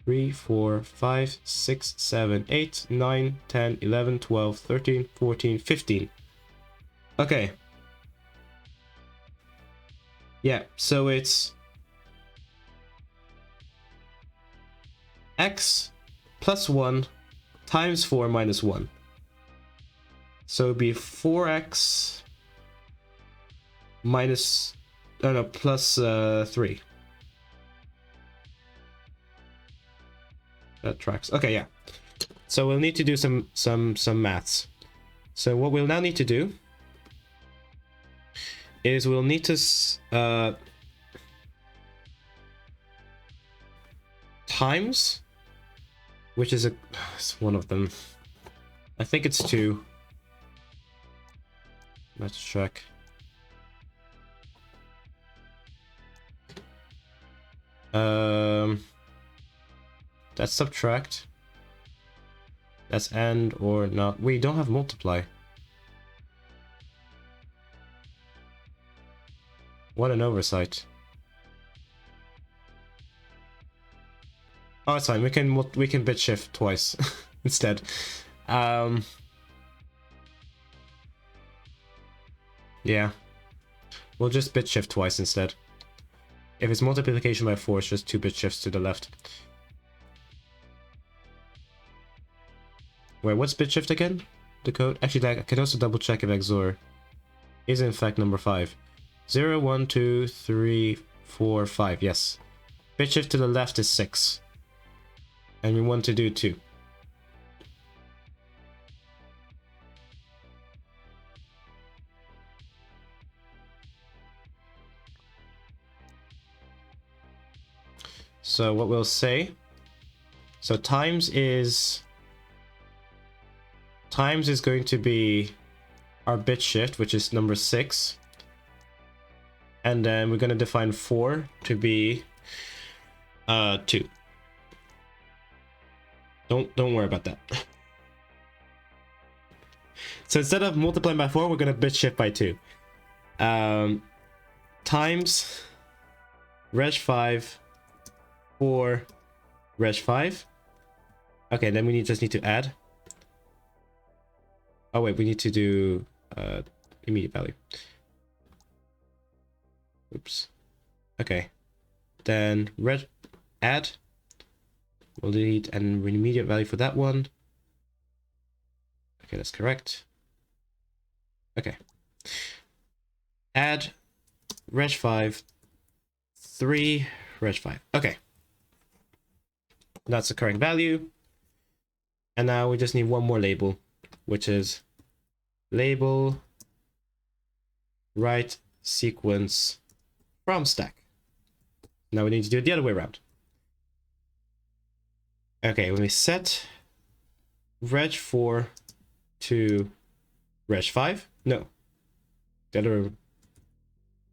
3, 4, 5, 6, 7, 8, 9, 10, 11, 12, 13, 14, 15. Okay. Yeah, so it's x plus 1 times 4 minus 1. So it'd be 4x minus, oh no, plus 3. That tracks. Okay, yeah. So we'll need to do some maths. So what we'll now need to do is we'll need to times, which is it's one of them. I think it's 2. Let's check. That's subtract. That's AND or not. We don't have multiply. What an oversight. Oh, it's fine. We can bit shift twice instead. Yeah. We'll just bit shift twice instead. If it's multiplication by 4, it's just 2 bit shifts to the left. Wait, what's bit shift again? The code? Actually, I can also double check if XOR is in fact number 5. 0, 1, 2, 3, 4, 5. Yes. Bit shift to the left is 6. And we want to do 2. So what we'll say, so times is going to be our bit shift, which is number 6. And then we're gonna define 4 to be 2. Don't worry about that. So instead of multiplying by 4, we're gonna bit shift by 2. Times reg5 for reg5. Okay, then we just need to add. Oh wait, we need to do immediate value. Oops. Okay. Then add. We'll delete an immediate value for that one. Okay, that's correct. Okay. Add reg5 3 reg5. Okay. That's the correct value. And now we just need one more label, which is label write sequence from stack. Now we need to do it the other way around. Okay, when we set reg4 to reg5, no, the other,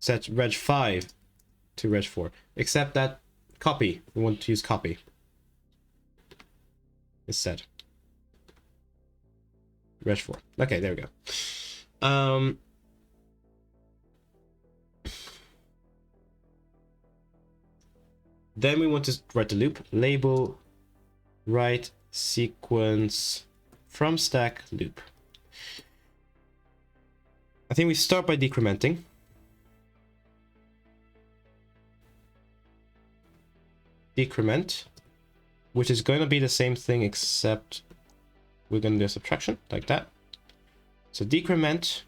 set reg5 to reg4, except that copy, we want to use copy instead. Reg4. Okay, there we go. Then we want to write the loop, label write sequence from stack loop. I think we start by decrementing. Decrement, which is going to be the same thing except we're going to do a subtraction like that. So decrement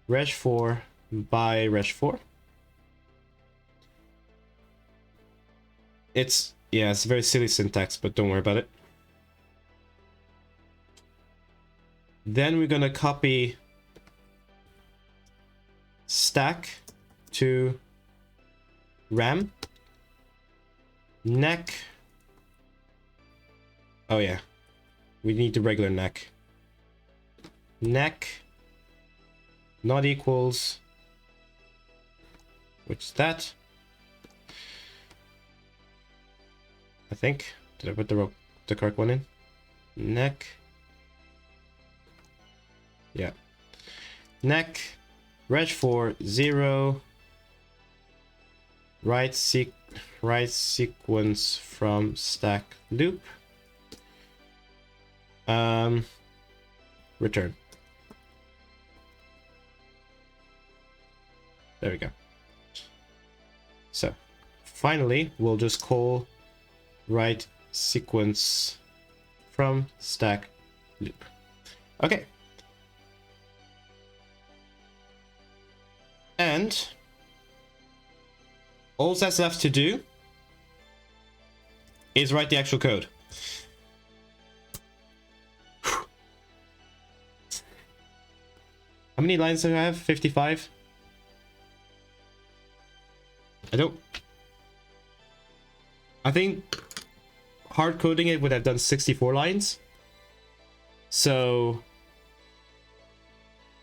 reg4 by reg4. It's a very silly syntax, but don't worry about it. Then we're gonna copy stack to RAM. Neck. Oh yeah, we need the regular neck. Neck not equals, which is that. I think. Did I put the correct one in? Neck. Yeah. Neck. Reg4 0. Write sequence from stack loop. Return. There we go. So finally, we'll just call write sequence from stack loop. Okay. And all that's left to do is write the actual code. How many lines do I have? 55? I think hard coding it would have done 64 lines. So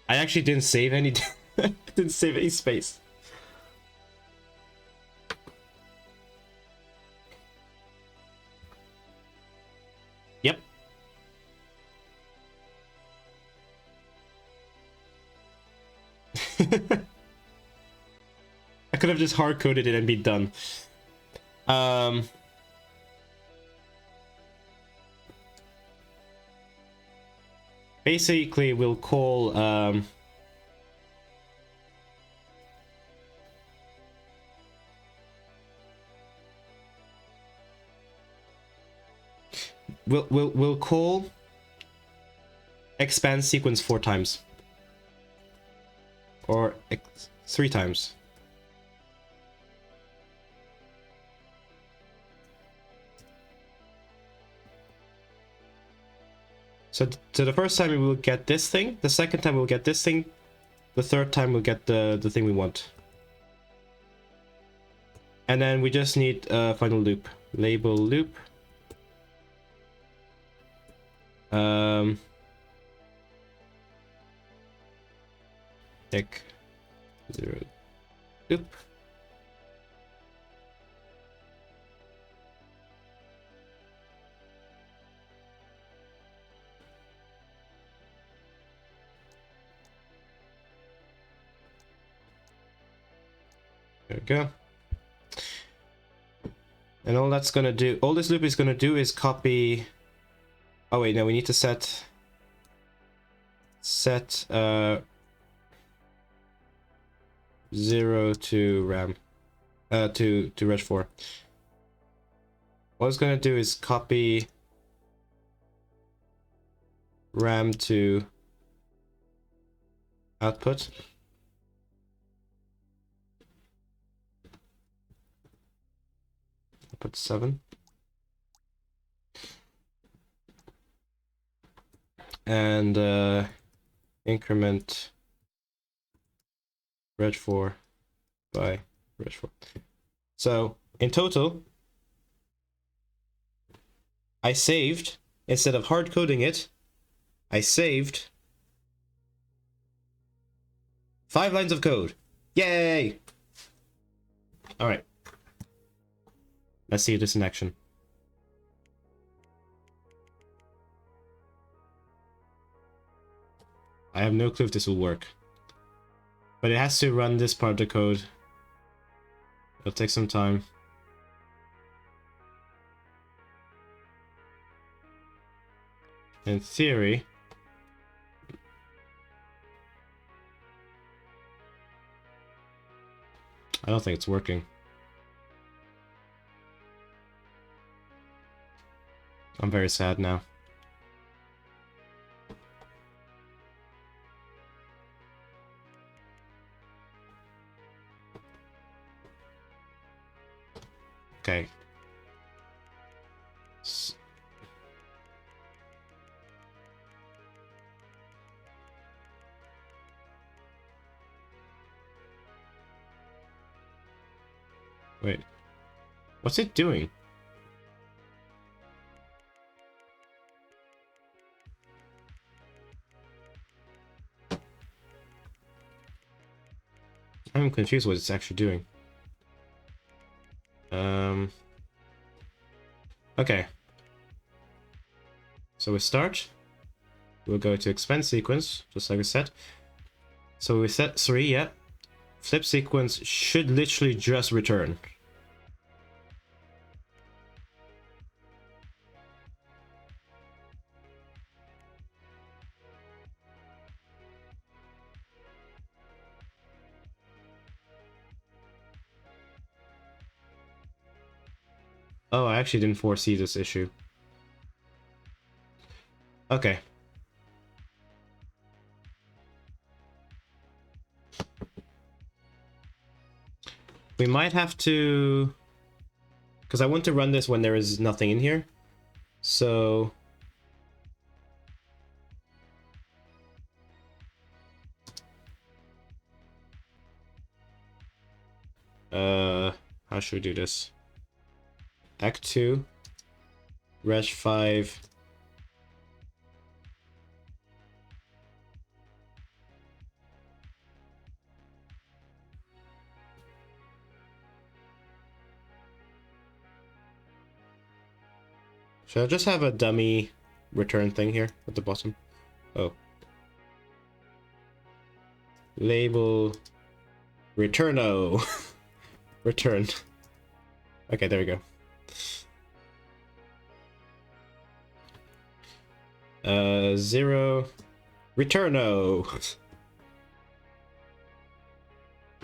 I actually didn't save any didn't save any space. Yep. I could have just hard coded it and be done. Basically, we'll call we'll call expand sequence 4 times or 3 times. So the first time we will get this thing, the second time we'll get this thing, the third time we'll get the thing we want. And then we just need a final loop. Label loop. Tick 0 Oop. There we go. And all that's gonna do, all this loop is gonna do is copy. Oh wait, no, we need to set 0 to RAM, to reg 4. What it's gonna do is copy RAM to output. Put 7. And increment reg 4 by reg 4. So in total, I saved, instead of hard coding it, I saved 5 lines of code. Yay! Alright. Let's see this in action. I have no clue if this will work. But it has to run this part of the code. It'll take some time. In theory, I don't think it's working. I'm very sad now. Okay. Wait. What's it doing? I'm confused what it's actually doing. Okay. So we start. We'll go to expand sequence, just like we said. So we set 3, yeah. Flip sequence should literally just return. Oh, I actually didn't foresee this issue. Okay. We might have to... Because I want to run this when there is nothing in here. So... how should we do this? Act 2, Reg 5. Should I just have a dummy return thing here at the bottom? Oh. Label returno. Return. Okay, there we go. 0 returno.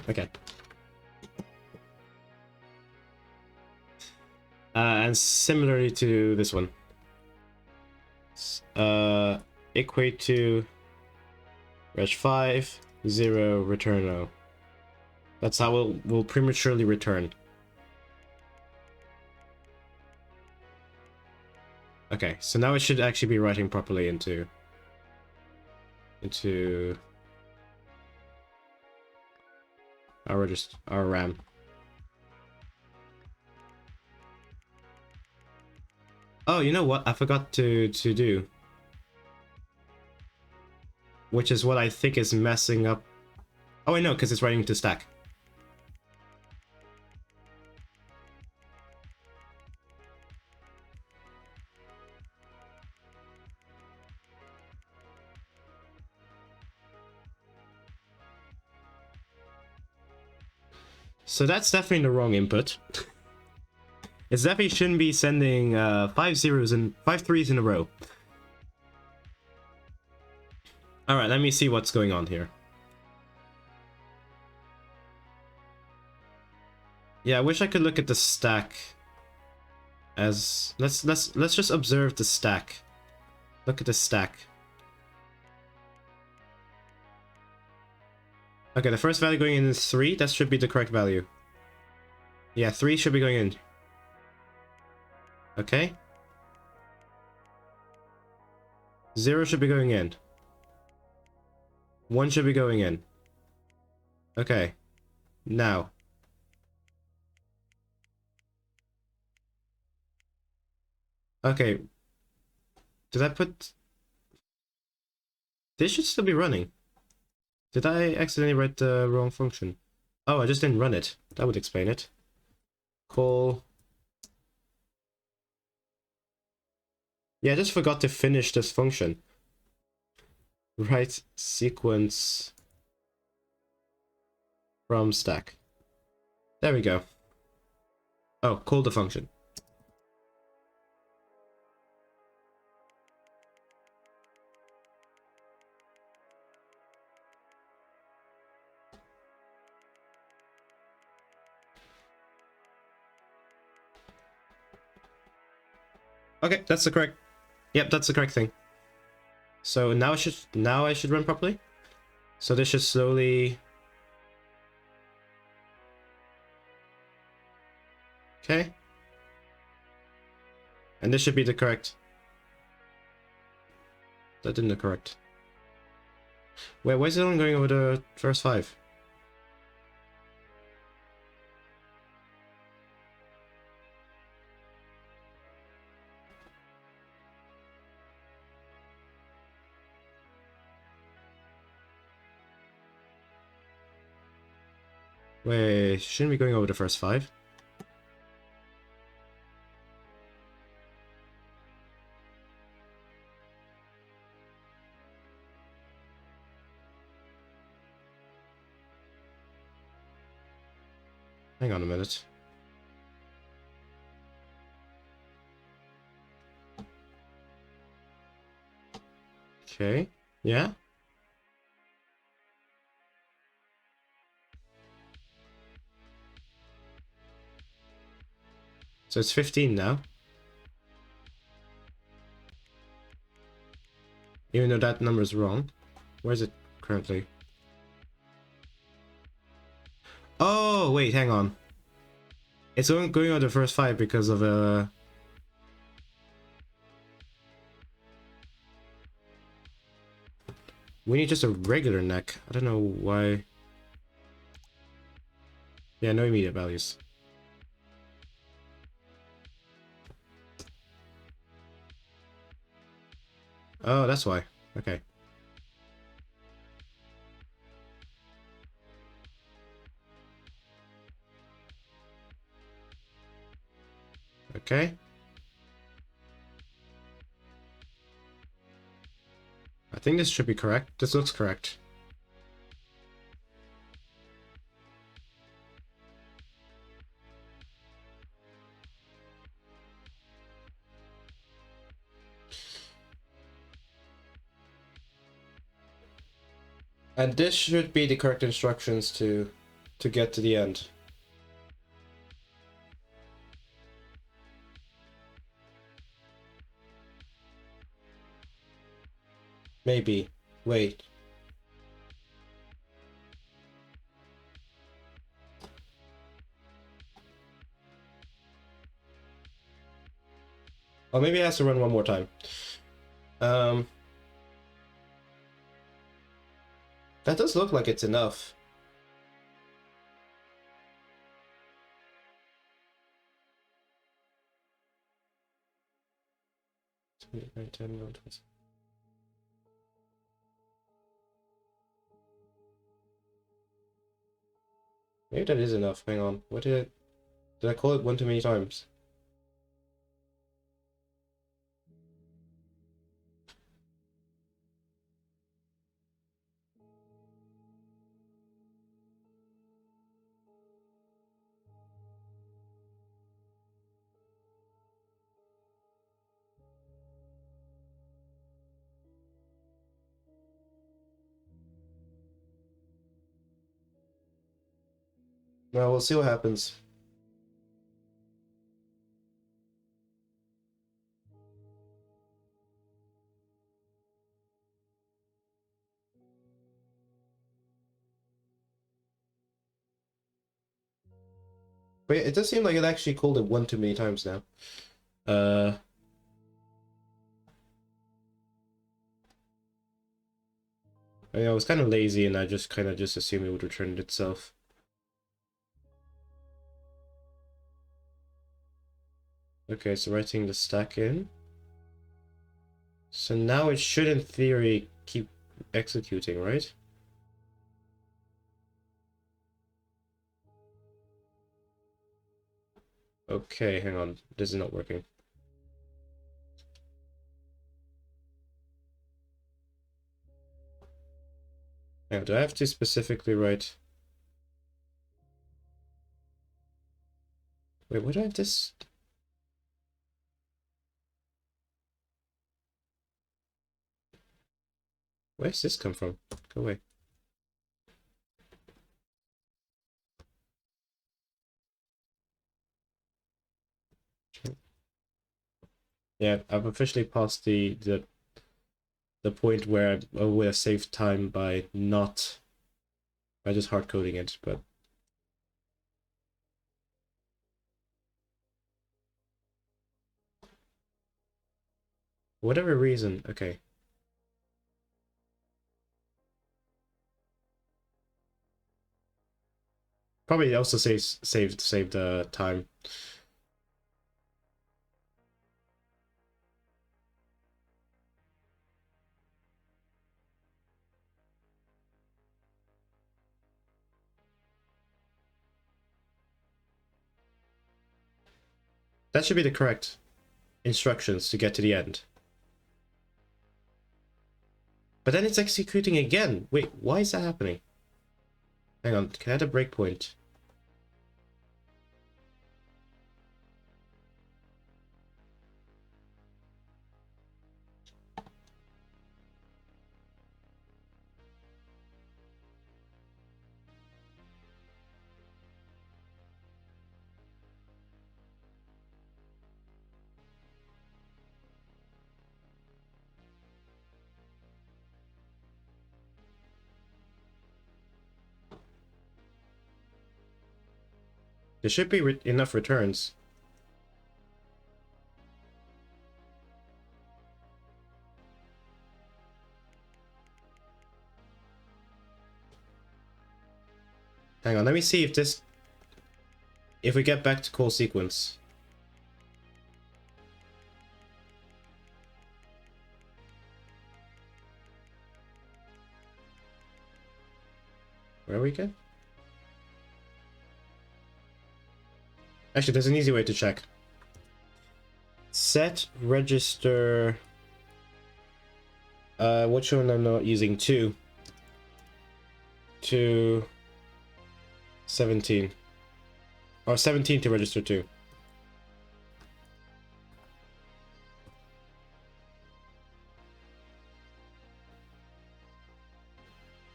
Okay. And similarly to this one. Equate to reg 5, 0 returno. That's how we'll prematurely return. Okay, so now it should actually be writing properly into our RAM. Oh, you know what? I forgot to do. Which is what I think is messing up. Oh, I know, because it's writing to stack. So that's definitely the wrong input. It definitely shouldn't be sending 5 zeros and 5 threes in a row. Alright, let me see what's going on here. Yeah, I wish I could look at the stack as let's just observe the stack. Look at the stack. Okay, the first value going in is 3. That should be the correct value. Yeah, 3 should be going in. Okay. 0 should be going in. 1 should be going in. Okay. Now. Okay. Did I put... This should still be running. Did I accidentally write the wrong function? Oh, I just didn't run it. That would explain it. Call... Yeah, I just forgot to finish this function. Write sequence from stack. There we go. Oh, call the function. Okay, that's the correct... Yep, that's the correct thing. So now I should run properly. So this should slowly... Okay. And this should be the correct... That didn't look correct. Wait, why is it only going over the first 5? Wait, shouldn't be going over the first 5? Hang on a minute. Okay, yeah. So it's 15 now. Even though that number is wrong. Where is it currently? Oh, wait, hang on. It's going on the first 5 because of we need just a regular neck. I don't know why. Yeah, no immediate values. Oh, that's why. Okay. Okay. I think this should be correct. This looks correct. And this should be the correct instructions to get to the end. Maybe. Wait. Oh, maybe it has to run one more time. That does look like it's enough. Maybe that is enough. Hang on. What did I call it one too many times? Well, we'll see what happens. But it does seem like it actually called it one too many times now. I mean, I was kind of lazy and I just kind of just assumed it would return it itself. Okay, so writing the stack in. So now it should, in theory, keep executing, right? Okay, hang on. This is not working. Now, do I have to specifically write... Wait, where do I have this? Where's this come from? Go away. Yeah, I've officially passed the point where I would have saved time by just hard coding it, but for whatever reason, okay. Probably also saved time. That should be the correct instructions to get to the end. But then it's executing again. Wait, why is that happening? Hang on, can I add a breakpoint? There should be enough returns. Hang on, let me see if we get back to call sequence. Where are we again? Actually, there's an easy way to check. Set register. Which one I'm not using? 2 to 17. Or 17 to register 2.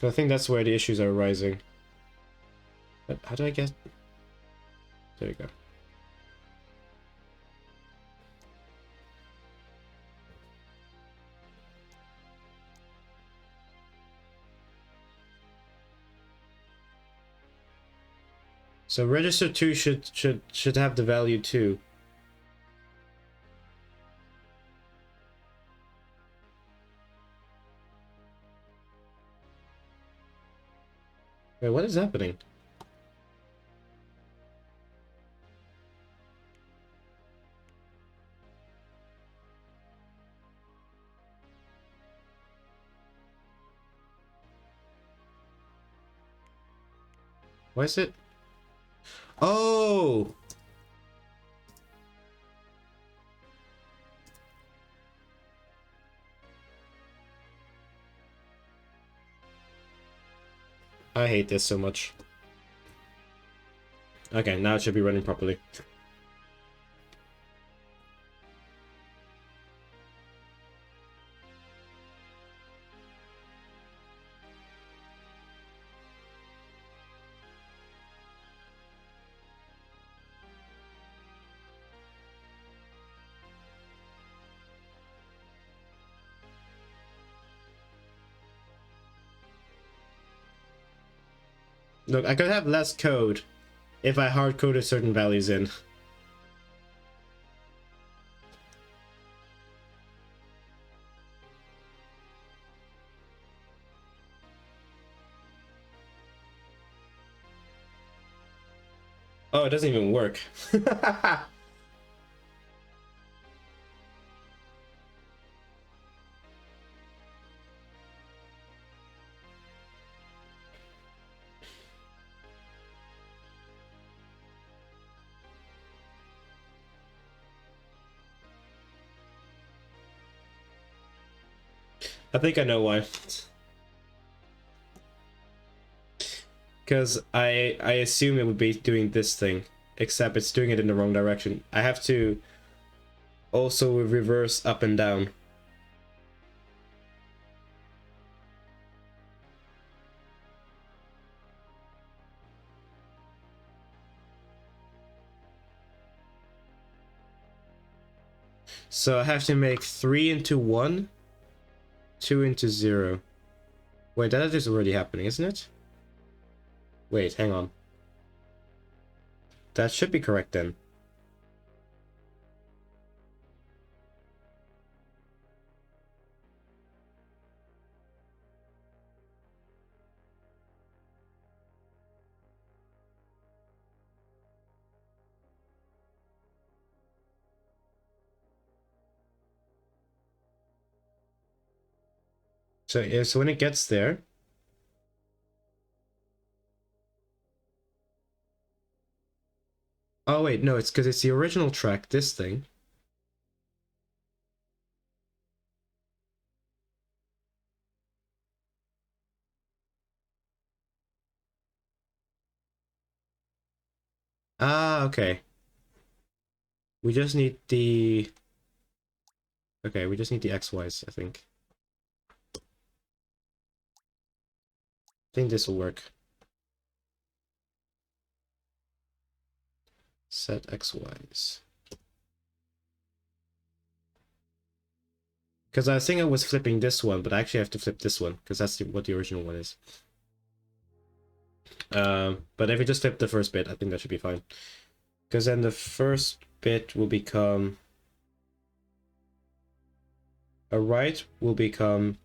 I think that's where the issues are arising. But how do I get... There you go. So register 2 should have the value 2. Wait, what is happening? Why is it? Oh! I hate this so much. Okay, now it should be running properly. Look, I could have less code if I hard-coded certain values in. Oh, it doesn't even work. I think I know why. Because I assume it would be doing this thing, except it's doing it in the wrong direction. I have to also reverse up and down. So I have to make 3 into 1, 2 into 0. Wait, that is already happening, isn't it? Wait, hang on. That should be correct then. So, yeah, so when it gets there... Oh wait, no, it's because it's the original track, this thing. Ah, okay. We just need the... Okay, we just need the XYs, I think. I think this will work. Set XYs. Because I think I was flipping this one, but I actually have to flip this one, because that's what the original one is. But if we just flip the first bit, I think that should be fine. Because then the first bit will become... A right will become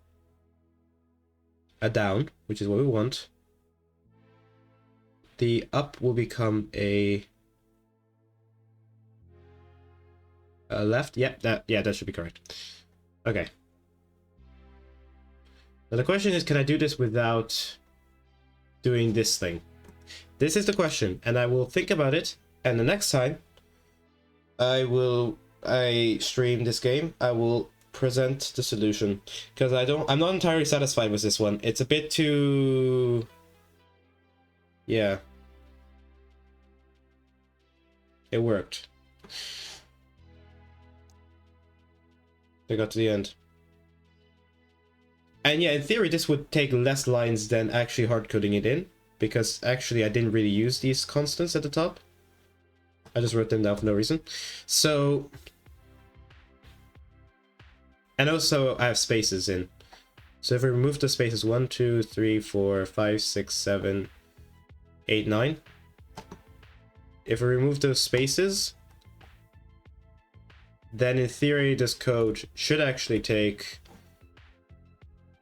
a down, which is what we want. The up will become a left. Yeah, that should be correct. Okay. Now the question is, can I do this without doing this thing? This is the question, and I will think about it. And the next time I stream this game, I will present the solution, because I'm not entirely satisfied with this one. It's a bit too... Yeah. It worked. They got to the end. And yeah, in theory, this would take less lines than actually hard-coding it in, because actually I didn't really use these constants at the top. I just wrote them down for no reason. So... And also, I have spaces in. So if we remove the spaces 1, 2, 3, 4, 5, 6, 7, 8, 9. If we remove those spaces, then in theory, this code should actually take...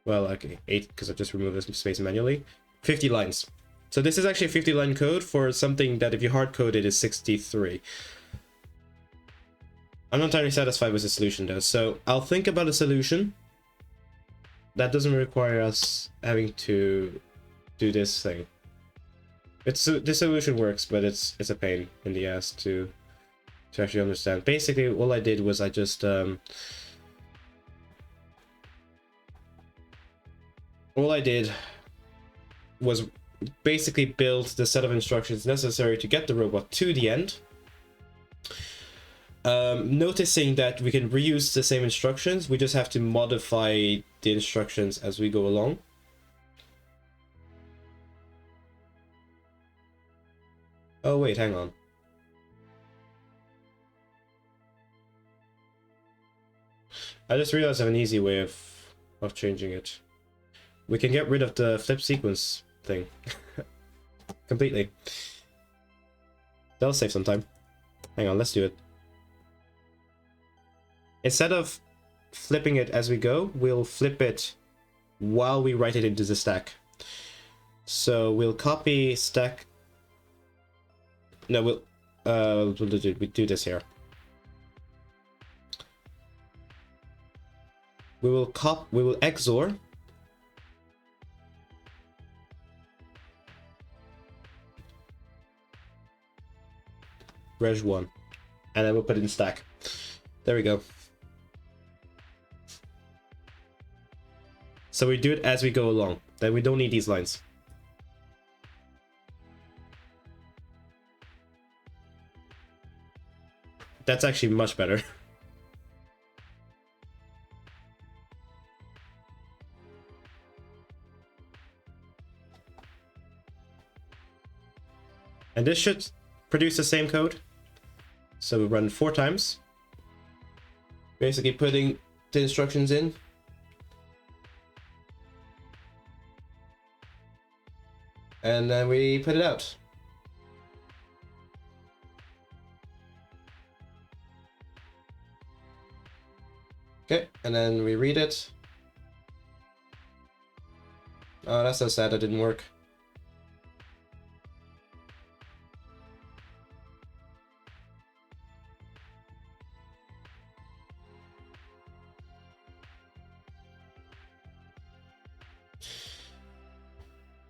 Well, okay, 8, because I just removed this space manually. 50 lines. So this is actually a 50-line code for something that if you hard-code it is 63. I'm not entirely satisfied with the solution though, so I'll think about a solution that doesn't require us having to do this thing. This solution works, but it's a pain in the ass to actually understand. Basically, all I did was I just all I did was basically build the set of instructions necessary to get the robot to the end. Noticing that we can reuse the same instructions, we just have to modify the instructions as we go along. Oh wait, hang on. I just realized I have an easy way of changing it. We can get rid of the flip sequence thing. completely. That'll save some time. Hang on, let's do it. Instead of flipping it as we go, we'll flip it while we write it into the stack. So we'll copy stack. No, we'll do this here. We will XOR reg1, and then we'll put it in stack. There we go. So we do it as we go along. Then we don't need these lines. That's actually much better. And this should produce the same code. So we run 4 times. Basically putting the instructions in. And then we put it out. Okay, and then we read it. Oh, that's so sad that didn't work.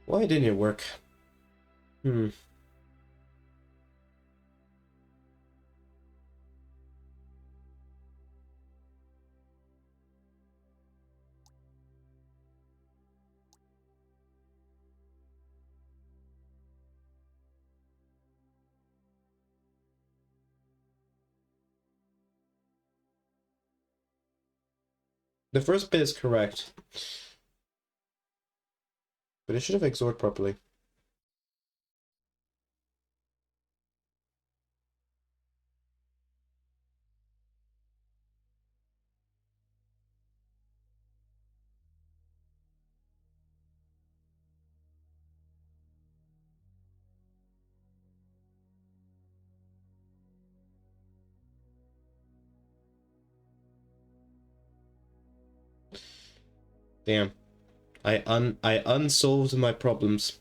Why didn't it work? The first bit is correct, but it should have XORed properly. Damn. I unsolved my problems.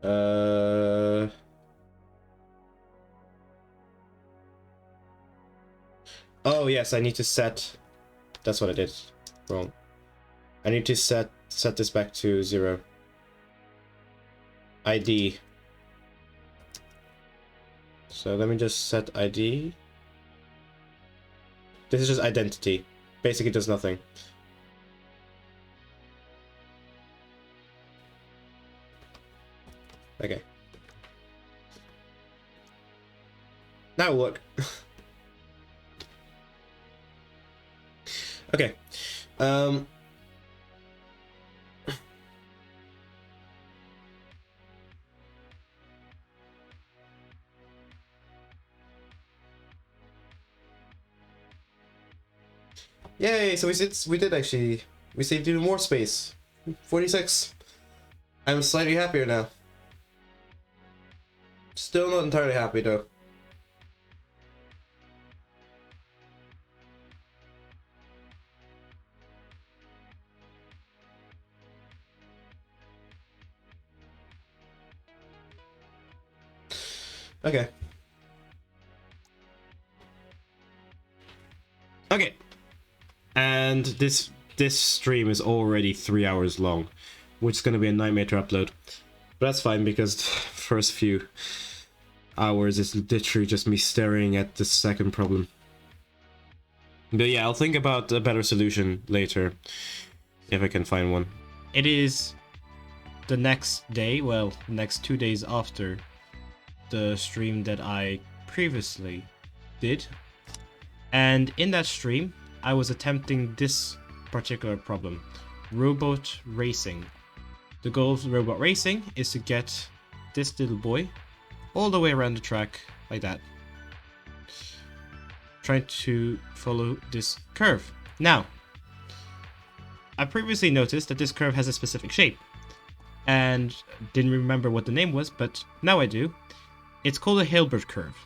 Oh yes, I need to set. That's what I did wrong. I need to set this back to 0. ID. So let me just set ID. This is just identity. Basically does nothing. Okay. Now look. Okay. Yay, so we did actually, we saved even more space. 46. I'm slightly happier now. Still not entirely happy though. Okay. Okay. And this stream is already 3 hours long, which is going to be a nightmare to upload. But that's fine because the first few hours is literally just me staring at the second problem. But yeah, I'll think about a better solution later, if I can find one. It is the next day, well, next 2 days after the stream that I previously did. And in that stream, I was attempting this particular problem, robot racing. The goal of robot racing is to get this little boy all the way around the track like that. Trying to follow this curve. Now, I previously noticed that this curve has a specific shape. and didn't remember what the name was, but now I do. It's called a Hilbert curve.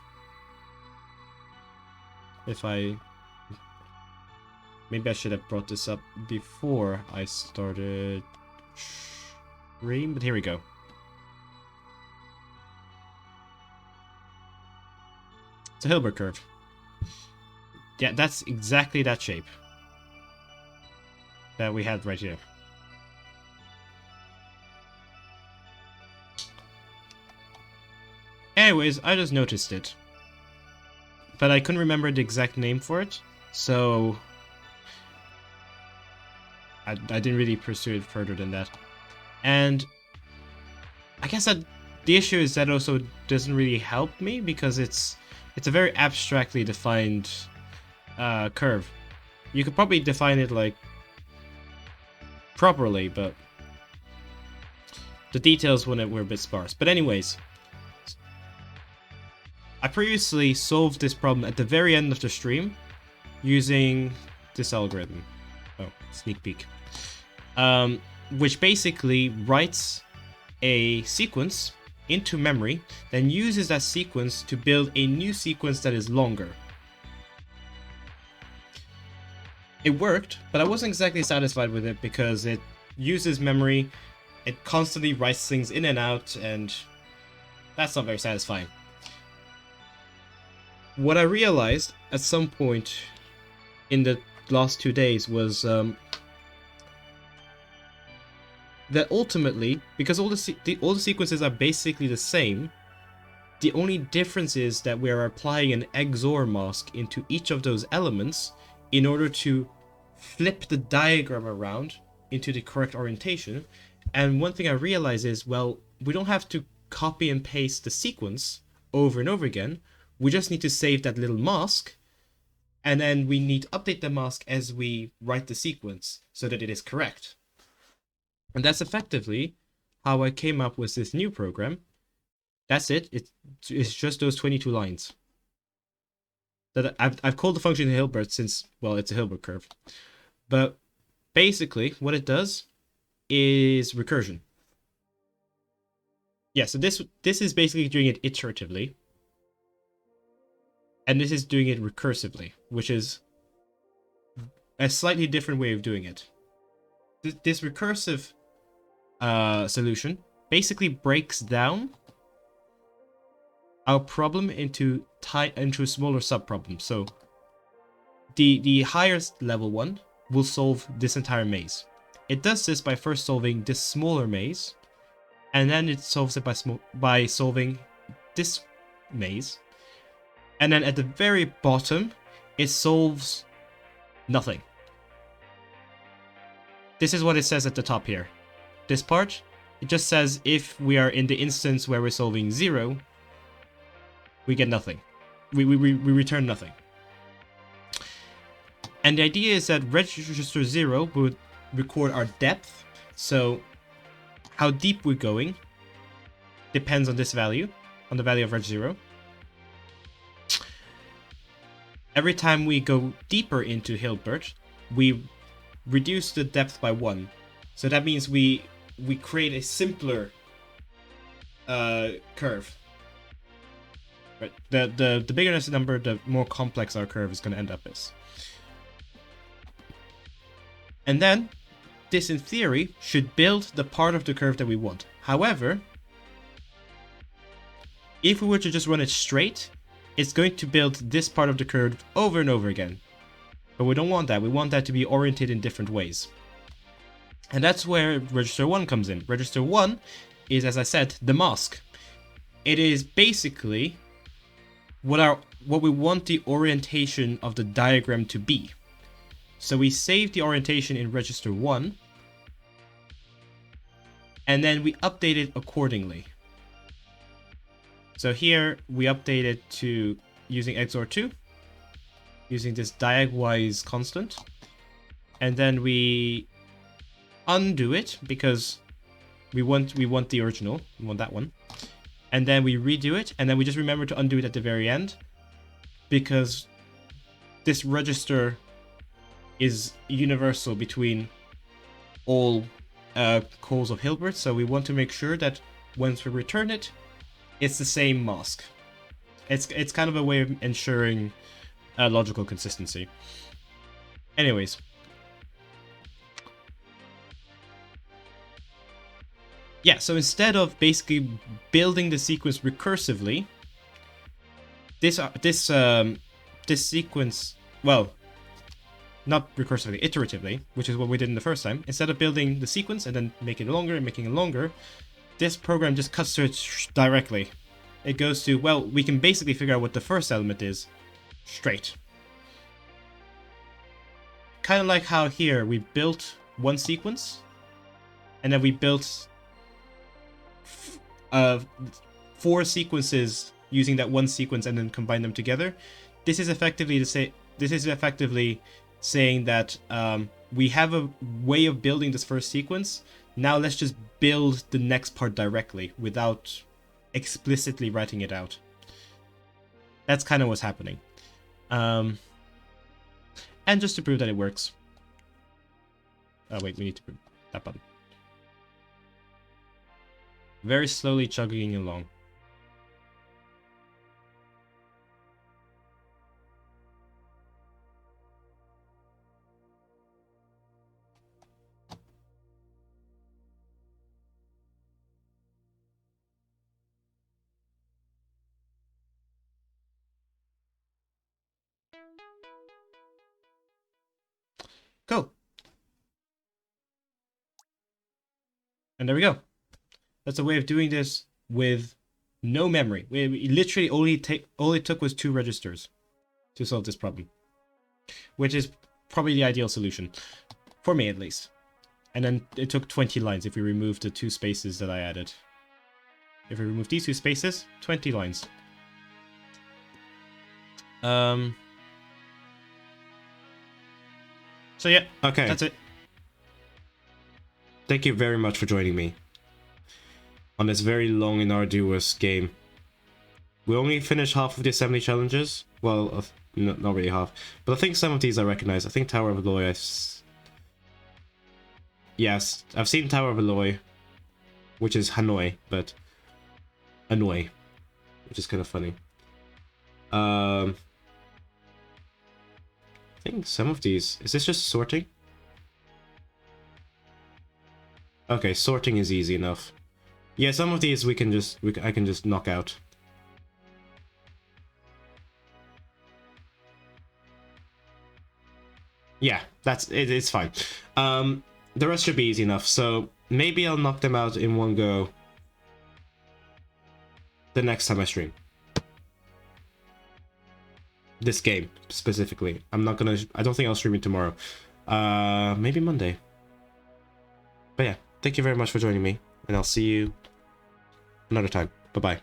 Maybe I should have brought this up before I started stream, but here we go. It's a Hilbert curve. Yeah, that's exactly that shape that we had right here. Anyways, I just noticed it. But I couldn't remember the exact name for it, so I didn't really pursue it further than that. And I guess that the issue is that also doesn't really help me because it's a very abstractly defined curve. You could probably define it like properly, but the details were a bit sparse. But anyways, I previously solved this problem at the very end of the stream using this algorithm. Oh, sneak peek. Which basically writes a sequence into memory, then uses that sequence to build a new sequence that is longer. It worked, but I wasn't exactly satisfied with it because it uses memory, it constantly writes things in and out, and that's not very satisfying. What I realized at some point in the last 2 days was that ultimately, because all the sequences are basically the same, the only difference is that we are applying an XOR mask into each of those elements in order to flip the diagram around into the correct orientation. And one thing I realize is, well, we don't have to copy and paste the sequence over and over again. We just need to save that little mask, and then we need to update the mask as we write the sequence so that it is correct. And that's effectively how I came up with this new program. That's it. It's just those 22 lines. That I've called the function Hilbert since, well, it's a Hilbert curve. But basically, what it does is recursion. Yeah, so this is basically doing it iteratively. And this is doing it recursively, which is a slightly different way of doing it. This recursive solution basically breaks down our problem into smaller subproblems. So the highest level one will solve this entire maze. It does this by first solving this smaller maze, and then it solves it by solving this maze. And then at the very bottom, it solves nothing. This is what it says at the top here. This part, it just says if we are in the instance where we're solving 0, we get nothing. We return nothing. And the idea is that register 0 would record our depth. So how deep we're going depends on this value, on the value of reg 0. Every time we go deeper into Hilbert, we reduce the depth by 1. So that means we create a simpler curve. Right? The bigger this number, the more complex our curve is going to end up as. And then, this in theory should build the part of the curve that we want. However, if we were to just run it straight, it's going to build this part of the curve over and over again. But we don't want that. We want that to be oriented in different ways. And that's where register 1 comes in. Register 1 is, as I said, the mask. It is basically what we want the orientation of the diagram to be. So we save the orientation in register 1, and then we update it accordingly. So here we update it to using XOR 2, using this diag-wise constant, and then we undo it because we want the original, we want that one, and then we redo it, and then we just remember to undo it at the very end because this register is universal between all calls of Hilbert, so we want to make sure that once we return it, it's the same mask. It's kind of a way of ensuring logical consistency. Anyways. Yeah, so instead of basically building the sequence recursively, this sequence, well, not recursively, iteratively, which is what we did in the first time. Instead of building the sequence and then making it longer and making it longer, this program just cuts to it directly. It goes to, well, we can basically figure out what the first element is straight. Kind of like how here we built one sequence, and then we built 4 sequences using that one sequence and then combine them together. This is effectively saying that we have a way of building this first sequence. Now let's just build the next part directly without explicitly writing it out. That's kind of what's happening. And just to prove that it works. Oh wait, we need to prove that button. Very slowly chugging along. Cool. And there we go. That's a way of doing this with no memory. We literally all it took was 2 registers to solve this problem, which is probably the ideal solution for me, at least. And then it took 20 lines if we removed the 2 spaces that I added. If we remove these 2 spaces, 20 lines. So yeah, okay, that's it. Thank you very much for joining me on this very long and arduous game. We only finished half of the assembly challenges. Well, not really half, but I think some of these I recognize. I think Tower of Aloy. Yes, I've seen Tower of Aloy, which is Hanoi, but Hanoi, which is kind of funny. I think some of these... Is this just sorting? Okay, sorting is easy enough. Yeah, some of these I can just knock out. Yeah, it's fine. The rest should be easy enough, so maybe I'll knock them out in one go the next time I stream. This game, specifically. I don't think I'll stream it tomorrow. Maybe Monday. But yeah, thank you very much for joining me, and I'll see you another time. Bye-bye.